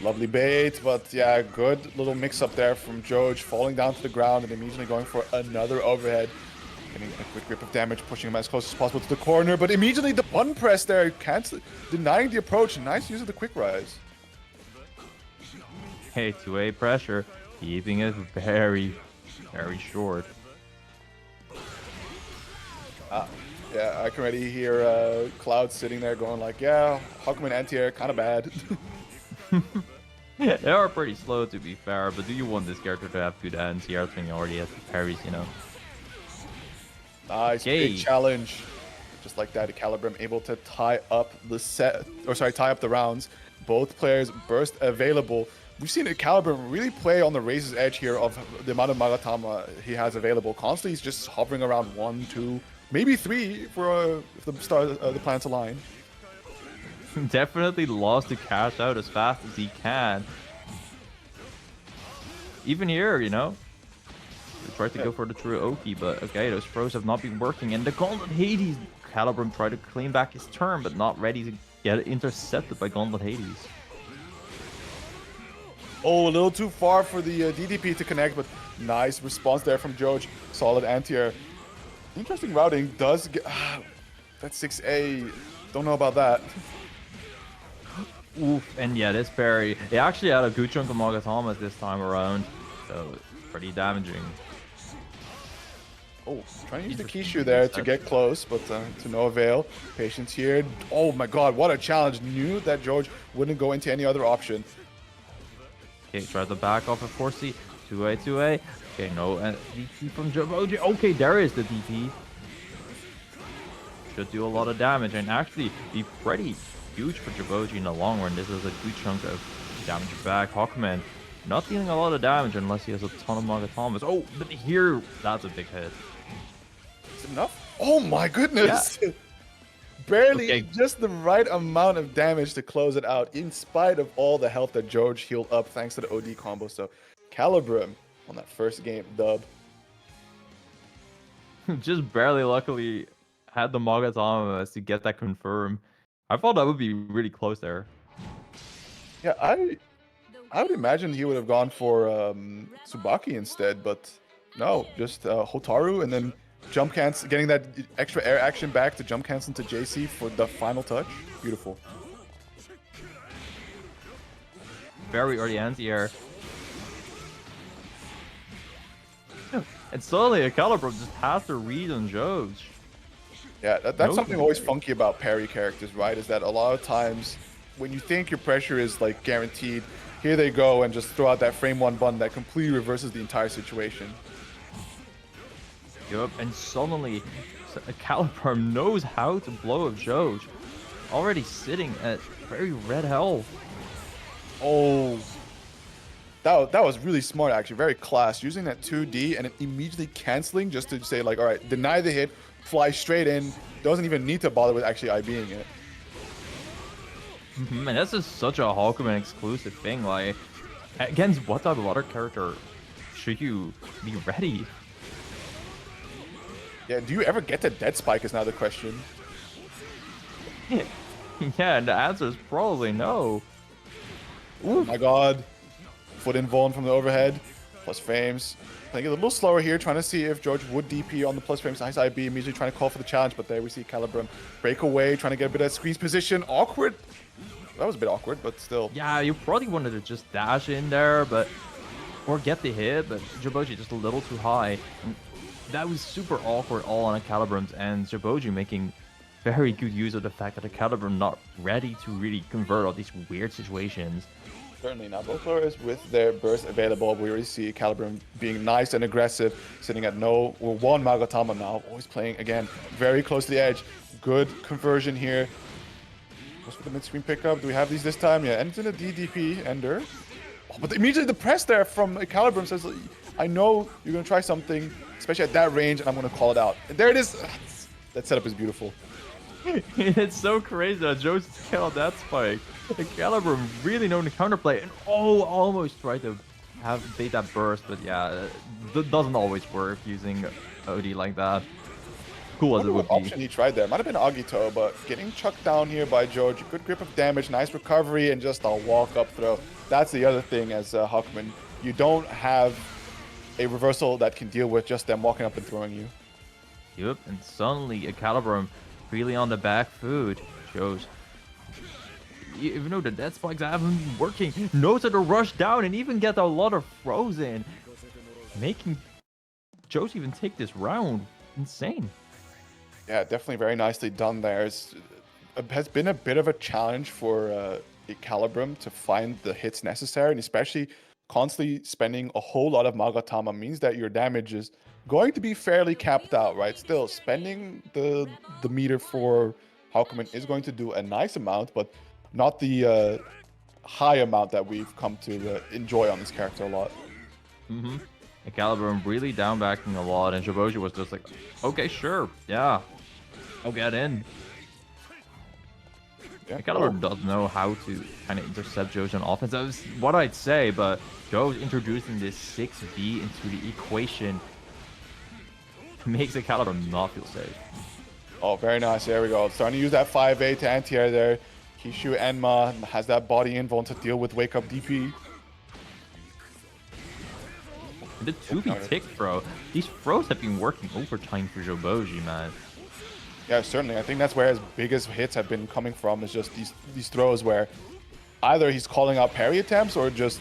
Lovely bait, but yeah, good little mix-up there from Joj, falling down to the ground and immediately going for another overhead. Getting a quick grip of damage, pushing him as close as possible to the corner, but immediately the button press there, denying the approach. Nice use of the quick rise. Hey, 2A pressure, keeping it very, very short. Yeah, I can already hear Cloud sitting there going like, yeah, Hawkman anti-air, kind of bad. They are pretty slow to be fair, but do you want this character to have good anti-air when he already has the parries, you know? Nice, big challenge. Just like that, Calibrum able to tie up the rounds. Both players burst available. We've seen Calibrum really play on the razor's edge here of the amount of Magatama he has available. Constantly, he's just hovering around 1, 2, maybe 3 for if the planets align. Definitely lost to cash out as fast as he can. Even here, you know, He tried to go for the true Oki, but okay, those throws have not been working. And the Gauntlet Hades, Calibrum tried to clean back his turn, but not ready to get intercepted by Gauntlet Hades. Oh, a little too far for the DDP to connect, but nice response there from Joj. Solid anti-air. Interesting routing. Does get... that 6A. Don't know about that. Oof, and yeah, this parry, it actually had a good chunk of Magatamas this time around, so pretty damaging. Oh, trying to use the Kishu there to get close, but to no avail. Patience here. Oh my god, what a challenge. Knew that George wouldn't go into any other option. Okay, tries to back off of 4C. 2A, 2A. Okay, no DP from Joboji. Okay, there is the DP. Should do a lot of damage and actually be pretty huge for Joboji in the long run. This is a good chunk of damage back. Hawkman not dealing a lot of damage unless he has a ton of Magatamas. Oh, but here, that's a big hit. Is it enough? Oh my goodness! Yeah. Barely just the right amount of damage to close it out, in spite of all the health that George healed up thanks to the OD combo. So, Calibrum on that first game, dub. Just barely, luckily, had the Magatamas to get that confirm. I thought that would be really close there. Yeah, I would imagine he would have gone for Tsubaki instead, but no, just Hotaru and then jump cancel, getting that extra air action back to jump cancel into JC for the final touch. Beautiful. Very early anti-air. And suddenly a Calibrum just has to read on Joj. Yeah, that's something always funky about parry characters, right? Is that a lot of times when you think your pressure is like guaranteed, here they go and just throw out that frame one button that completely reverses the entire situation. Yup, and suddenly Calibrum knows how to blow up Joj. Already sitting at very red health. Oh, that was really smart actually, very class. Using that 2D and then immediately canceling just to say like, all right, deny the hit, fly straight in, doesn't even need to bother with actually IBing it. And that's just such a Hawkman exclusive thing. Like, against what type of other character should you be ready? Yeah, do you ever get to dead spike is now the question. Yeah, and the answer is probably no. Oh my god. Foot invuln from the overhead. Plus frames. Playing it a little slower here, trying to see if George would DP on the plus frames. Nice IB, immediately trying to call for the challenge, but there we see Calibrum break away, trying to get a bit of squeeze position. Awkward. That was a bit awkward, but still. Yeah, you probably wanted to just dash in there, but or get the hit, but Joboji just a little too high. And that was super awkward all on a Calibrum's end. Joboji making very good use of the fact that the Calibrum not ready to really convert all these weird situations. Certainly. Now both players with their burst available, we already see Calibrum being nice and aggressive, sitting at no or one Magatama now, always playing again very close to the edge. Good conversion here. What's for the mid-screen pickup? Do we have these this time? Yeah, ends in a DDP ender. Oh, but immediately the press there from Calibrum says, I know you're going to try something, especially at that range, and I'm going to call it out. And there it is. That setup is beautiful. It's so crazy that Joe just killed that spike. The Calibrum really known to counterplay and almost tried to have bait that burst, but yeah, that doesn't always work using OD like that. Cool as it would be. Option he tried there might have been Agito, but getting chucked down here by George. Good grip of damage, nice recovery, and just a walk-up throw. That's the other thing as Huckman. You don't have a reversal that can deal with just them walking up and throwing you. Yep, and suddenly a Calibrum really on the back foot shows. Even though the dead spikes haven't been working, knows how to rush down and even get a lot of frozen, making Joe's even take this round. Insane. Yeah, definitely very nicely done there. It has been a bit of a challenge for Calibrum to find the hits necessary, and especially constantly spending a whole lot of Magatama means that your damage is going to be fairly capped out, right? Still, spending the meter for Hawkman is going to do a nice amount, but not the high amount that we've come to enjoy on this character a lot. And Calibrum really down backing a lot, and Joboji was just like, okay, sure, yeah, I'll get in. Yeah, Calibrum doesn't know how to kind of intercept Joe's on offense. That was what I'd say, but Joe's introducing this 6B into the equation makes a Caliban not feel safe. Oh, very nice. There we go. Starting to use that 5A to anti-air there. Kishu Enma has that body invuln to deal with Wake Up DP. The 2B tick throw. These throws have been working overtime for Joboji, man. Yeah, certainly. I think that's where his biggest hits have been coming from, is just these throws where either he's calling out parry attempts or just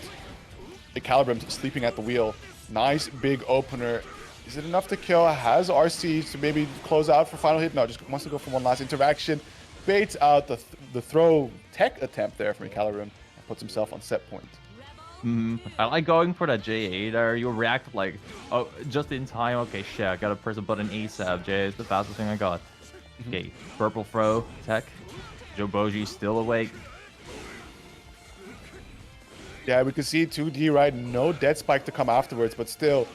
the Calibrim sleeping at the wheel. Nice big opener. Is it enough to kill? Has RC to maybe close out for final hit? No, just wants to go for one last interaction. Baits out the throw tech attempt there from Calibrim and puts himself on set point. I like going for that J8 there. You react like, oh, just in time. Okay, shit, I gotta press a button ASAP. J is the fastest thing I got. Okay, purple throw tech. Joboji still awake. Yeah, we can see 2D, right? No dead spike to come afterwards, but still,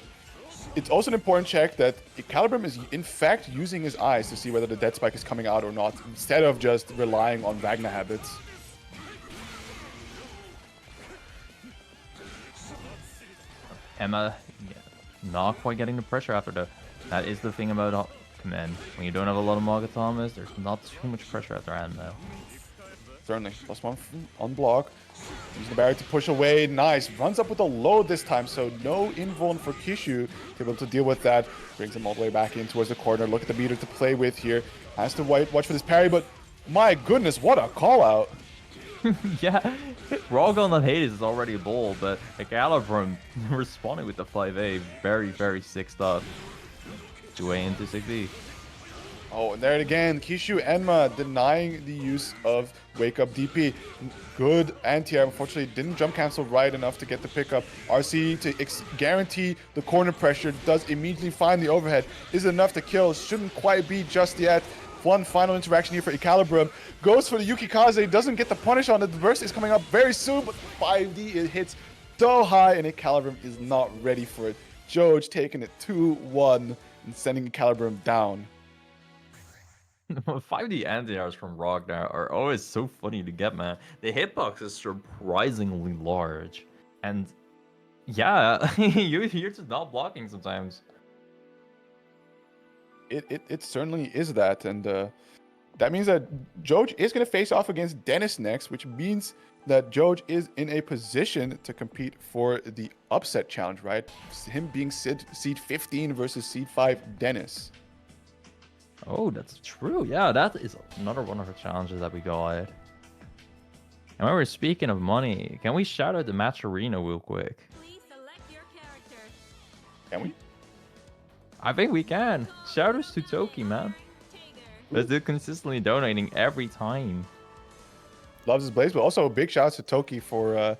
it's also an important check that Calibrim is in fact using his eyes to see whether the dead spike is coming out or not, instead of just relying on Ragnar habits. Emma, yeah, not quite getting the pressure after the. That is the thing about command. When you don't have a lot of Mogatomas, there's not too much pressure after Emma. Certainly. +1 on block. Using the barrier to push away. Nice. Runs up with a load this time, so no invuln for Kishu to be able to deal with that. Brings him all the way back in towards the corner. Look at the meter to play with here. Has to watch for this parry, but my goodness, what a call out. Yeah, Rog on the Hades is already bold, but Calibrim responding with the 5A, very, very sick stuff. 2A into 6B. Oh, and there it again. Kishu Enma denying the use of Wake Up DP. Good anti-air. Unfortunately, didn't jump cancel right enough to get the pickup. RC to guarantee the corner pressure. Does immediately find the overhead. Is it enough to kill? Shouldn't quite be just yet. One final interaction here for Calibrim. Goes for the Yukikaze. Doesn't get the punish on it. The burst is coming up very soon, but 5D, it hits so high, and Calibrim is not ready for it. Joj taking it 2-1 and sending Calibrim down. 5D anti-airs from Ragnar are always so funny to get, man. The hitbox is surprisingly large. And yeah, you're just not blocking sometimes. It certainly is that, and that means that Joj is going to face off against Dennis next, which means that Joj is in a position to compete for the upset challenge, right? Him being seed 15 versus seed 5 Dennis. Oh, that's true. Yeah, that is another one of the challenges that we got. And when we're speaking of money, can we shout out the match arena real quick? Please select your character. Can we? I think we can. Shout outs to Toki, man. They're consistently donating every time. Loves his blaze, but also a big shout out to Toki for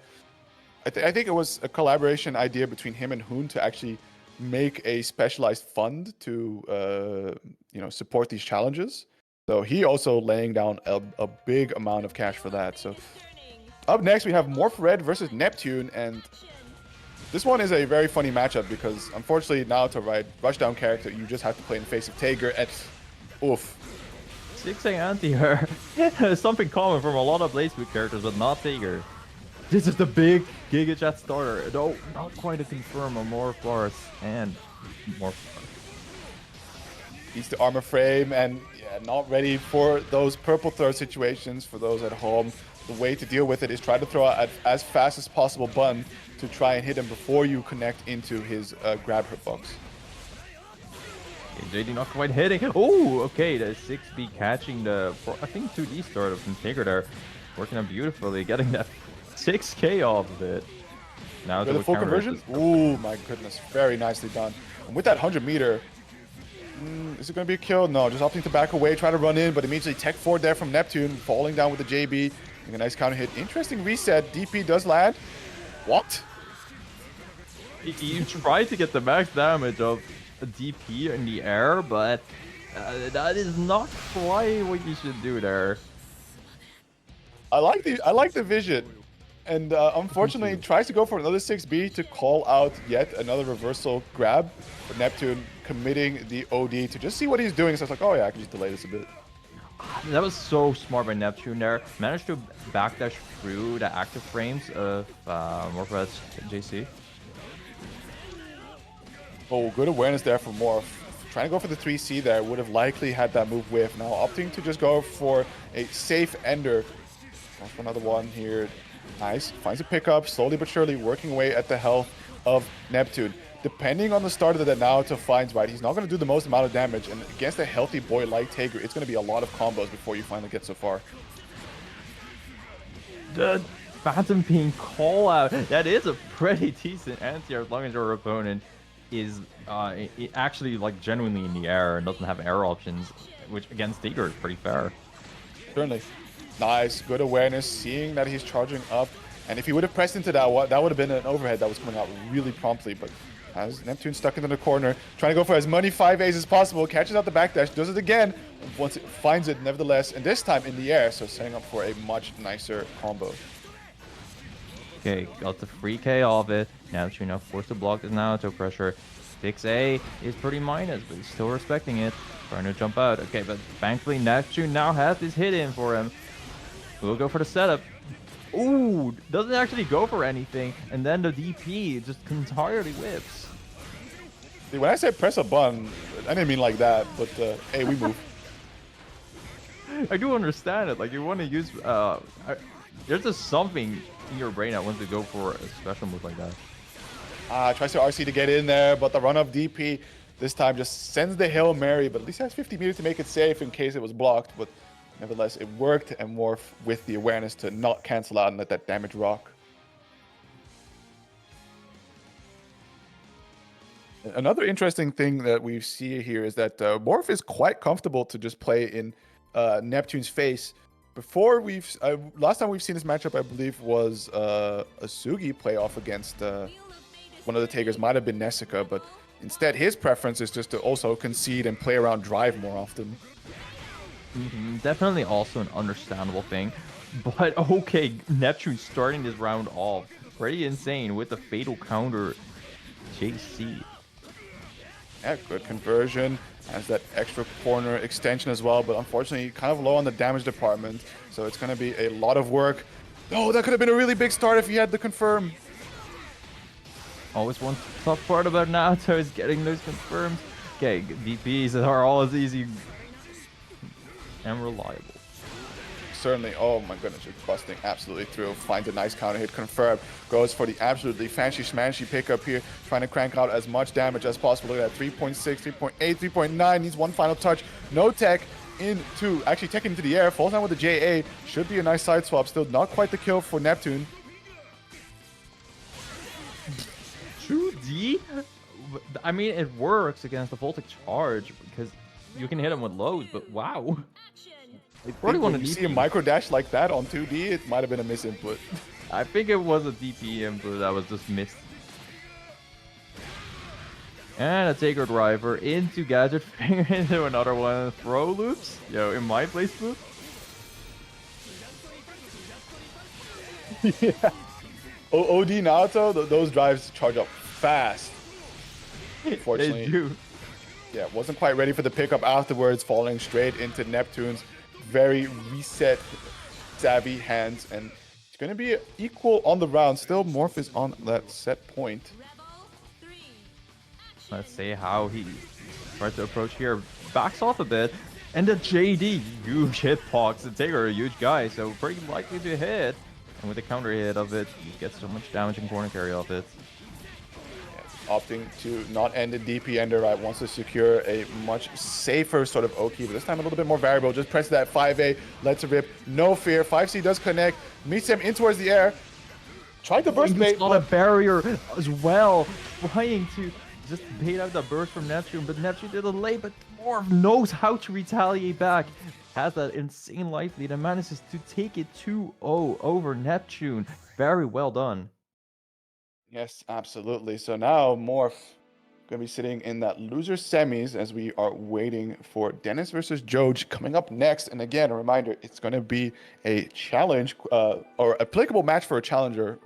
I think it was a collaboration idea between him and Hoon to actually make a specialized fund to support these challenges. So he also laying down a big amount of cash for that. So up next we have Morph Red versus Neptune, and this one is a very funny matchup because unfortunately now to ride rushdown character you just have to play in the face of Tager, and oof. 6A anti-air. Something common from a lot of Blazeboot characters, but not Tager. This is the big Giga Jet starter. No, not quite a confirm on Morph Bars and Morph Bars. Needs the armor frame, and yeah, not ready for those purple throw situations for those at home. The way to deal with it is try to throw out as fast as possible button to try and hit him before you connect into his grab hitbox. JD not quite hitting. Oh, okay, the 6B catching the, I think 2D starter from Tager there. Working out beautifully, getting that 6K off of it. Now the full conversion? Oh my goodness, very nicely done. And with that 100 meter, is it going to be a kill? No, just opting to back away, try to run in, but immediately tech forward there from Neptune, falling down with the JB. A nice counter hit. Interesting reset. DP does land. What? You tried to get the max damage of a DP in the air, but that is not quite what you should do there. I like the vision, and unfortunately tries to go for another 6B to call out yet another reversal grab, but Neptune committing the OD to just see what he's doing. So it's like, oh yeah, I can just delay this a bit. That was so smart by Neptune there. Managed to backdash through the active frames of Morph's JC. Oh, good awareness there from Morph. trying to go for the 3C there. Would have likely had that move whiff. Now opting to just go for a safe ender. Goes for another one here. Nice. Finds a pickup, slowly but surely working away at the health of Neptune. Depending on the start that Naoto finds, right, he's not going to do the most amount of damage. And against a healthy boy like Tager, it's going to be a lot of combos before you finally get so far. The Phantom Beam call out. That is a pretty decent answer as long as your opponent is actually like genuinely in the air and doesn't have air options, which against Tager is pretty fair. Certainly. Nice, good awareness, seeing that he's charging up. And if he would have pressed into that, that would have been an overhead that was coming out really promptly. But as Neptune stuck into the corner, trying to go for as many 5As as possible, catches out the backdash, does it again, once it finds it nevertheless, and this time in the air, so setting up for a much nicer combo. Okay, got the free K off it. Neptune now forced to block this Naruto pressure. 6A is pretty minus, but he's still respecting it. Trying to jump out. Okay, but thankfully Neptune now has this hit in for him. We'll go for the setup. Ooh, doesn't actually go for anything. And then the DP just entirely whips. See, when I say press a button, I didn't mean like that, but hey, we move. I do understand it. Like, you want to use... there's just something in your brain that wants to go for a special move like that. Tries to RC to get in there, but the run-up DP this time just sends the Hail Mary, but at least has 50 meters to make it safe in case it was blocked. But nevertheless, it worked, and Morph with the awareness to not cancel out and let that damage rock. Another interesting thing that we see here is that Morph is quite comfortable to just play in Neptune's face. Before last time we've seen this matchup, I believe, was a Sugi playoff against one of the Tagers. Might have been Nessica, but instead his preference is just to also concede and play around drive more often. Definitely also an understandable thing. But okay, Neptune starting this round off pretty insane with the fatal counter JC. Yeah, good conversion. Has that extra corner extension as well, but unfortunately kind of low on the damage department. So it's going to be a lot of work. Oh, that could have been a really big start if he had the confirm. Always one tough part about Naruto is getting those confirmed. Okay, DPs are always easy and reliable. Certainly. Oh my goodness, just busting absolutely through. Finds a nice counter hit, confirmed. Goes for the absolutely fancy smashy pickup here. Trying to crank out as much damage as possible. Look at that, 3.6, 3.8, 3.9. Needs one final touch. No tech into, actually tech into the air. Falls down with the JA. Should be a nice side swap. Still not quite the kill for Neptune. 2D? I mean, it works against the Voltic charge because you can hit him with lows, but wow. When you see a micro dash like that on 2D, it might have been a misinput. I think it was a DP input that was just missed. And a Taker driver into Gadget Finger into another one. Throw loops. Yo, in my place loop. Yeah. OD Naruto, those drives charge up fast. Unfortunately. They do. Yeah, wasn't quite ready for the pickup afterwards, falling straight into Neptune's very reset savvy hands, and it's going to be equal on the round. Still, Morph is on that set point. Let's see how he tries to approach here. Backs off a bit, and the JD, huge hitbox. The Taker, a huge guy, so pretty likely to hit. And with the counter hit of it, he gets so much damage and corner carry off it. Opting to not end the DP ender, right? Wants to secure a much safer sort of Oki, but this time a little bit more variable. Just press that 5A, lets it rip. No fear. 5C does connect. Meets him in towards the air. Tried to burst bait. He's got a barrier as well, trying to just bait out the burst from Neptune, but Neptune did a late, but Morph knows how to retaliate back. Has that insane life lead and manages to take it 2-0 over Neptune. Very well done. Yes, absolutely. So now Morph going to be sitting in that loser semis as we are waiting for Dennis versus Joj coming up next. And again, a reminder, it's going to be a challenge or applicable match for a challenger,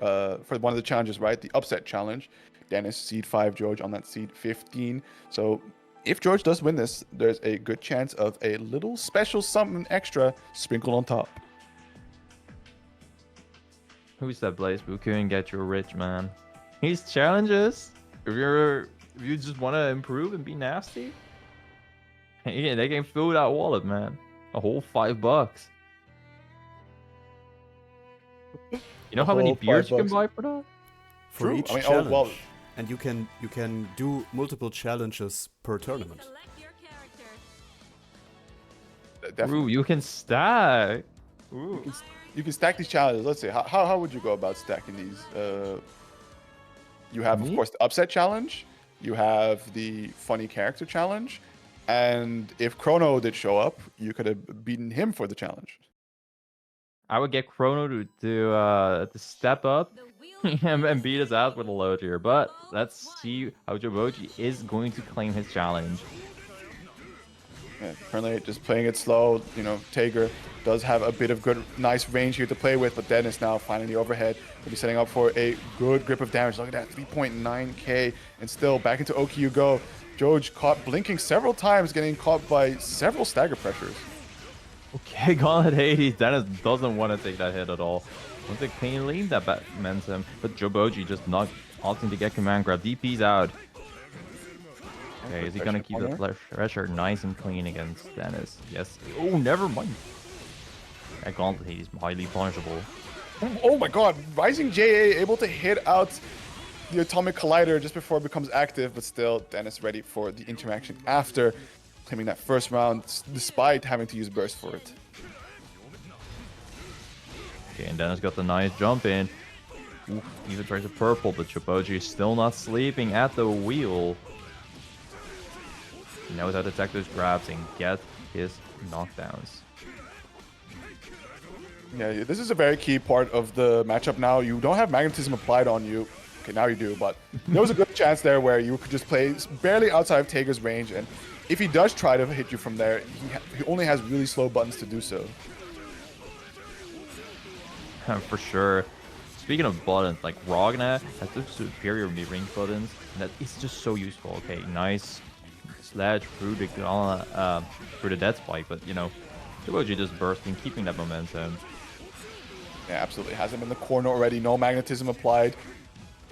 for one of the challenges, right? The upset challenge. Dennis, seed 5, Joj on that seed 15. So if Joj does win this, there's a good chance of a little special something extra sprinkled on top. Who's that Blaze Buku and get you rich, man? These challenges, if you just want to improve and be nasty, Yeah, they can fill that wallet, man. A whole $5. You know A how many whole beers you can $5. buy for that? For True. each I mean, oh, challenge. well- And you can do multiple challenges per tournament. Select your character. Definitely. Ooh, you can stack. Ooh. You can stack these challenges. Let's see. How would you go about stacking these? You have, of Me? course, the upset challenge. You have the funny character challenge. And if Chrono did show up, you could have beaten him for the challenge. I would get Chrono to step up The wheel and beat his ass with a low tier. But let's see how Joboji is going to claim his challenge. Yeah, currently just playing it slow. You know, Tager does have a bit of good, nice range here to play with, but Dennis now finding the overhead. Will be setting up for a good grip of damage. Look at that, 3.9k, and still back into Oki you go. Joj caught blinking several times, getting caught by several stagger pressures. Okay, Gauntlet Hades. Dennis doesn't want to take that hit at all. Wants to clean leave that momentum, but Joboji just not opting to get command grab. DP's out. Okay, is he gonna keep the pressure nice and clean against Dennis? Yes. Oh, never mind. That Gauntlet Hades is highly punishable. Oh my god, Rising JA able to hit out the Atomic Collider just before it becomes active, but still Dennis ready for the interaction after claiming that first round despite having to use burst for it. Okay, and Dennis got the nice jump in. Oof, even tries to purple, but Joboji is still not sleeping at the wheel. He knows how to detect those grabs and get his knockdowns. Yeah, this is a very key part of the matchup now. You don't have magnetism applied on you. Okay, now you do, but there was a good chance there where you could just play barely outside of Tager's range, and if he does try to hit you from there, he only has really slow buttons to do so. For sure. Speaking of buttons, like Ragna has the superior mid-range buttons, and that is just so useful. Okay, nice sledge through the death spike, but you know, Joboji just bursting, keeping that momentum. Yeah, absolutely. Has him in the corner already. No magnetism applied.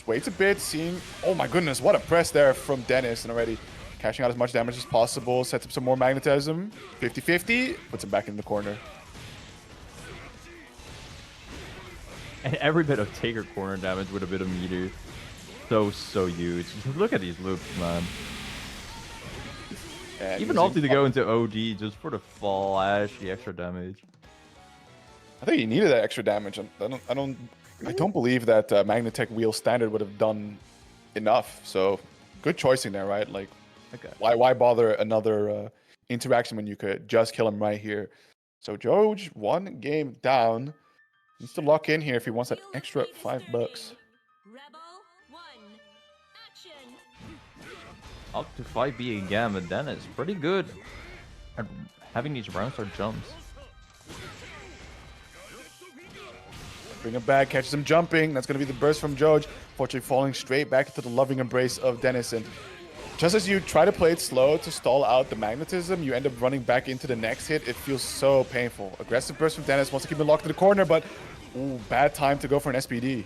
Waits a bit, seeing... Oh my goodness, what a press there from Dennis. And already cashing out as much damage as possible. Sets up some more magnetism. 50-50. Puts him back in the corner. And every bit of Taker corner damage with a bit of meter. So huge. Look at these loops, man. And Even using- opting to go into OD just for the flashy extra damage. I think he needed that extra damage. I don't believe that Magnatech Wheel Standard would have done enough. So good choicing there, right? Like, Okay. why bother another interaction when you could just kill him right here? So Joj, one game down. Needs to lock in here if he wants that extra $5. Rebel 1. Action. Up to 5B again, but then it's pretty good at having these round start jumps. Bring him back, catches him jumping. That's going to be the burst from Joj. Fortunately, falling straight back into the loving embrace of Dennis. And just as you try to play it slow to stall out the magnetism, you end up running back into the next hit. It feels so painful. Aggressive burst from Dennis. Wants to keep him locked in the corner, but ooh, bad time to go for an SPD.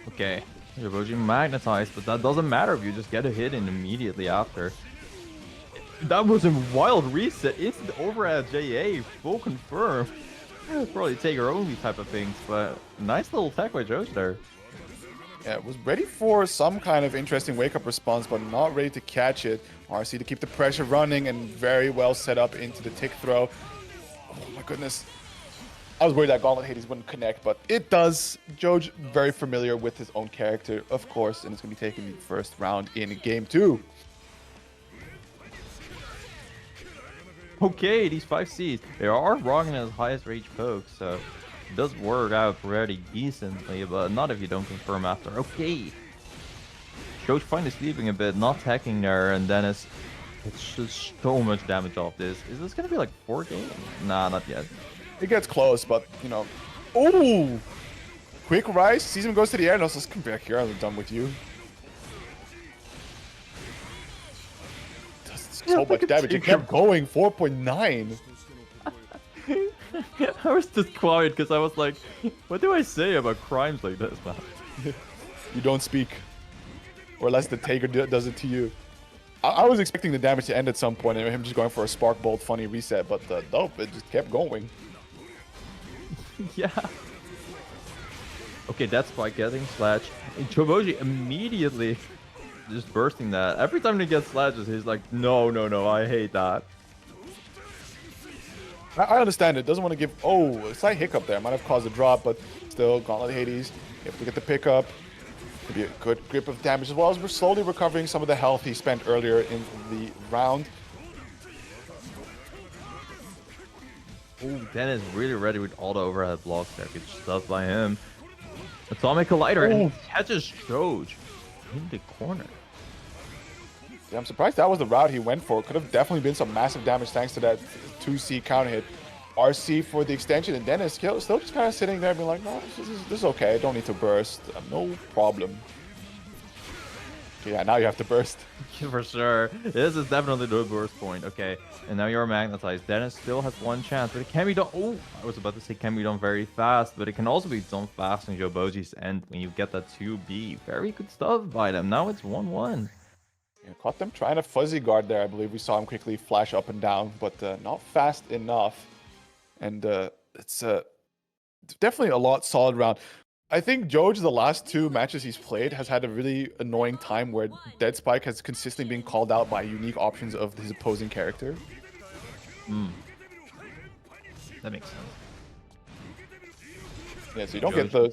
Okay, Joboji magnetized, but that doesn't matter if you just get a hit in immediately after. That was a wild reset. Instant overhead JA, full confirm. Probably take her only type of things, but nice little tech by Joj there. Yeah, was ready for some kind of interesting wake-up response, but not ready to catch it. RC to keep the pressure running and very well set up into the tick throw. Oh my goodness. I was worried that Gauntlet Hades wouldn't connect, but it does. Joj very familiar with his own character, of course, and it's going to be taking the first round in game 2. Okay, these 5Cs, they are Ragna's highest range pokes, so it does work out pretty decently, but not if you don't confirm after. Okay. Joj finally sleeping a bit, not attacking there, and then it's just so much damage off this. Is this gonna be like 4 games? Nah, not yet. It gets close, but, you know... Ooh! Quick rise, sees him goes to the air, and also, come back here, I'm done with you. Does so much damage, it kept going, 4.9. I was just quiet because I was like, what do I say about crimes like this, man? You don't speak. Or unless the Taker does it to you. I was expecting the damage to end at some point and him just going for a Spark Bolt funny reset, but nope, it just kept going. Yeah. Okay, that's by getting Sledge. And Choboji immediately just bursting that. Every time he gets Sledges, he's like, no, no, no, I hate that. I understand it. Doesn't want to give... Oh, a slight hiccup there. Might have caused a drop, but still, Gauntlet Hades able to get the pickup. Could be a good grip of damage, as well as we're slowly recovering some of the health he spent earlier in the round. Oh, Dennis really ready with all the overhead blocks there. Good stuff by him. Atomic Collider, and he catches Doge in the corner. Yeah, I'm surprised that was the route he went for. Could have definitely been some massive damage thanks to that 2C counter hit. RC for the extension, and Dennis still just kind of sitting there being like, no, this is okay. I don't need to burst. No problem. Okay, yeah, now you have to burst. For sure. This is definitely the burst point. Okay, and now you're magnetized. Dennis still has one chance, but it can be done. Oh, I was about to say can be done very fast, but it can also be done fast in Joboji's end when you get that 2B. Very good stuff by them. Now it's 1-1. Yeah, caught them trying to fuzzy guard there. I believe we saw him quickly flash up and down, but not fast enough. And it's definitely a lot solid round. I think Joj, the last 2 matches he's played, has had a really annoying time where Dead Spike has consistently been called out by unique options of his opposing character. That makes sense. Yeah, so you don't get the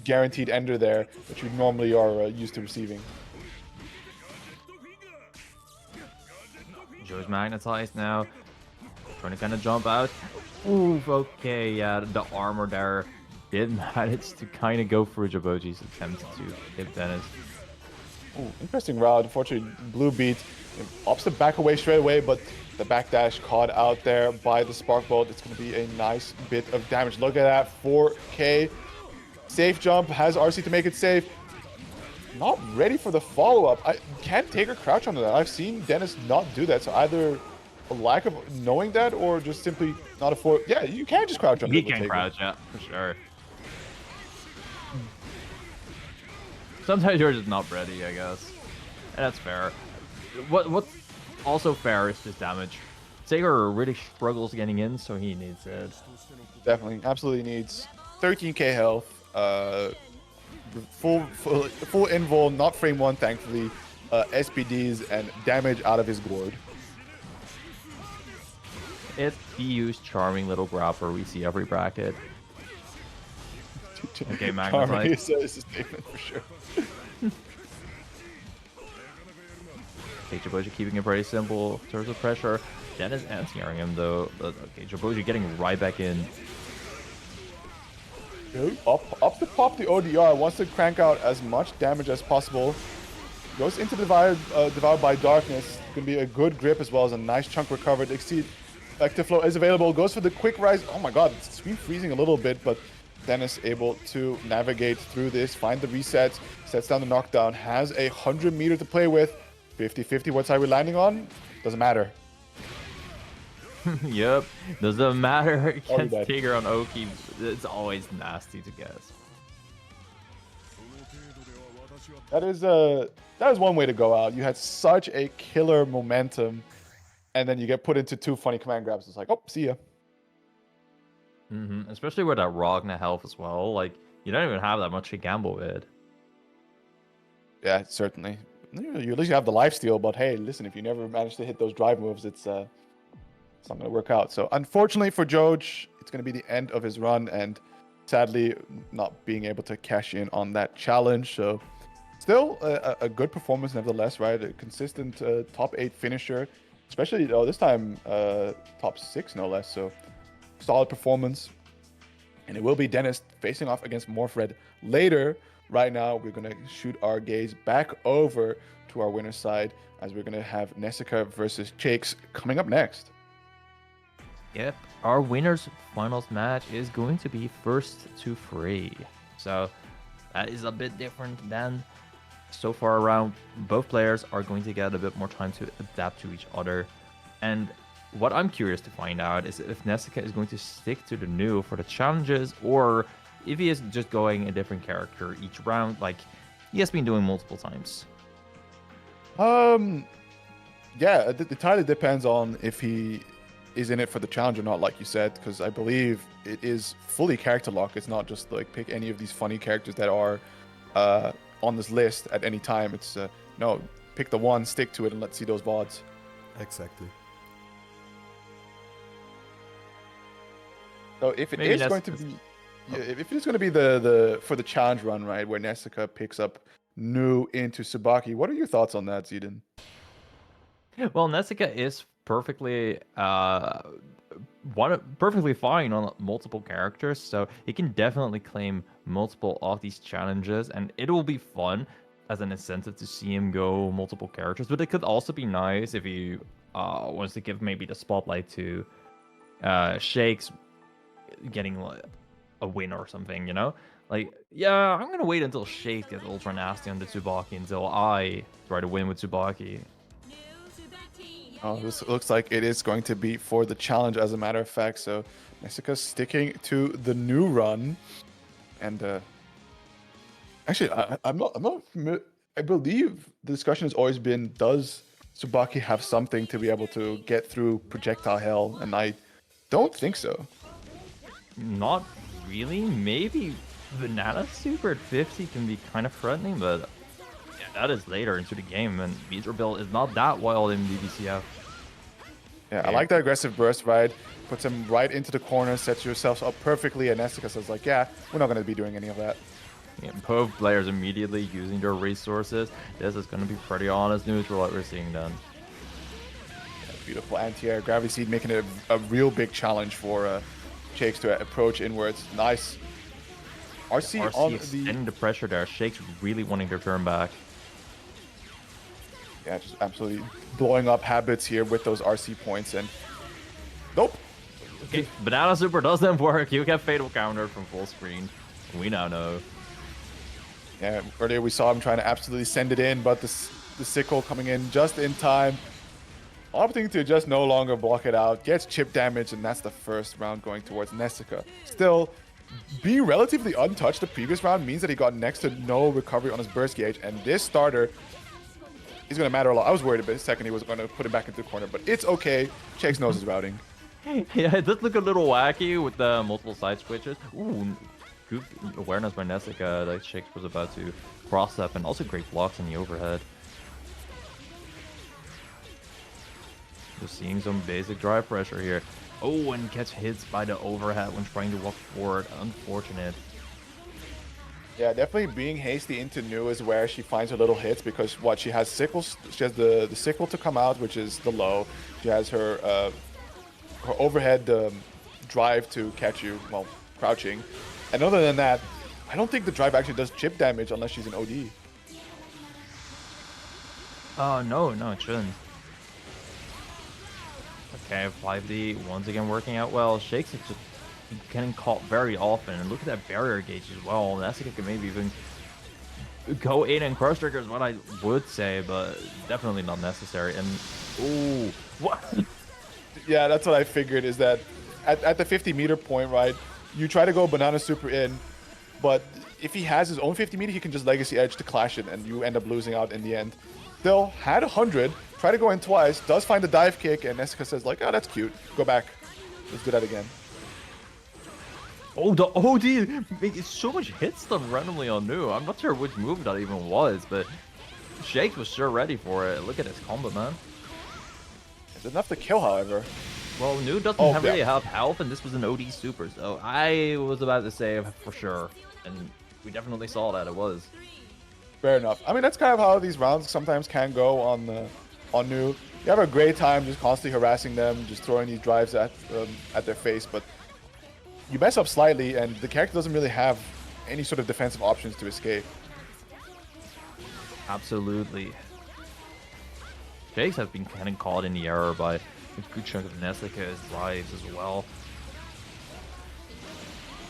guaranteed ender there that you normally are used to receiving. Joe's magnetized now. Trying to kind of jump out. Oof, okay, yeah, the armor there did manage to kind of go for Joboji's attempt to hit Dennis. Ooh, interesting route. Unfortunately, blue beat opts to back away straight away, but the backdash caught out there by the Spark Bolt. It's going to be a nice bit of damage. Look at that, 4K. Safe jump, has RC to make it safe. Not ready for the follow-up. I can't take a crouch onto that. I've seen Dennis not do that, so either a lack of knowing that or just simply not afford. Yeah, you can just crouch onto it. He can crouch, yeah, for sure. Sometimes you're just not ready, I guess. And that's fair. What's also fair is just damage. Sager really struggles getting in, so he needs it. Definitely, absolutely needs 13k health. Full invul, not frame 1, thankfully. SPDs and damage out of his gourd. It's EU's charming little grapper we see every bracket. Okay, Charming magnetized. is a statement for sure. Okay, Joboji keeping it very simple in terms of pressure. Dennis anti-airing him though. But okay, Joboji getting right back in. Up to pop the ODR, wants to crank out as much damage as possible. Goes into Devoured by Darkness. Gonna be a good grip as well as a nice chunk recovered. Exceed Active Flow is available. Goes for the quick rise. Oh my god, it's screen freezing a little bit, but Dennis able to navigate through this, find the resets, sets down the knockdown, has 100 meter to play with. 50-50, what side we're landing on? Doesn't matter. Yep, doesn't matter Already against dead. Tiger on Oki. It's always nasty to guess. That is one way to go out. You had such a killer momentum, and then you get put into 2 funny command grabs. It's like, oh, see ya. Especially with that Ragna health as well. Like, you don't even have that much to gamble with. Yeah, certainly. You at least have the lifesteal, but hey, listen, if you never manage to hit those drive moves, it's not going to work out. So unfortunately for Joj, it's going to be the end of his run, and sadly not being able to cash in on that challenge. So still a good performance nevertheless, right? A consistent top 8 finisher, especially this time top 6 no less. So solid performance. And it will be Dennis facing off against Morphred later. Right now, we're going to shoot our gaze back over to our winner's side as we're going to have Nessica versus Chakes coming up next. Yep, our winner's finals match is going to be first to 3. So that is a bit different than so far around. Both players are going to get a bit more time to adapt to each other. And what I'm curious to find out is if Nessica is going to stick to the new for the challenges, or if he is just going a different character each round, like he has been doing multiple times. Yeah, it entirely depends on if he is in it for the challenge or not, like you said, because I believe it is fully character lock. It's not just like pick any of these funny characters that are on this list at any time. It's no, pick the one, stick to it, and let's see those VODs. Exactly. So if it Maybe is that's- going to be, yeah, if it is going to be the for the challenge run, right, where Nessica picks up Nu into Tsubaki, what are your thoughts on that, Zidane? Well, Nessica is perfectly perfectly fine on multiple characters, so he can definitely claim multiple of these challenges, and it will be fun as an incentive to see him go multiple characters. But it could also be nice if he wants to give maybe the spotlight to Shakes getting like, a win or something, you know? Like, yeah, I'm gonna wait until Shakes gets ultra nasty on the Tsubaki until I try to win with Tsubaki. New Tsubaki. Oh, this looks like it is going to be for the challenge, as a matter of fact. So Nessica sticking to the new run, and actually, I'm not. I believe the discussion has always been: does Tsubaki have something to be able to get through projectile hell? And I don't think so. Not really. Maybe Banana Super at 50 can be kind of threatening, but yeah, that is later into the game, and Beatrabel is not that wild in BBCF. Yeah, I like that aggressive burst ride. Puts him right into the corner, sets yourselves up perfectly, and Nessica says like, yeah, we're not going to be doing any of that. Yeah, both players immediately using their resources. This is going to be pretty honest neutral what we're seeing then. Beautiful anti-air gravity seed, making it a real big challenge for Shakes to approach inwards. Nice. RC on RC extending the pressure there. Shakes really wanting to turn back. Yeah, just absolutely blowing up habits here with those RC points, and nope. Okay, Banana Super doesn't work. You get fatal counter from full screen. We now know. Yeah, earlier we saw him trying to absolutely send it in, but the sickle coming in just in time, opting to just no longer block it out, gets chip damage, and that's the first round going towards Nessica. Still, being relatively untouched the previous round means that he got next to no recovery on his burst gauge, and this starter is going to matter a lot. I was worried a second he was going to put him back into the corner, but it's okay. Shakes knows his routing. Yeah, it does look a little wacky with the multiple side switches. Ooh, good awareness by Nessica. Like Shakes was about to cross up, and also great blocks in the overhead. Just seeing some basic drive pressure here. Oh, and gets hits by the overhead when trying to walk forward. Unfortunate. Yeah, definitely being hasty into Nu is where she finds her little hits, because what she has sickles, she has the sickle to come out, which is the low. She has her her overhead drive to catch you while crouching, and other than that, I don't think the drive actually does chip damage unless she's an OD. Oh no, it shouldn't. Okay, 5D once again working out well. Shakes is just getting caught very often, and look at that barrier gauge as well. Nessica can maybe even go in and cross trigger is what I would say, but definitely not necessary. And ooh, what? Yeah, that's what I figured, is that at the 50-meter point, right, you try to go Banana Super in, but if he has his own 50-meter, he can just Legacy Edge to clash it, and you end up losing out in the end. Still, had 100, try to go in twice, does find the dive kick, and Nessica says like, oh, that's cute, go back. Let's do that again. Oh, the OD makes so much hit stun randomly on Nu. I'm not sure which move that even was, but Shakes was sure ready for it. Look at his combo, man. It's enough to kill, however. Well, Nu doesn't really have health, and this was an OD super, so I was about to say for sure. And we definitely saw that it was. Fair enough. I mean, that's kind of how these rounds sometimes can go on Nu. You have a great time just constantly harassing them, just throwing these drives at their face, but you mess up slightly, and the character doesn't really have any sort of defensive options to escape. Absolutely. Shakes has been kind of caught in the error by a good chunk of Nessica's drives as well.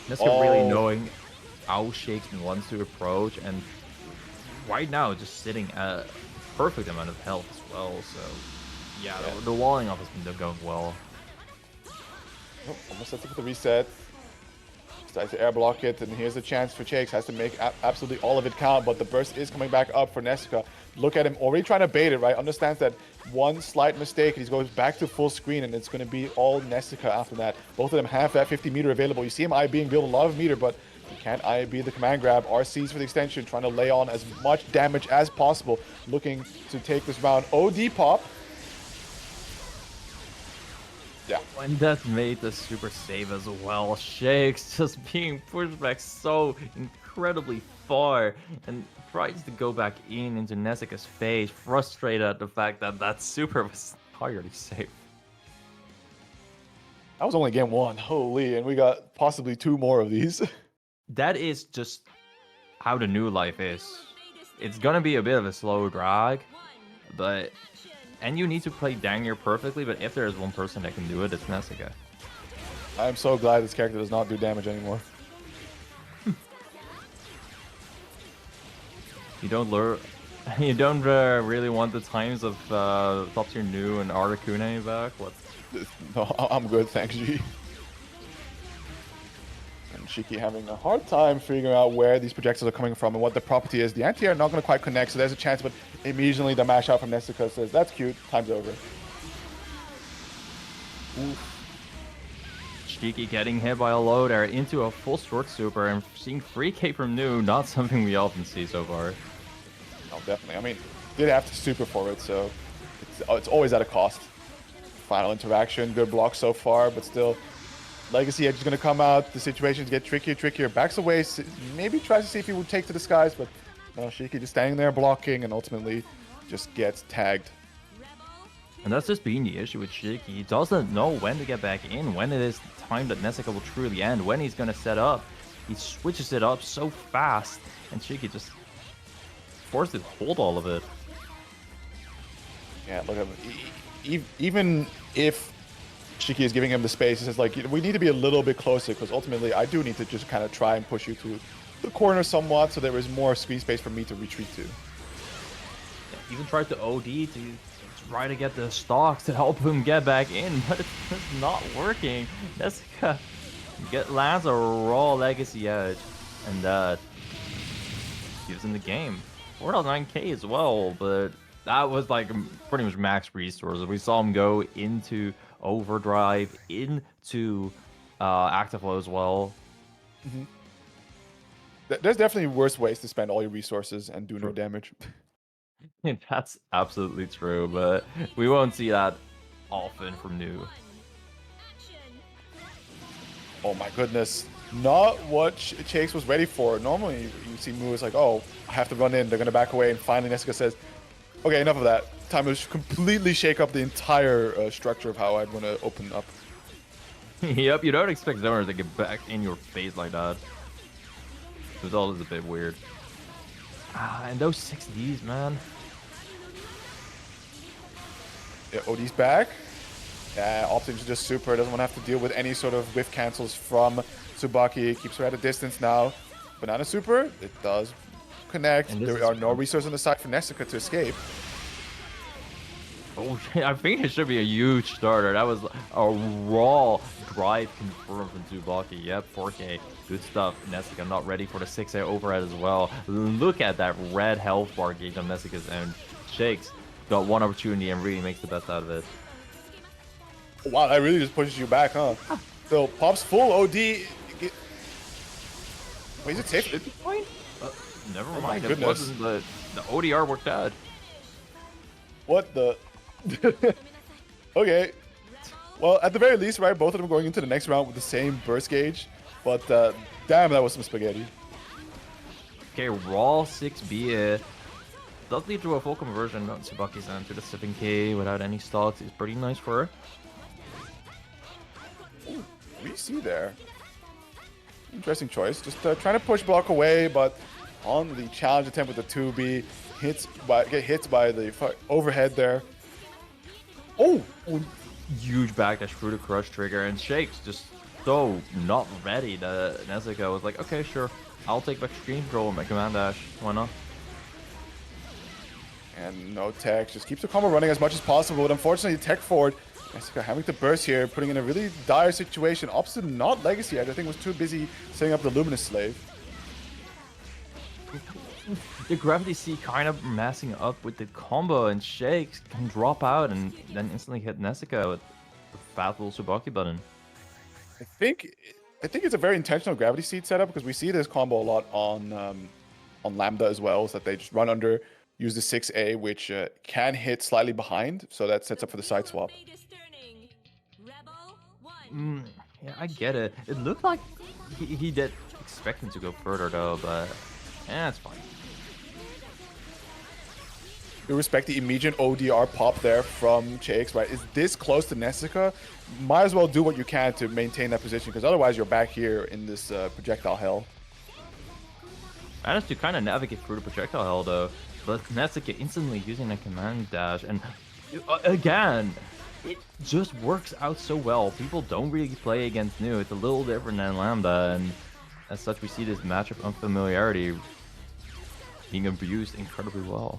Nessica really knowing how Shakes wants to approach, and right now just sitting at a perfect amount of health as well, so yeah, the walling off has been going well. Oh, almost sets up with the reset. Decides to air block it, and here's the chance for Chakes. Has to make absolutely all of it count, but the burst is coming back up for Nessica. Look at him, already trying to bait it, right? Understands that one slight mistake, and he goes back to full screen, and it's going to be all Nessica after that. Both of them have that 50 meter available. You see him IBing, build a lot of meter, but he can't IB the command grab. RC's for the extension, trying to lay on as much damage as possible, looking to take this round. OD pop. Yeah. And that made the super save as well. Shakes just being pushed back so incredibly far and tries to go back into Nessica's face, frustrated at the fact that that super was entirely safe. That was only game one. Holy, and we got possibly 2 more of these. That is just how the new life is. It's gonna be a bit of a slow drag, but and you need to play dang near perfectly, but if there is one person that can do it, it's Nessica. I'm so glad this character does not do damage anymore. You don't learn. You don't really want the times of top tier new and Articuno back. What? No, I'm good, thanks, G. And Shiki having a hard time figuring out where these projectiles are coming from and what the property is. The anti-air not going to quite connect, so there's a chance, but immediately the mash out from Nessica says, that's cute, time's over. Oof. Shiki getting hit by a low there into a full short super and seeing 3k from new, not something we often see so far. Oh, definitely. I mean, did have to super for it, so it's always at a cost. Final interaction, good block so far, but still, Legacy Edge is going to come out. The situations get trickier. Backs away, maybe tries to see if he would take to the skies, but no, Shiki just standing there blocking and ultimately just gets tagged. And that's just being the issue with Shiki. He doesn't know when to get back in, when it is the time that Nessica will truly end, when he's going to set up. He switches it up so fast, and Shiki just forced to hold all of it. Yeah, look at him. Even if Shiki is giving him the space, he says, like, we need to be a little bit closer, because ultimately I do need to just kind of try and push you to the corner somewhat, so there is more screen space for me to retreat to. Yeah, even tried to OD to try to get the stocks to help him get back in, but it's just not working. Nessica lands a raw Legacy Edge, and that gives him the game. 4.9k as well, but that was like pretty much max resources. We saw him go into overdrive, into active flow as well. Mm-hmm. There's definitely worse ways to spend all your resources and do no damage. That's absolutely true, but we won't see that often from new. Oh my goodness. Not what Chase was ready for. Normally, you see moves like, oh, I have to run in. They're going to back away. And finally, Nessica says, okay, enough of that. Time to completely shake up the entire structure of how I'd want to open up. Yep, you don't expect Zoner to get back in your face like that. It was all a bit weird. And those 6Ds, man. Yeah, OD's back. Yeah, opting to just super. Doesn't want to have to deal with any sort of whiff cancels from Tsubaki. Keeps her at a distance now. Banana super, it does connect. There are no resources on the side for Nessica to escape. Oh, I think it should be a huge starter. That was a raw drive confirmed from Tsubaki. Yep, 4k. Good stuff. Nessica not ready for the 6A overhead as well. Look at that red health bar gauge on Nessica's end. Shakes got one opportunity and really makes the best out of it. Wow, that really just pushes you back, huh? So, Pop's full OD. Wait, is it safe? Never Oh mind. my It wasn't the ODR worked out. What the? Okay. Well, at the very least, right, both of them going into the next round with the same burst gauge. But, damn, that was some spaghetti. Okay, raw 6B. Does lead to a full conversion on Tsubaki's end to the 7k without any stocks. Is pretty nice for her. Ooh, what do you see there? Interesting choice. Just trying to push block away, but on the challenge attempt with the 2B, get hit by the overhead there. Oh! Huge backdash through the crush trigger, and Shakes just so not ready that Nessica was like, okay, sure, I'll take back screen control and my command dash. Why not? And no tech, just keeps the combo running as much as possible, but unfortunately tech forward Jessica having to burst here, putting in a really dire situation. Opposite not Legacy Edge. I think was too busy setting up the Luminous Slave. The Gravity Seed kind of messing up with the combo, and Shakes can drop out and then instantly hit Nessica with the fat little Tsubaki button. I think it's a very intentional Gravity Seed setup because we see this combo a lot on Lambda as well, so that they just run under, use the 6A, which can hit slightly behind, so that sets up for the side swap. Yeah, I get it. It looked like he did expect him to go further though, but yeah, it's fine. You respect the immediate ODR pop there from Chakes, right? Is this close to Nessica? Might as well do what you can to maintain that position, because otherwise you're back here in this projectile hell. Managed to kind of navigate through the projectile hell though, but Nessica instantly using a command dash, and again, it just works out so well. People don't really play against New. It's a little different than Lambda, and as such we see this matchup unfamiliarity being abused incredibly well.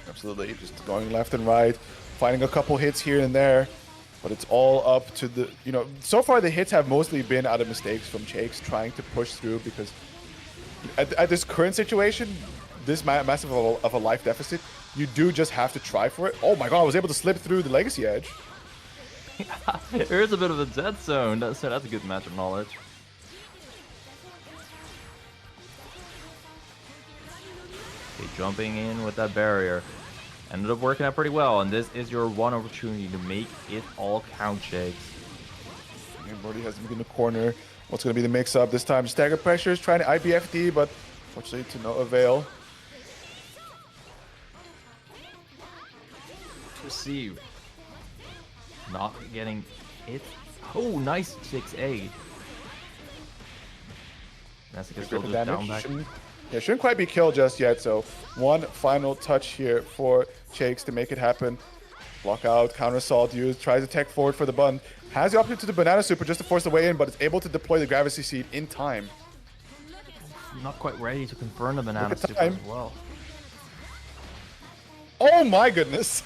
Absolutely, just going left and right, finding a couple hits here and there, but it's all up to the, so far the hits have mostly been out of mistakes from Chakes trying to push through, because at this current situation, this massive of a life deficit, you do just have to try for it. Oh my god, I was able to slip through the Legacy Edge. Here's a bit of a dead zone, so that's a good matchup knowledge. Okay, jumping in with that barrier. Ended up working out pretty well, and this is your one opportunity to make it all count, Shakes. And Brody has him in the corner. What's going to be the mix-up this time? Stagger pressures, trying to IBFD, but fortunately to no avail. Receive. Not getting hit. Oh, nice 6-8. Nessica still just down back. Shouldn't quite be killed just yet, so one final touch here for Chakes to make it happen. Block out, counter assault used, tries to tech forward for the button. Has the option to the Banana Super just to force the way in, but is able to deploy the Gravity Seed in time. Not quite ready to confirm the Banana Super as well. Oh my goodness!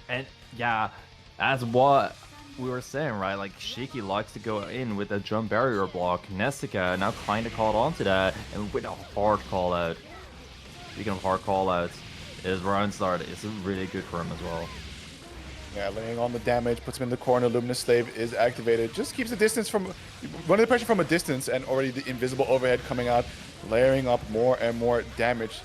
And yeah, that's what we were saying, right? Like, Shaky likes to go in with a jump barrier block. Nessica now kind of caught on to that, and with a hard call out. Speaking of hard call outs, his round start is really good for him as well. Yeah, laying on the damage, puts him in the corner. Luminous Slave is activated. Just keeps the distance from, running the pressure from a distance, and already the invisible overhead coming out, layering up more and more damage.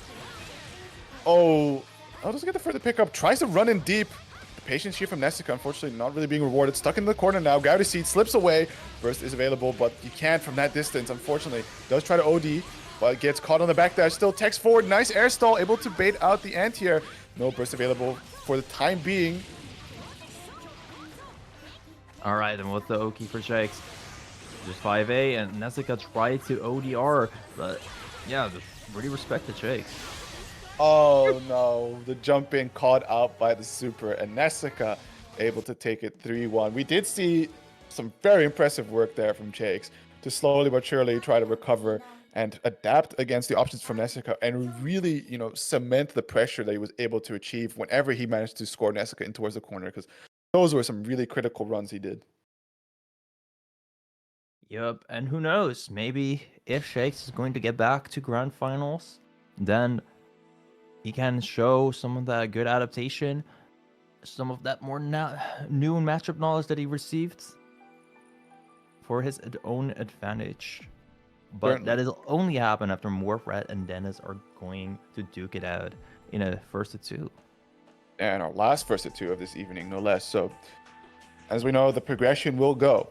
Oh, doesn't get the further pickup. Tries to run in deep. The patience here from Nessica, unfortunately, not really being rewarded. Stuck in the corner now. Gravity Seed slips away. Burst is available, but you can't from that distance, unfortunately. Does try to OD, but gets caught on the backdash. Still techs forward. Nice air stall. Able to bait out the anti-air. No burst available for the time being. Alright, and with the Oki for Shakes. Just 5A, and Nessica tried to ODR, but yeah, just really respect the Shakes. Oh no, the jump in caught out by the super, and Nessica able to take it 3-1. We did see some very impressive work there from Shakes to slowly but surely try to recover and adapt against the options from Nessica and really, cement the pressure that he was able to achieve whenever he managed to score Nessica in towards the corner, because those were some really critical runs he did. Yep, and who knows, maybe if Shakes is going to get back to Grand Finals, then he can show some of that good adaptation, some of that more new matchup knowledge that he received for his own advantage. But that is only happen after Morphrat and Dennis are going to duke it out in a first to two. And our last first of two of this evening, no less. So, as we know, the progression will go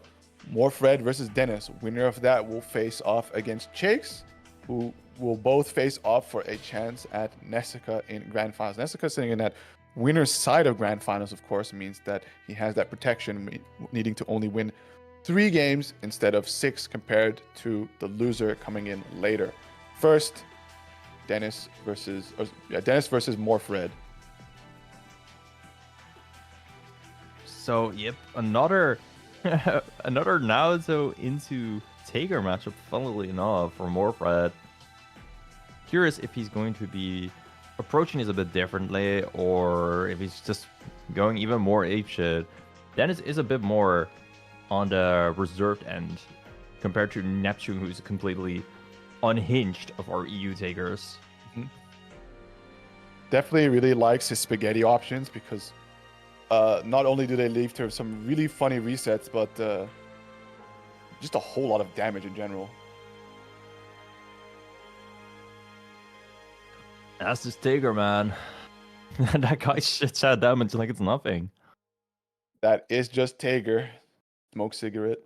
Morphred versus Dennis. Winner of that will face off against Chakes, who will both face off for a chance at Nessica in Grand Finals. Nessica sitting in that winner's side of Grand Finals, of course, means that he has that protection, needing to only win 3 games instead of 6 compared to the loser coming in later. First, Dennis versus Morphred. So, yep, another Naruto into Taker matchup, funnily enough, for Morphred. Curious if he's going to be approaching this a bit differently, or if he's just going even more apeshit. Dennis is a bit more on the reserved end compared to Neptune, who's completely unhinged of our EU takers. Definitely really likes his spaghetti options because not only do they leave to some really funny resets, but just a whole lot of damage in general. That's this Tiger, man. That guy shits out damage like it's nothing. That is just Tager. Smoke cigarette.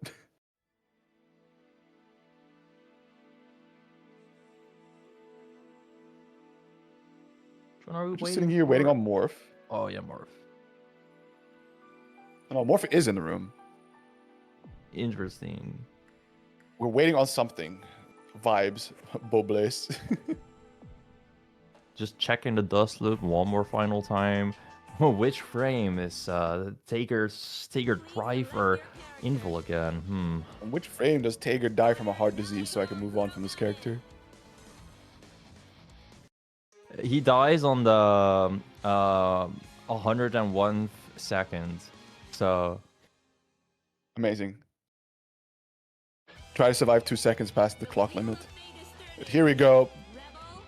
Which one are we Just sitting here waiting on Morph. Oh yeah, Morph. No, Morph is in the room. Interesting. We're waiting on something. Vibes. Bobles. Just checking the dust loop one more final time. Which frame is Tager Drive or Invul again? On which frame does Tager die from a heart disease so I can move on from this character? He dies on the 101th second. So Amazing. Try to survive 2 seconds past the clock limit. But here we go.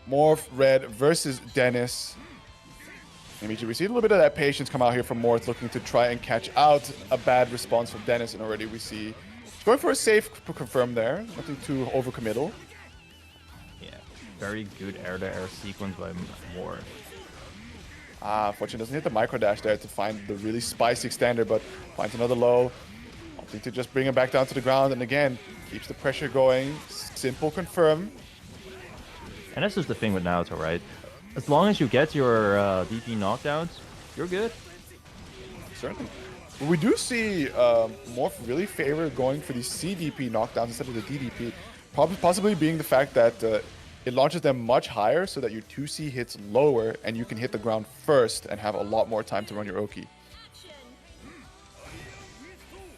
Morph Red versus Dennis. And we see a little bit of that patience come out here from Morph, looking to try and catch out a bad response from Dennis. And already we see he's going for a safe confirm there. Nothing too overcommittal. yeah, very good air-to-air sequence by Morph. Fortune doesn't hit the micro dash there to find the really spicy extender, but finds another low. Opting to just bring him back down to the ground. And again, keeps the pressure going. Simple confirm. And that's just the thing with Naruto, right? As long as you get your DP knockdowns, you're good. Certainly. But we do see Morph really favor going for the CDP knockdowns instead of the DDP. Possibly being the fact that it launches them much higher so that your 2C hits lower and you can hit the ground first and have a lot more time to run your Oki.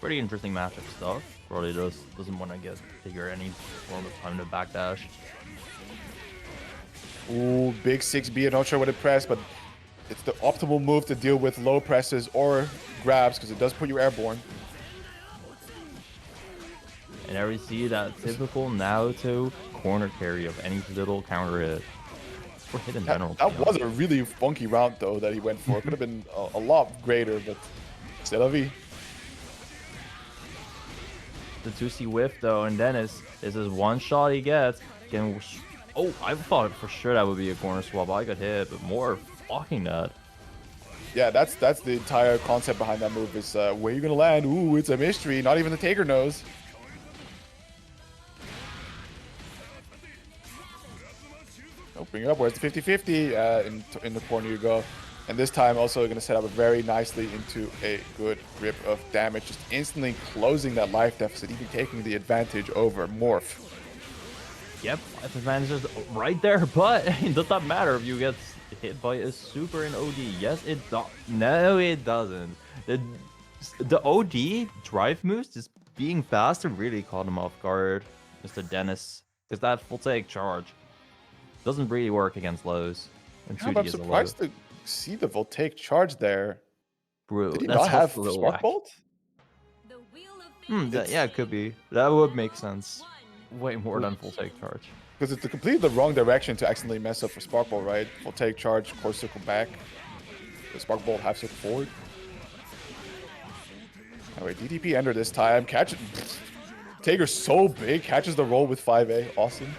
Pretty interesting matchup stuff. Probably doesn't want to get figure any form of time to backdash. Ooh, big 6B. I'm not sure what it pressed, but it's the optimal move to deal with low presses or grabs because it does put you airborne. And there we see that typical Naruto corner carry of any little counter hit. Or hit in general. That was a really funky round, though, that he went for. It could have been a lot greater, but c'est la vie. The 2C whiff, though, and Dennis, this is one shot he gets. Can oh, I thought for sure that would be a corner swap. I got hit, but more blocking that. Yeah, that's the entire concept behind that move is where you gonna land. Ooh, it's a mystery. Not even the Taker knows. Oh, bring it up. Where's the 50-50? In the corner you go. And this time also going to set up very nicely into a good grip of damage. Just instantly closing that life deficit, even taking the advantage over Morph. Yep, life advantage is right there, but it does not matter if you get hit by a super in OD. Yes, it does. No, it doesn't. The OD drive moves, just being faster, really caught him off guard, Mr. Dennis. Because that full take charge doesn't really work against lows. And Yeah, but I'm surprised to see the Voltaic charge there. Bro, did he not have Spark Bolt? Yeah, it could be. That would make sense. Way more than full take charge. Because it's completely the wrong direction to accidentally mess up for Spark Bolt, right? Voltaic charge, core circle back. The Spark Bolt half circle forward. Alright, DDP ender this time. Catch it. Tager's so big, catches the roll with 5A. Awesome.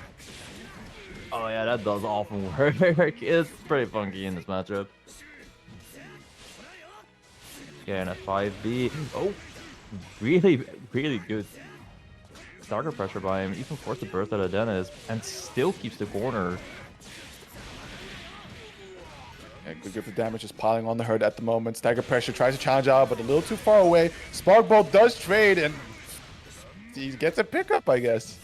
Oh yeah, that does often work. It's pretty funky in this matchup. Yeah, and a 5B. Oh, really, really good starter pressure by him. Even forced the burst out of Dennis and still keeps the corner. Yeah, good grip of damage is piling on the herd at the moment. Stagger pressure tries to challenge out, but a little too far away. Spark Bolt does trade and he gets a pickup, I guess.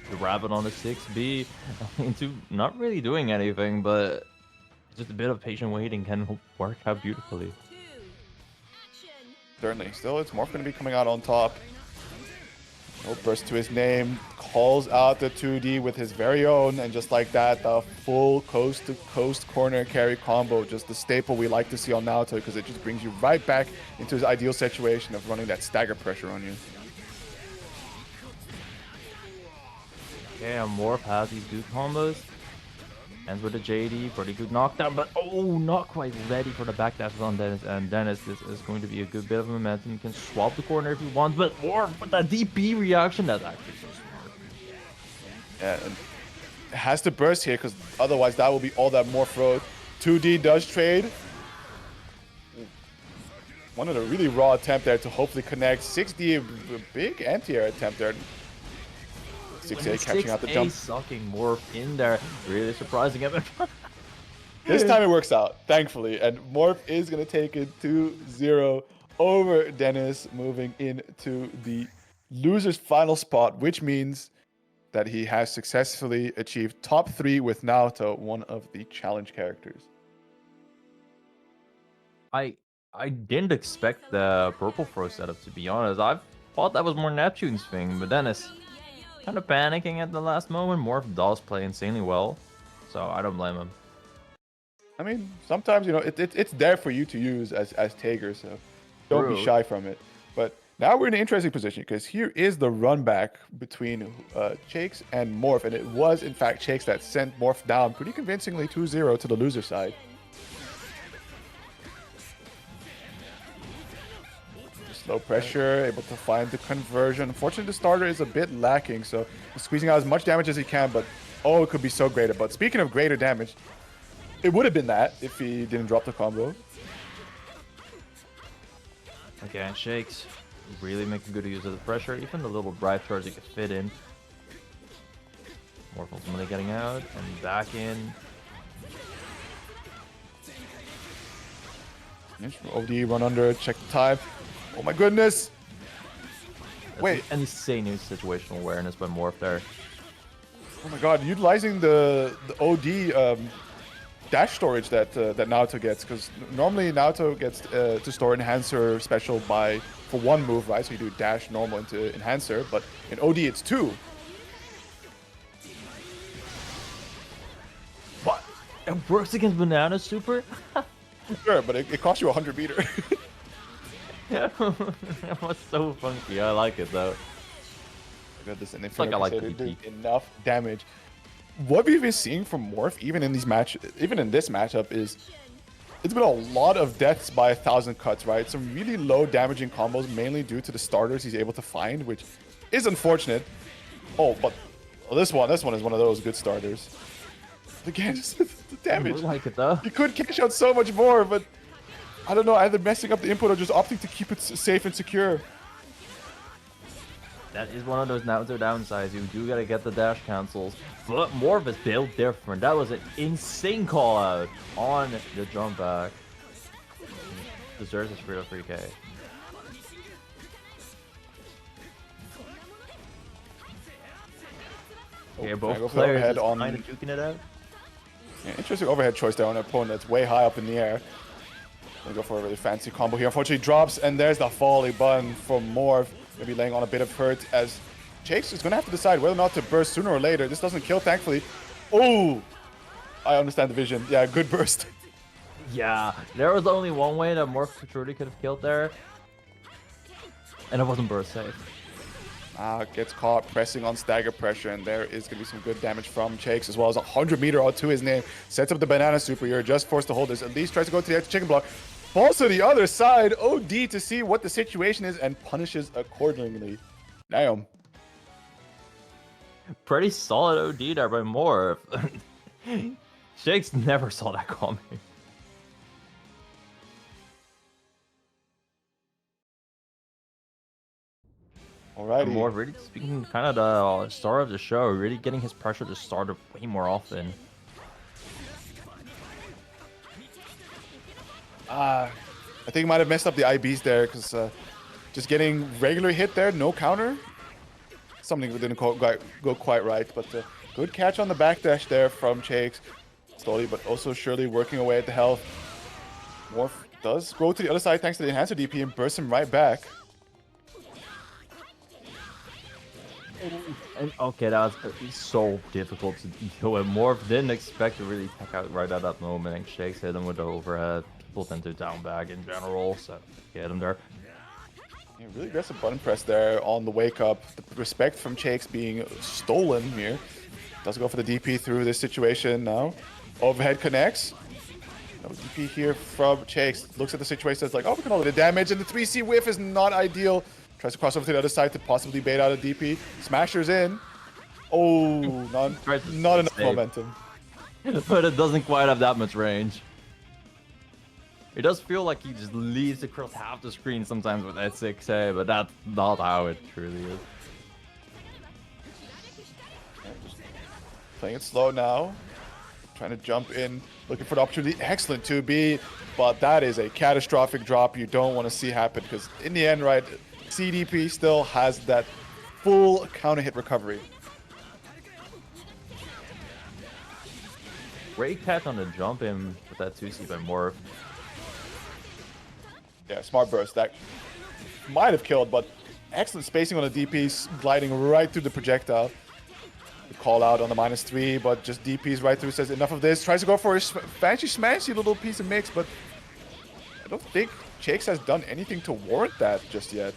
The rabbit on the 6B into not really doing anything, but just a bit of patient waiting can work out beautifully. Certainly. Still, it's Morph going to be coming out on top. No burst to his name, calls out the 2D with his very own, and just like that, the full coast-to-coast corner carry combo, just the staple we like to see on Naoto, because it just brings you right back into his ideal situation of running that stagger pressure on you. Yeah, Morph has these good combos. Ends with a JD, pretty good knockdown, but oh, not quite ready for the backdash on Dennis. And Dennis, this is going to be a good bit of momentum. You can swap the corner if you want, but Morph with that DP reaction, that's actually so smart. Yeah, and it has to burst here, because otherwise that will be all that Morph road. 2D does trade. One of the really raw attempt there to hopefully connect. 6D, a big anti-air attempt there. 6A catching out the jump. Sucking Morph in there, really surprising him. This time it works out, thankfully, and Morph is going to take it 2-0 over Dennis, moving into the loser's final spot, which means that he has successfully achieved top 3 with Naoto, one of the challenge characters. I didn't expect the purple throw setup, to be honest. I thought that was more Neptune's thing, but Dennis kind of panicking at the last moment. Morph does play insanely well, so I don't blame him. I mean, sometimes, you know, it's there for you to use as Tager, so don't be True. shy from it. But now we're in an interesting position, because here is the run back between Chakes and Morph, and it was, in fact, Chakes that sent Morph down pretty convincingly 2-0 to the loser side. Low pressure, able to find the conversion. Unfortunately, the starter is a bit lacking, so he's squeezing out as much damage as he can, but oh, it could be so greater. But speaking of greater damage, it would have been that if he didn't drop the combo. Okay, and Shakes really making good use of the pressure. Even the little drive charge he could fit in. Morph ultimately getting out and back in. OD run under, check the time. Oh my goodness! That's Wait. an insane situational awareness by Morph there. Oh my god, utilizing the OD dash storage that that Naoto gets, because normally Naoto gets to store Enhancer special for one move, right? So you do dash normal into Enhancer, but in OD it's 2. What? It works against Banana Super? Sure, but it costs you 100 meter. That was so funky. I like it though. Goodness, and if Like I like the did DP. enough damage. What we've been seeing from Morph, even in this matchup, is it's been a lot of deaths by 1,000 cuts, right? Some really low damaging combos, mainly due to the starters he's able to find, which is unfortunate. Oh, but this one is one of those good starters. Again, just the damage. I like it though. You could cash out so much more, but I don't know, either messing up the input or just opting to keep it safe and secure. That is one of those Naruto downsides. You do gotta get the dash cancels, but Morph is built different. That was an insane call out on the jump back. Deserves his 3-3K. Okay, both go for the players overhead is on- kind of juking it out. Yeah, interesting overhead choice there on an opponent that's way high up in the air. Gonna go for a really fancy combo here. Unfortunately, drops, and there's the volley button from Morph. Gonna be laying on a bit of hurt as Chase is gonna have to decide whether or not to burst sooner or later. This doesn't kill, thankfully. Oh, I understand the vision. Yeah, good burst. Yeah, there was only one way that Morph truly could have killed there, and it wasn't burst safe. Gets caught pressing on stagger pressure, and there is gonna be some good damage from Chakes, as well as 100 meter out to his name. Sets up the banana super. You're just forced to hold this. At least tries to go to the chicken block. Falls to the other side. OD to see what the situation is and punishes accordingly. Damn. Pretty solid OD there by Morph. Shakes never saw that coming. Alrighty. Morph really speaking kind of the star of the show, really getting his pressure to start up way more often. I think he might have messed up the IBs there, because just getting regular hit there, no counter. Something didn't go quite right, but good catch on the backdash there from Chakes. Slowly but also surely working away at the health. Morph does go to the other side thanks to the enhancer DP and bursts him right back. And okay, that was so difficult to deal with. Morph didn't expect to really tech out right at that moment, and Shakes hit him with the overhead. People tend to down bag in general, so get him there. Yeah, really aggressive button press there on the wake up. The respect from Shakes being stolen here. Does go for the DP through this situation now. Overhead connects. No DP here from Shakes. Looks at the situation, says like, oh, we can hold the damage, and the 3C whiff is not ideal. Tries to cross over to the other side to possibly bait out a DP. Smashers in. Oh, not enough Save. momentum. But it doesn't quite have that much range. It does feel like he just leaves across half the screen sometimes with that 6A, but that's not how it truly is. Playing it slow now. Trying to jump in, looking for the opportunity. Excellent 2B, but that is a catastrophic drop you don't want to see happen because in the end, right, CDP still has that full counter hit recovery. Great catch on the jump in with that 2C by Morph. Yeah, smart burst. That might have killed, but excellent spacing on the DPs, gliding right through the projectile. The call out on the -3, but just DPs right through, says enough of this. Tries to go for a fancy smashy little piece of mix, but I don't think Shakes has done anything to warrant that just yet.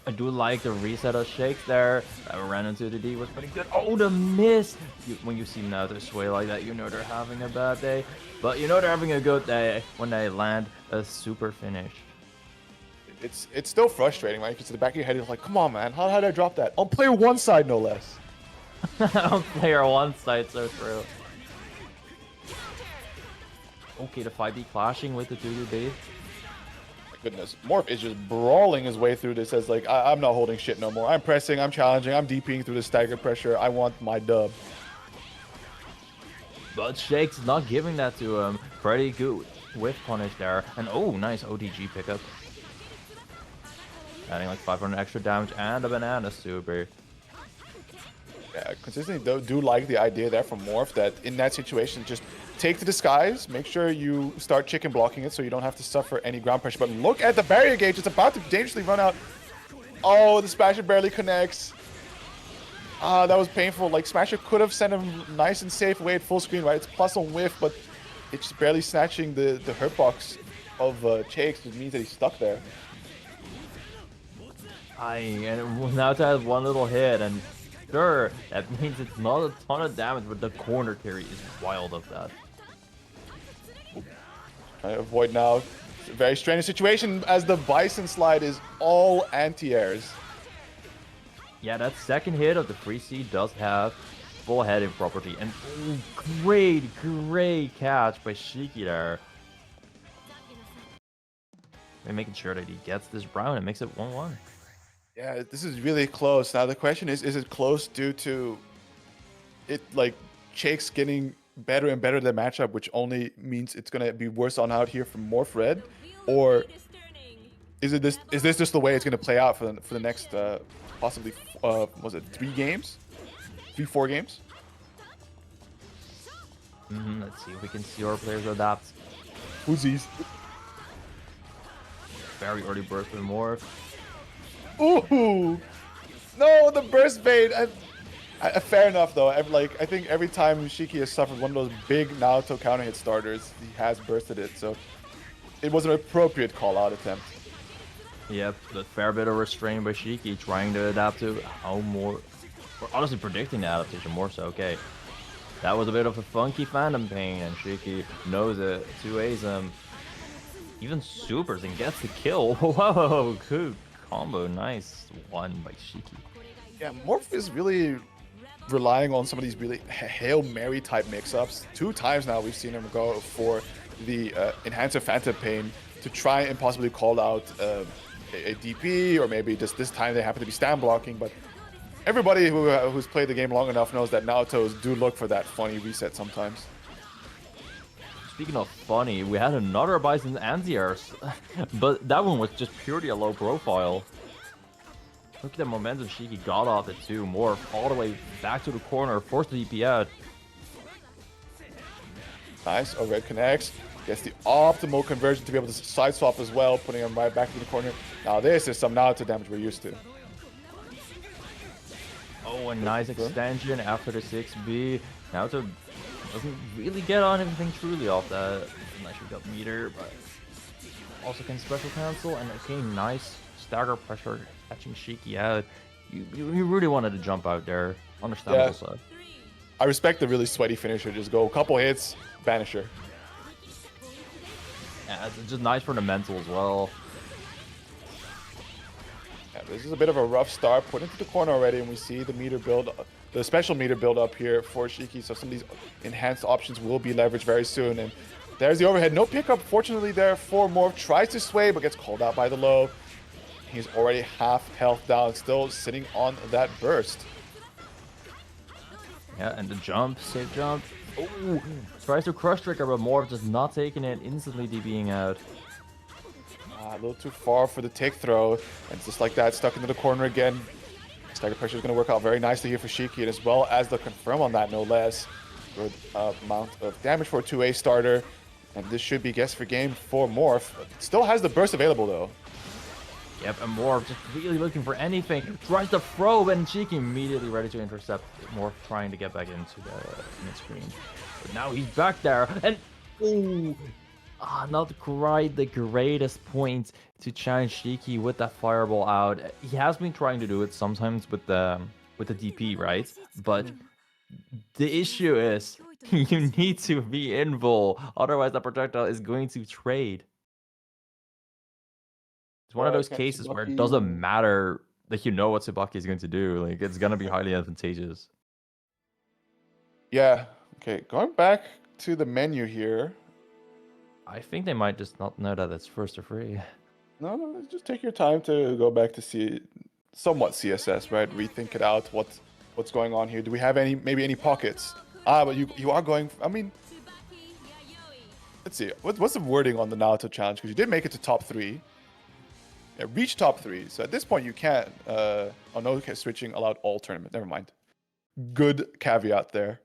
I do like the reset of Shakes there. That ran into the D was pretty good. Oh, the miss! When you see Naruto sway like that, you know they're having a bad day. But you know they're having a good day when they land a super finish. It's still frustrating, right? Because to the back of your head, you're like, come on, man, how did I drop that? On player one side, no less. On player one side, so true. Okay, the 5B clashing with the 2B. Goodness, Morph is just brawling his way through this as like, I'm not holding shit no more. I'm pressing, I'm challenging, I'm DPing through the stagger pressure. I want my dub. But Shakes not giving that to him. Pretty good whiff punish there. And oh, nice ODG pickup. Adding like 500 extra damage and a banana super. Yeah, consistently do like the idea there from Morph that in that situation, just take to the skies, make sure you start chicken blocking it so you don't have to suffer any ground pressure. But look at the barrier gauge, it's about to dangerously run out. Oh, the Smasher barely connects. Ah, that was painful. Like, Smasher could have sent him nice and safe away at full screen, right? It's plus on whiff, but it's just barely snatching the hurt box of Shakes, which means that he's stuck there. And now to have one little hit, and sure, that means it's not a ton of damage, but the corner carry is wild of that. Trying to avoid now. It's a very strange situation as the Bison slide is all anti-airs. Yeah, that second hit of the free seed does have full heading property, and ooh, great catch by Shiki there. And making sure that he gets this round and makes it 1-1. Yeah, this is really close. Now the question is it close due to it like Shakes getting better and better the matchup, which only means it's gonna be worse on out here from Morph Red, or is this just the way it's gonna play out for the next possibly was it 3 games, 4 games? Let's see if we can see our players adapt. Uzis. Very early burst with Morph. Ooh, no, the burst bait. Fair enough though. I think every time Shiki has suffered one of those big Naruto counter hit starters, he has bursted it. So it was an appropriate call out attempt. Yep, but fair bit of restraint by Shiki, trying to adapt to how more, or honestly predicting the adaptation more so. Okay, that was a bit of a funky Phantom Pain, and Shiki knows it. 2A's him, even supers and gets the kill. Whoa, good combo, nice one by Shiki. Yeah, Morph is really relying on some of these really Hail Mary type mix-ups. 2 times now we've seen him go for the Enhancer Phantom Pain to try and possibly call out a DP, or maybe just this time they happen to be stand blocking. But everybody who's played the game long enough knows that Naruto's do look for that funny reset sometimes. Speaking of funny, we had another Bison anti-airs, but that one was just purely a low profile. Look at the momentum Shiki got off it too. Morph all the way back to the corner, forced the DP out. Nice, Red connects. Gets the optimal conversion to be able to side swap as well, putting him right back in the corner. Now this is some Naruto damage we're used to. Oh, a nice extension after the 6B. Naruto doesn't really get on anything truly off that. Nice got meter, but also can special cancel. And okay, nice stagger pressure catching Shiki out. You really wanted to jump out there. Understandable, Yeah. so. I respect the really sweaty finisher. Just go a couple hits, banisher. Yeah, it's just nice for the mental as well. Yeah, this is a bit of a rough start. Put into the corner already, and we see the meter build, the special meter build up here for Shiki. So some of these enhanced options will be leveraged very soon. And there's the overhead. No pickup, fortunately, there for Morph. Tries to sway, but gets called out by the low. He's already half health down, still sitting on that burst. Yeah, and the jump, safe jump. Oh, tries to crush trigger, but Morph just not taking it, instantly DBing out. A little too far for the take throw, and just like that, stuck into the corner again. Stagger pressure is going to work out very nicely here for Shiki, and as well as the confirm on that, no less. Good amount of damage for a 2A starter, and this should be guess for game for Morph. Still has the burst available though. Yep, and Morph just really looking for anything. Tries to throw, and Shiki immediately ready to intercept. Morph trying to get back into the mid-screen. But now he's back there, and ooh, not quite the greatest point to challenge Shiki with that fireball out. He has been trying to do it sometimes with the DP, right? But the issue is you need to be invul, otherwise the projectile is going to trade. It's one of those cases where it doesn't matter that you know what Tsubaki is going to do. Like, it's gonna be highly advantageous. Yeah. Okay, going back to the menu here. I think they might just not know that it's first or free. No, just take your time to go back to see somewhat CSS, right? Rethink it out. What's going on here? Do we have maybe any pockets? But you are going. I mean, let's see. What's the wording on the Naruto challenge? Because you did make it to top 3. Yeah, reach top 3. So at this point you can't. Oh no, okay, switching allowed all tournament. Never mind. Good caveat there.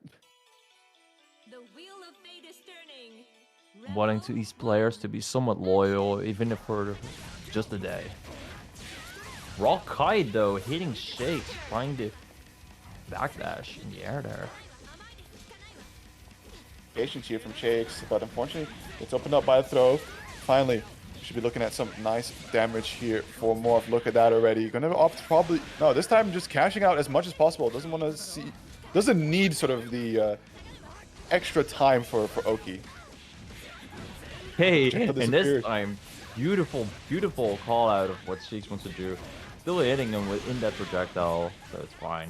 The wheel of fate is turning. Wanting to these players to be somewhat loyal, even if for just a day. Rock Kite though, hitting Shakes, trying to backdash in the air there. Patience here from Shakes, but unfortunately it's opened up by a throw. Finally, should be looking at some nice damage here for Morph. Look at that already. Gonna opt probably no, this time just cashing out as much as possible. Doesn't want to see, doesn't need sort of the extra time for Oki. Hey, and this time, beautiful call out of what Shakes wants to do. Still hitting him within that projectile, so it's fine.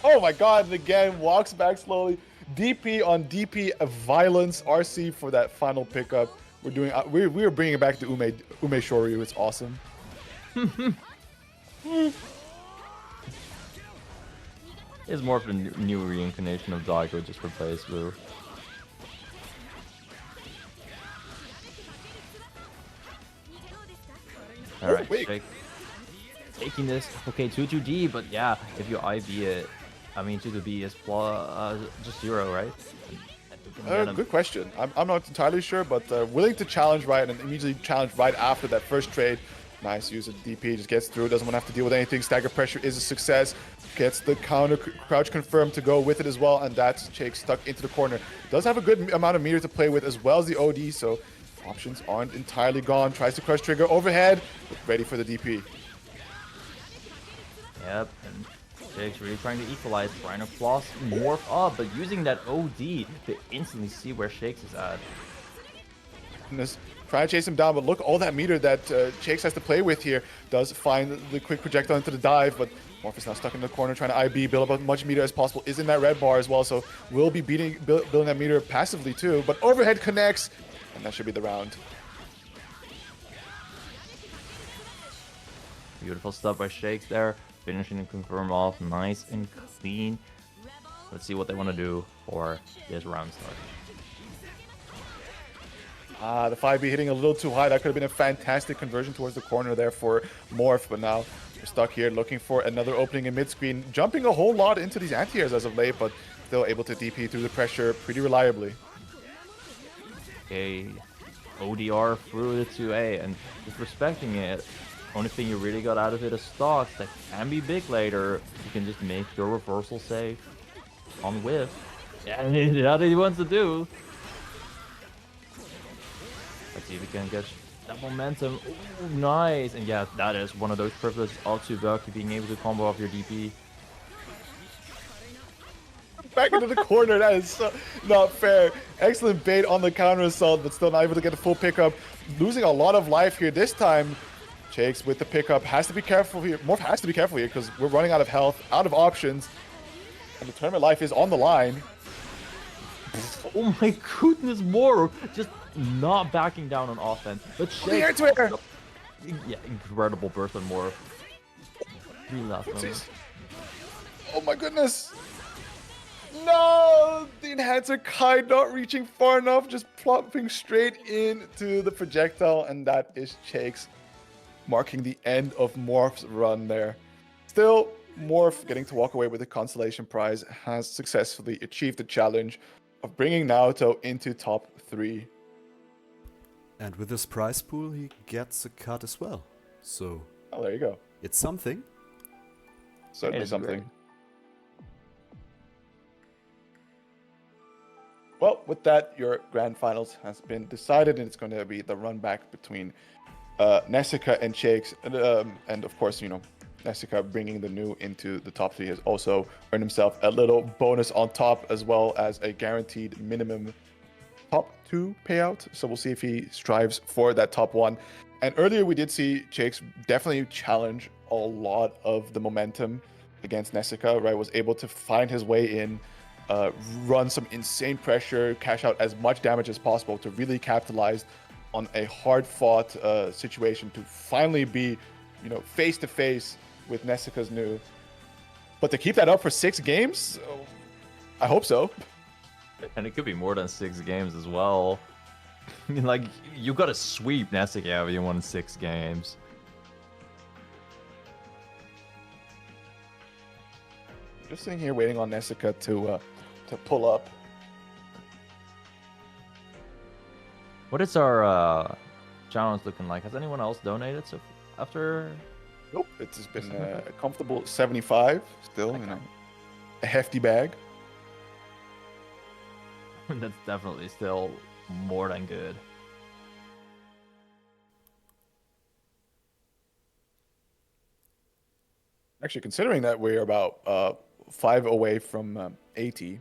Oh my god, and again, walks back slowly. DP on DP violence. RC for that final pickup. We're doing. We're bringing back the Ume Shoryu. It's awesome. It's more of a new reincarnation of Daigo, just replaced Blue. Alright, wait. Shake. Taking this. Okay, 2-2D, but yeah, if you IV it, I mean, 2-2B is just 0, right? Good question. I'm not entirely sure, but willing to challenge right and immediately challenge right after that first trade. Nice use of DP, just gets through, doesn't want to have to deal with anything. Stagger pressure is a success. Gets the counter crouch confirmed to go with it as well, and that's Jake stuck into the corner. Does have a good amount of meter to play with as well as the OD, so options aren't entirely gone. Tries to crush trigger overhead, but ready for the DP. Yep, and Jake's really trying to equalize, trying to floss Morph up, but using that OD to instantly see where Shakes is at. Trying to chase him down, but look, all that meter that Shakes has to play with here. Does find the quick projectile into the dive, but Morph is now stuck in the corner trying to IB, build up as much meter as possible. Is in that red bar as well, so will be building that meter passively too. But overhead connects, and that should be the round. Beautiful stuff by Shakes there. Finishing and confirm off, nice and clean. Let's see what they want to do for this round start. The 5B hitting a little too high. That could have been a fantastic conversion towards the corner there for Morph, but now we're stuck here looking for another opening in mid-screen. Jumping a whole lot into these anti-airs as of late, but still able to DP through the pressure pretty reliably. Okay, ODR through the 2A, and just respecting it. Only thing you really got out of it is stocks that can be big later. You can just make your reversal safe on whiff. Yeah, that's what he wants to do. Let's see if we can get that momentum. Ooh, nice. And yeah, that is one of those privileges of Tsubaki, being able to combo off your DP. Back into the corner. That is so not fair. Excellent bait on the counter assault, but still not able to get the full pickup. Losing a lot of life here. This time, Shakes with the pickup has to be careful here. Morph has to be careful here because we're running out of health, out of options, and the tournament life is on the line. Oh my goodness, Moro just not backing down on offense. But The air to air. yeah, incredible burst on Moro. Really last moment. Oopsies. Oh my goodness. No! The enhancer Kai not reaching far enough, just plopping straight into the projectile, and that is Shakes, marking the end of Morph's run there. Still, Morph getting to walk away with the consolation prize has successfully achieved the challenge of bringing Naoto into top 3. And with this prize pool, he gets a cut as well. So, Oh, there you go. it's something. Certainly It's something. great. Well, with that, your grand finals has been decided, and it's going to be the run back between Nessica and Shakes. And of course, you know, Nessica bringing the new into the top 3 has also earned himself a little bonus on top, as well as a guaranteed minimum top 2 payout. So we'll see if he strives for that top 1. And earlier we did see Shakes definitely challenge a lot of the momentum against Nessica, right? Was able to find his way in, run some insane pressure, cash out as much damage as possible to really capitalize on a hard-fought situation to finally be, you know, face-to-face with Nessica's new. But to keep that up for 6 games, I hope so. And it could be more than 6 games as well. I mean, like, you gotta sweep Nessica if you won 6 games. Just sitting here waiting on Nessica to pull up. What is our challenge looking like? Has anyone else donated so after? Nope, it's just been a comfortable 75 still, you know, a hefty bag. That's definitely still more than good. Actually, considering that we're about 5 away from 80,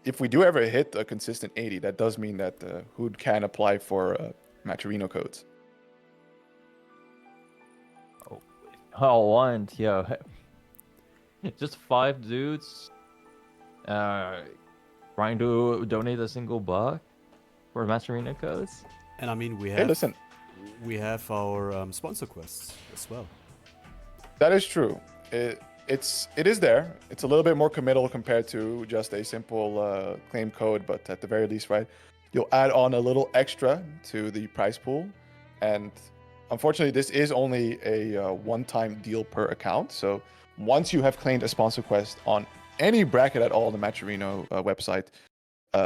if we do ever hit a consistent 80, that does mean that Hood can apply for Maturino codes. Oh, one, yeah. Just 5 dudes trying to donate a single buck for Masterina codes. And I mean, we Hey, have listen, our sponsor quests as well. that is true. It is there. It's a little bit more committal compared to just a simple claim code, but at the very least, right, you'll add on a little extra to the prize pool, and unfortunately, this is only a one-time deal per account. So once you have claimed a sponsor quest on any bracket at all on the Maturino website,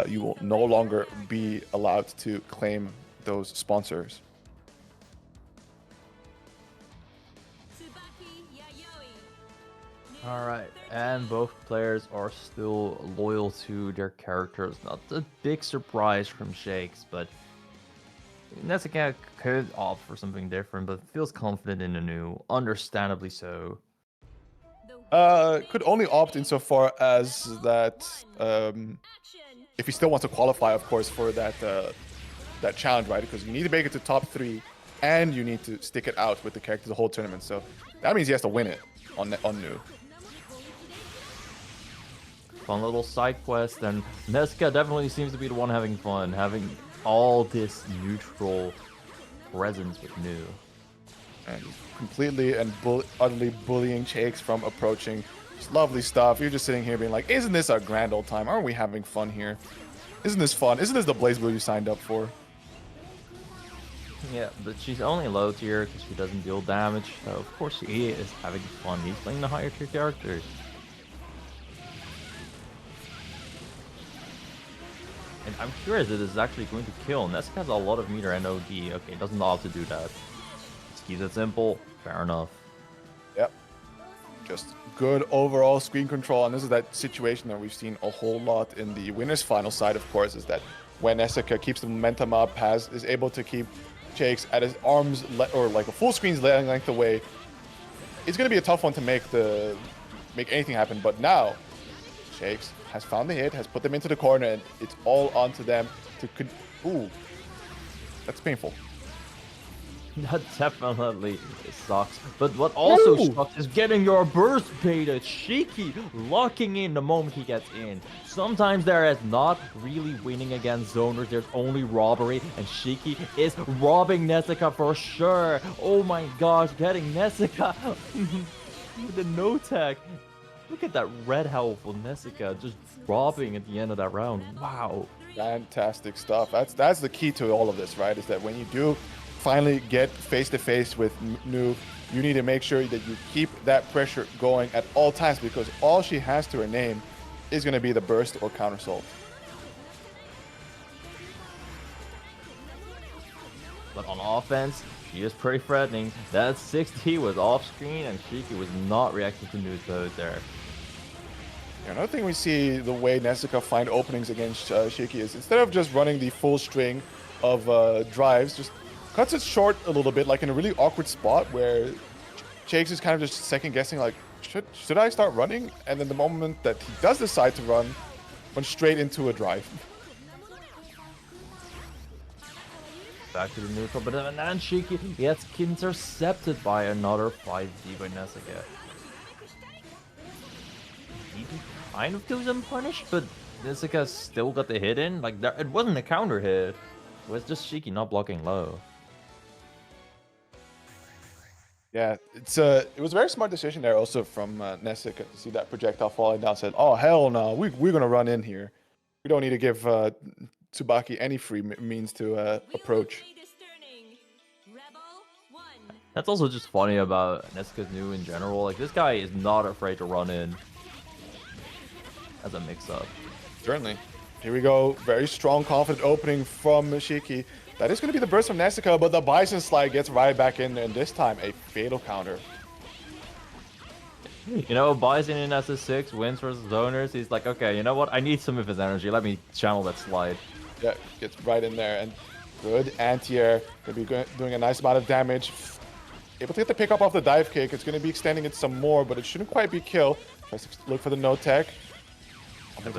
you will no longer be allowed to claim those sponsors. Tsubaki Yayoi. All right, and both players are still loyal to their characters. Not a big surprise from Shakes, but Nessica could opt for something different, but feels confident in the new, understandably so. Could only opt insofar as that Action. if he still wants to qualify, of course, for that that challenge, right? Because you need to make it to top 3, and you need to stick it out with the character the whole tournament. So that means he has to win it on new. Fun little side quest, and Nessica definitely seems to be the one having fun, having all this neutral presence with new. And completely and utterly bullying Shakes from approaching. Just lovely stuff. You're just sitting here being like, isn't this a grand old time? Aren't we having fun here? Isn't this fun? Isn't this the BlazBlue you signed up for? Yeah, but she's only low tier because she doesn't deal damage, so of course he is having fun. He's playing the higher tier characters. And I'm curious if this is actually going to kill. Nessica has a lot of meter and OD. Okay, doesn't allow to do that. Just Keeps it simple. Fair enough. Yep. Just good overall screen control, and this is that situation that we've seen a whole lot in the winners final side, of course, is that when Nessica keeps the momentum up, is able to keep Jakes at his arms or like a full screen's length away, it's gonna be a tough one to make anything happen. But now, Jakes has found the hit, has put them into the corner, and it's all onto them to. Ooh, that's painful. That definitely sucks. But what also Ooh. sucks is getting your burst baited. Shiki locking in the moment he gets in. Sometimes there is not really winning against zoners. There's only robbery. And Shiki is robbing Nessica for sure. Oh my gosh, getting Nessica with the no tech. Look at that red health for Nessica just dropping at the end of that round. Wow. Fantastic stuff. That's the key to all of this, right? Is that when you do finally get face to face with Nu, you need to make sure that you keep that pressure going at all times, because all she has to her name is going to be the burst or counter soul. But on offense, she is pretty threatening. That 6D was off screen and Shiki was not reacting to Nu's pose there. Another thing we see the way Nessica find openings against Shiki is instead of just running the full string of drives, just cuts it short a little bit, like in a really awkward spot where Jakes is kind of just second guessing, like, should I start running? And then the moment that he does decide to run, went straight into a drive. Back to the neutral, but then Shiki gets intercepted by another 5D by Nessica. He kind of goes unpunished, but Nessica still got the hit in. Like, it wasn't a counter hit. It was just Shiki not blocking low. Yeah, it was a very smart decision there also from Nessica to see that projectile falling down. Said, "Oh hell no, we're gonna run in here. We don't need to give Tsubaki any free means to approach." That's also just funny about Nessica's Nu in general. Like, this guy is not afraid to run in as a mix-up. Certainly. Here we go. Very strong, confident opening from Shiki. That is going to be the burst from Nessica, but the Bison Slide gets right back in, and this time a fatal counter. You know, Bison in SS6 wins versus zoners. He's like, okay, you know what? I need some of his energy. Let me channel that slide. Yeah, gets right in there, and good anti-air. Going to be doing a nice amount of damage. Able to get the pick up off the dive kick. It's going to be extending it some more, but it shouldn't quite be kill. Tries to look for the no tech.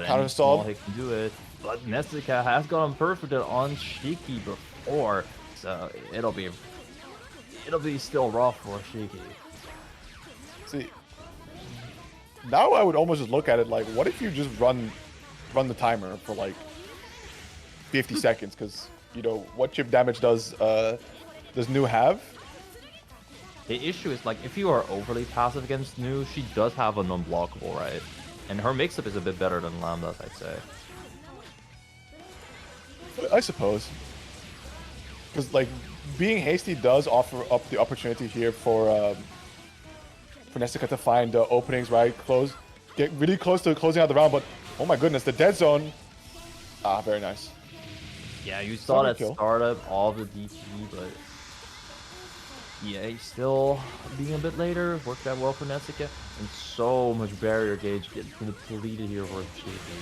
Counter assault. He can do it. But Nessica has gotten perfected on Shiki before, so it'll be still rough for Shiki. See, now I would almost just look at it like, what if you just run the timer for like 50 seconds? Because you know what chip damage does Nu have? The issue is, like, if you are overly passive against Nu, she does have an unblockable, right? And her mix-up is a bit better than Lambda's, I'd say. I suppose. Because, like, being hasty does offer up the opportunity here for Nessica to find openings, right? Get really close to closing out the round, but oh my goodness, the dead zone. Ah, very nice. Yeah, you saw that startup of the DP, but yeah, he's still being a bit later. Worked out well for Nessica, and so much barrier gauge getting depleted here for Shiki.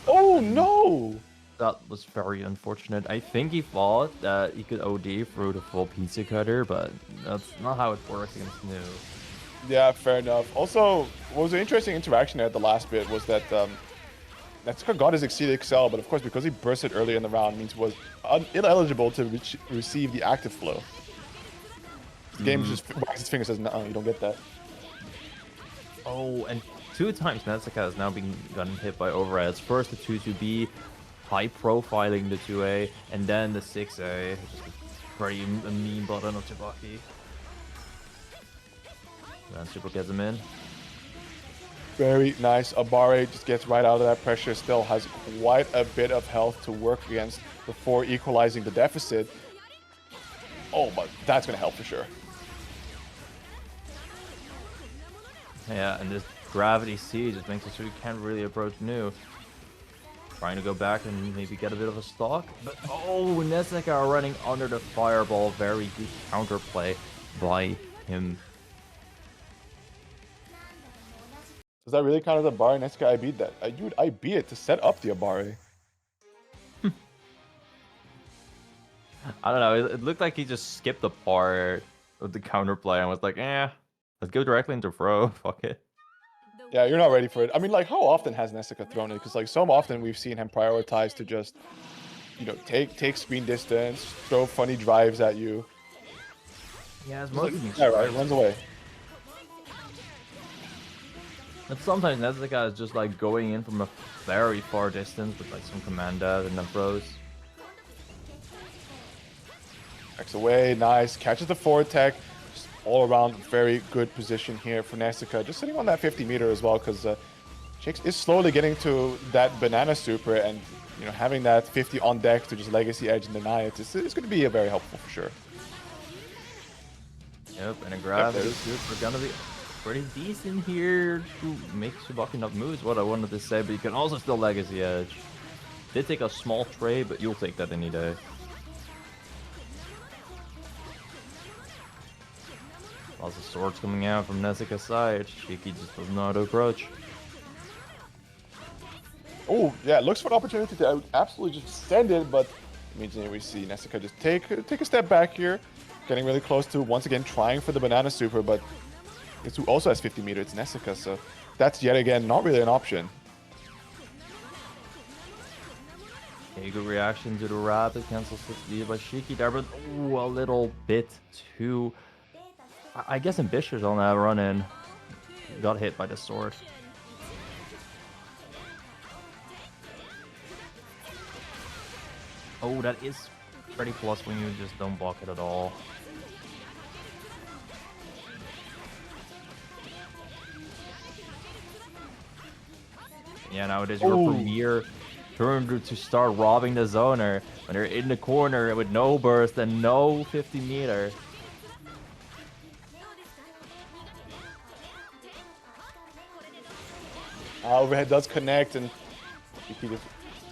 Oh no! That was very unfortunate. I think he thought that he could OD through the full pizza cutter, but that's not how it works against Nu. Yeah, fair enough. Also, what was an interesting interaction there at the last bit was that Nessica got his Exceed Excel, but of course, because he bursted earlier in the round, means he was ineligible to receive the active flow. The game just wags its finger and says, no, you don't get that. Oh, and 2 times Nessica has now been gotten hit by overheads. First the 2-2B, high profiling the 2A, and then the 6A, which is a pretty mean button of Tsubaki. And Super gets him in. Very nice. Abare just gets right out of that pressure. Still has quite a bit of health to work against before equalizing the deficit. Oh, but that's going to help for sure. Yeah, and this gravity siege just makes it so you can't really approach Nu. Trying to go back and maybe get a bit of a stock. But oh, Neseka are running under the fireball. Very good counterplay by him. Does that really count as a bar? Nesca, I beat that. You would IB it to set up the Abare. I don't know. It looked like he just skipped the part of the counterplay and was like, let's go directly into throw. Fuck it. Yeah, you're not ready for it. I mean, like, how often has Nesca thrown it? Because, like, so often we've seen him prioritize to just, you know, take screen distance, throw funny drives at you. Yeah, it's Just like, mostly yeah, right, runs away. And sometimes Neseka is just like going in from a very far distance with like some command dev and then throws. Backs away, nice. Catches the forward tech. Just all around, very good position here for Nesca. Just sitting on that 50 meter as well, because Shakes is slowly getting to that banana super, and you know, having that 50 on deck to just legacy edge and deny it is going to be very helpful for sure. Yep, and a gravity there's- super gonna be pretty decent here to make Tsubaki not moves, what I wanted to say, but you can also still legacy edge. Did take a small trade, but you'll take that any day. Lots of swords coming out from Neseka's side. Shiki just doesn't know how to approach. Oh, yeah, looks for an opportunity to absolutely just send it, but immediately we see Nesca just take a step back here, getting really close to, once again, trying for the banana super, but it's who also has 50 meter, it's Nesca, so that's yet again not really an option. Okay, good reaction to the rapid cancel 60 by Shiki there, but ooh, a little bit too... I guess ambitious on that run in. Got hit by the sword. Oh, that is pretty plus when you just don't block it at all. Yeah, nowadays your Ooh. premier turn to start robbing the zoner when they're in the corner with no burst and no 50 meter. Overhead does connect, and Shiki just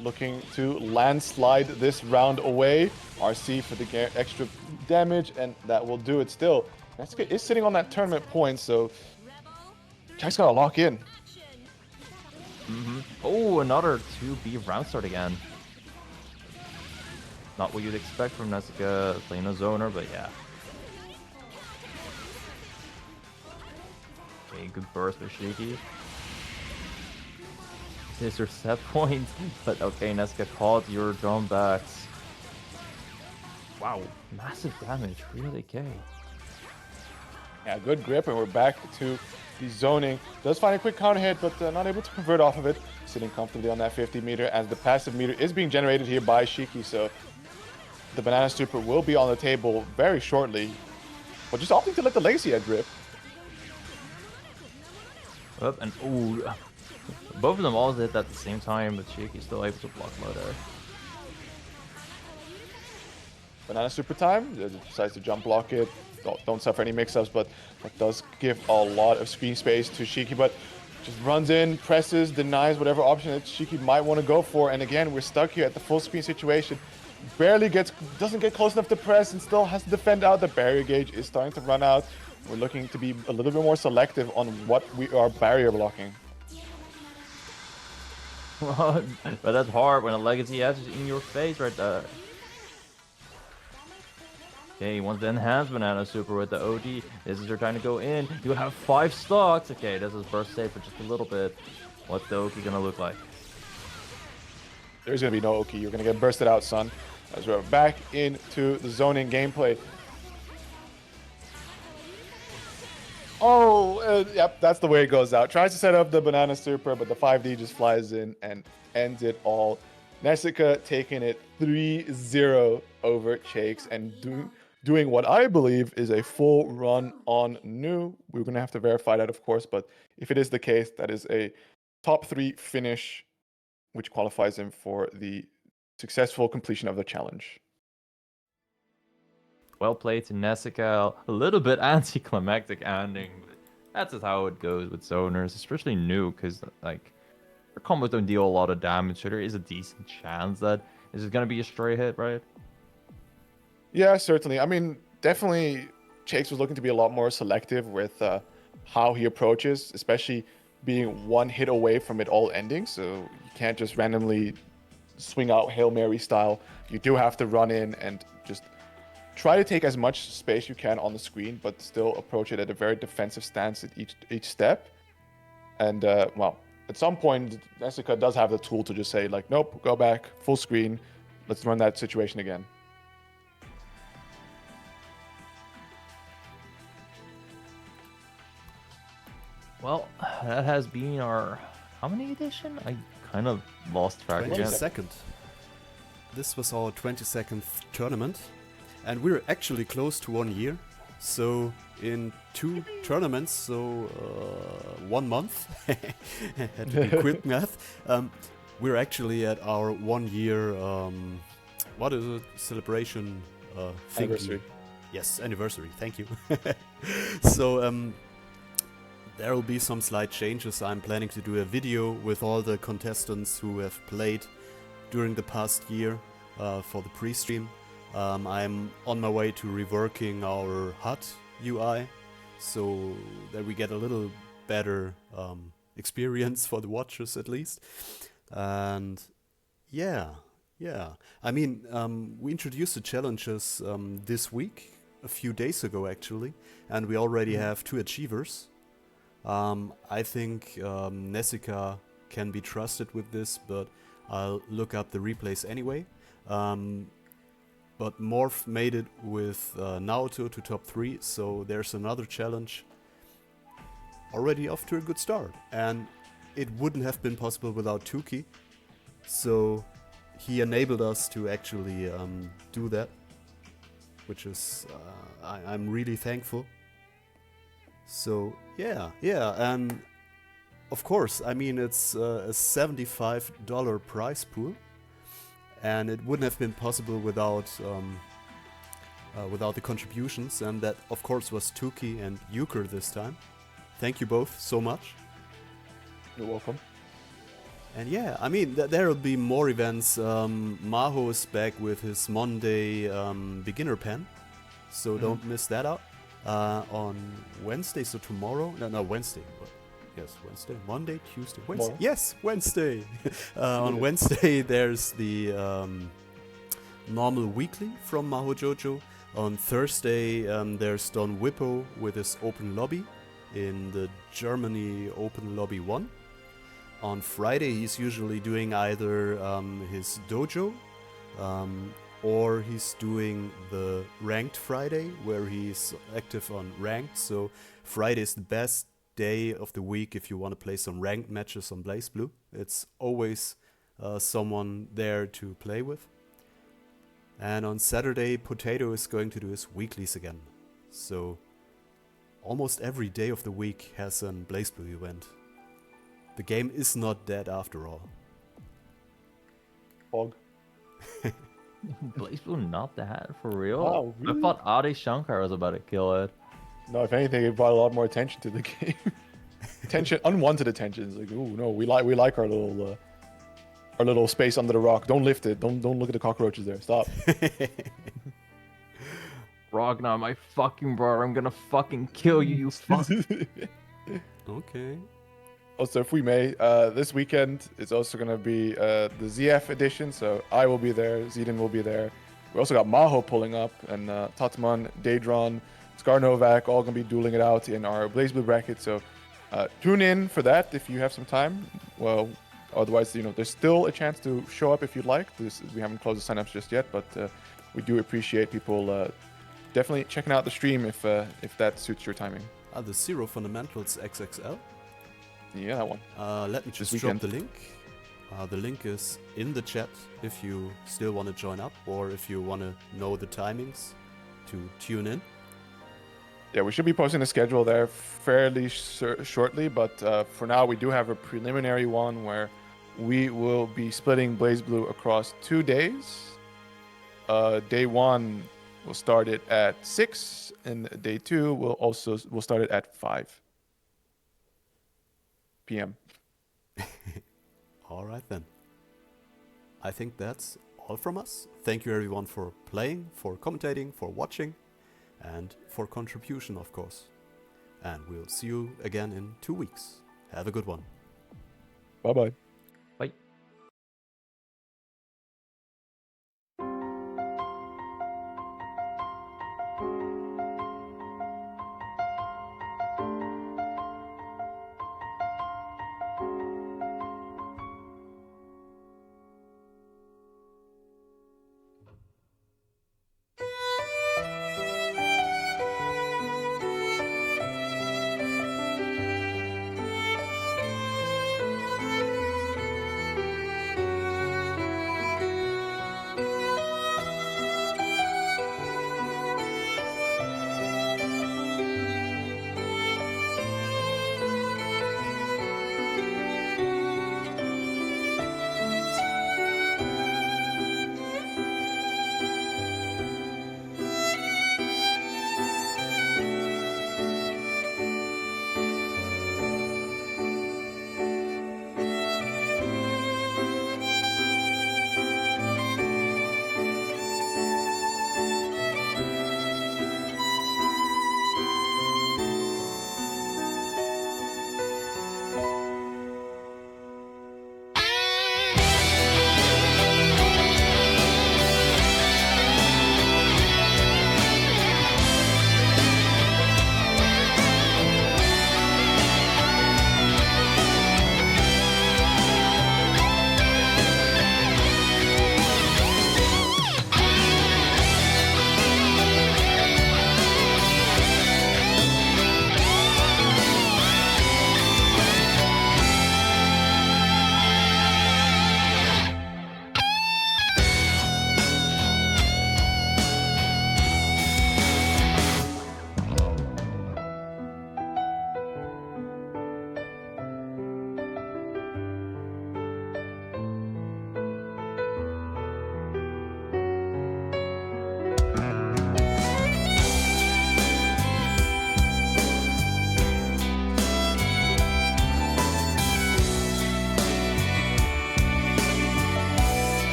looking to landslide this round away. RC for the extra damage, and that will do it still. Nesca is sitting on that tournament point, so Jack's gotta lock in. Oh, another 2B round start again. Not what you'd expect from Nesca playing a zoner, but yeah. Okay, good burst by Shiki. Here's your set point, but okay, Nesca caught your drum backs. Wow, massive damage, 300k. Yeah, good grip, and we're back to the zoning. Does find a quick counter hit, but not able to convert off of it. Sitting comfortably on that 50 meter as the passive meter is being generated here by Shiki, so the banana super will be on the table very shortly. But just opting to let the legacy edge rip. Up and ooh, both of them all hit at the same time, but Shiki's still able to block low there. Banana super time, decides to jump block it. Don't suffer any mix-ups, but that does give a lot of screen space to Shiki, but just runs in, presses, denies whatever option that Shiki might want to go for. And again, we're stuck here at the full screen situation. Doesn't get close enough to press and still has to defend out. The barrier gauge is starting to run out. We're looking to be a little bit more selective on what we are barrier blocking. But that's hard when a legacy edge is in your face right there. Okay, he wants the enhanced banana super with the OD. This is your time to go in. You have 5 stocks. Okay, this is burst safe for just a little bit. What's the Oki gonna look like? There's going to be no Oki. You're going to get bursted out, son. As we're back into the zoning gameplay. Oh, yep, that's the way it goes out. Tries to set up the banana super, but the 5D just flies in and ends it all. Nesca taking it 3-0 over Shakes and doing what I believe is a full run on new. We're going to have to verify that, of course, but if it is the case, that is a top 3 finish, which qualifies him for the successful completion of the challenge. Well played to Nesca. A little bit anticlimactic ending, but that's just how it goes with zoners, especially new, because like Your combos don't deal a lot of damage, so there is a decent chance that this is gonna be a straight hit, right? Yeah, certainly. I mean, definitely, Chakes was looking to be a lot more selective with how he approaches, especially being one hit away from it all ending. So you can't just randomly swing out Hail Mary style. You do have to run in and just try to take as much space you can on the screen, but still approach it at a very defensive stance at each step. And well, at some point, Jessica does have the tool to just say like, nope, go back, full screen, let's run that situation again. Well, that has been our how many edition? I kind of lost track again. 22nd. This was our 22nd tournament, and we're actually close to 1 year. So in 2 tournaments, so 1 month, had to be quick math. We're actually at our 1 year, what is it? Celebration thingy. Anniversary. Yes, anniversary. Thank you. So there will be some slight changes. I'm planning to do a video with all the contestants who have played during the past year for the pre-stream. I'm on my way to reworking our HUD UI so that we get a little better experience for the watchers at least. And yeah. I mean, we introduced the challenges this week, a few days ago actually, and we already have 2 achievers. I think Nessica can be trusted with this, but I'll look up the replays anyway. But Morph made it with Naoto to top 3, so there's another challenge already off to a good start. And it wouldn't have been possible without Tuki, so he enabled us to actually do that, which is I'm really thankful. So yeah, and of course, I mean it's a $75 prize pool, and it wouldn't have been possible without the contributions, and that of course was Tuki and Euchre this time. Thank you both so much. You're welcome. And yeah, I mean there will be more events. Maho is back with his Monday beginner pen, so don't miss that out. On Wednesday, so tomorrow. No, Wednesday. Yes, Wednesday. Monday, Tuesday, Wednesday. Tomorrow. Yes, Wednesday. On Wednesday, there's the normal weekly from Maho Jojo. On Thursday, there's Don Whippo with his open lobby in the Germany Open Lobby 1. On Friday, he's usually doing either his dojo, or he's doing the Ranked Friday, where he's active on Ranked. So Friday is the best day of the week if you want to play some Ranked matches on BlazBlue. It's always someone there to play with. And on Saturday, Potato is going to do his weeklies again. So almost every day of the week has a BlazBlue event. The game is not dead after all. Fog. BlazBlue not that for real? Wow, really? I thought Adi Shankar was about to kill it. No, if anything, it brought a lot more attention to the game. Attention, unwanted attention. It's like, oh no, we like our little space under the rock. Don't lift it. Don't look at the cockroaches there. Stop. Ragnar, my fucking brother, I'm gonna fucking kill you, you fuck. Okay. Also, if we may, this weekend it's also going to be the ZF edition, so I will be there, Zidane will be there. We also got Maho pulling up, and Tatman, Daedron, Scar Novak, all going to be dueling it out in our BlazBlue bracket, so tune in for that if you have some time. Well, otherwise, there's still a chance to show up if you'd like. We haven't closed the signups just yet, but we do appreciate people definitely checking out the stream if that suits your timing. The Zero Fundamentals XXL. Yeah, that one. Let me just This drop weekend. the link. The link is in the chat if you still want to join up, or if you want to know the timings to tune in. Yeah, we should be posting the schedule there fairly shortly, but for now we do have a preliminary one where we will be splitting BlazBlue across 2 days. Day 1 will start it at 6, and day 2 will start it at 5 p.m. Alright then. I think that's all from us. Thank you everyone for playing, for commentating, for watching, and for contribution, of course. And we'll see you again in 2 weeks. Have a good one. Bye bye.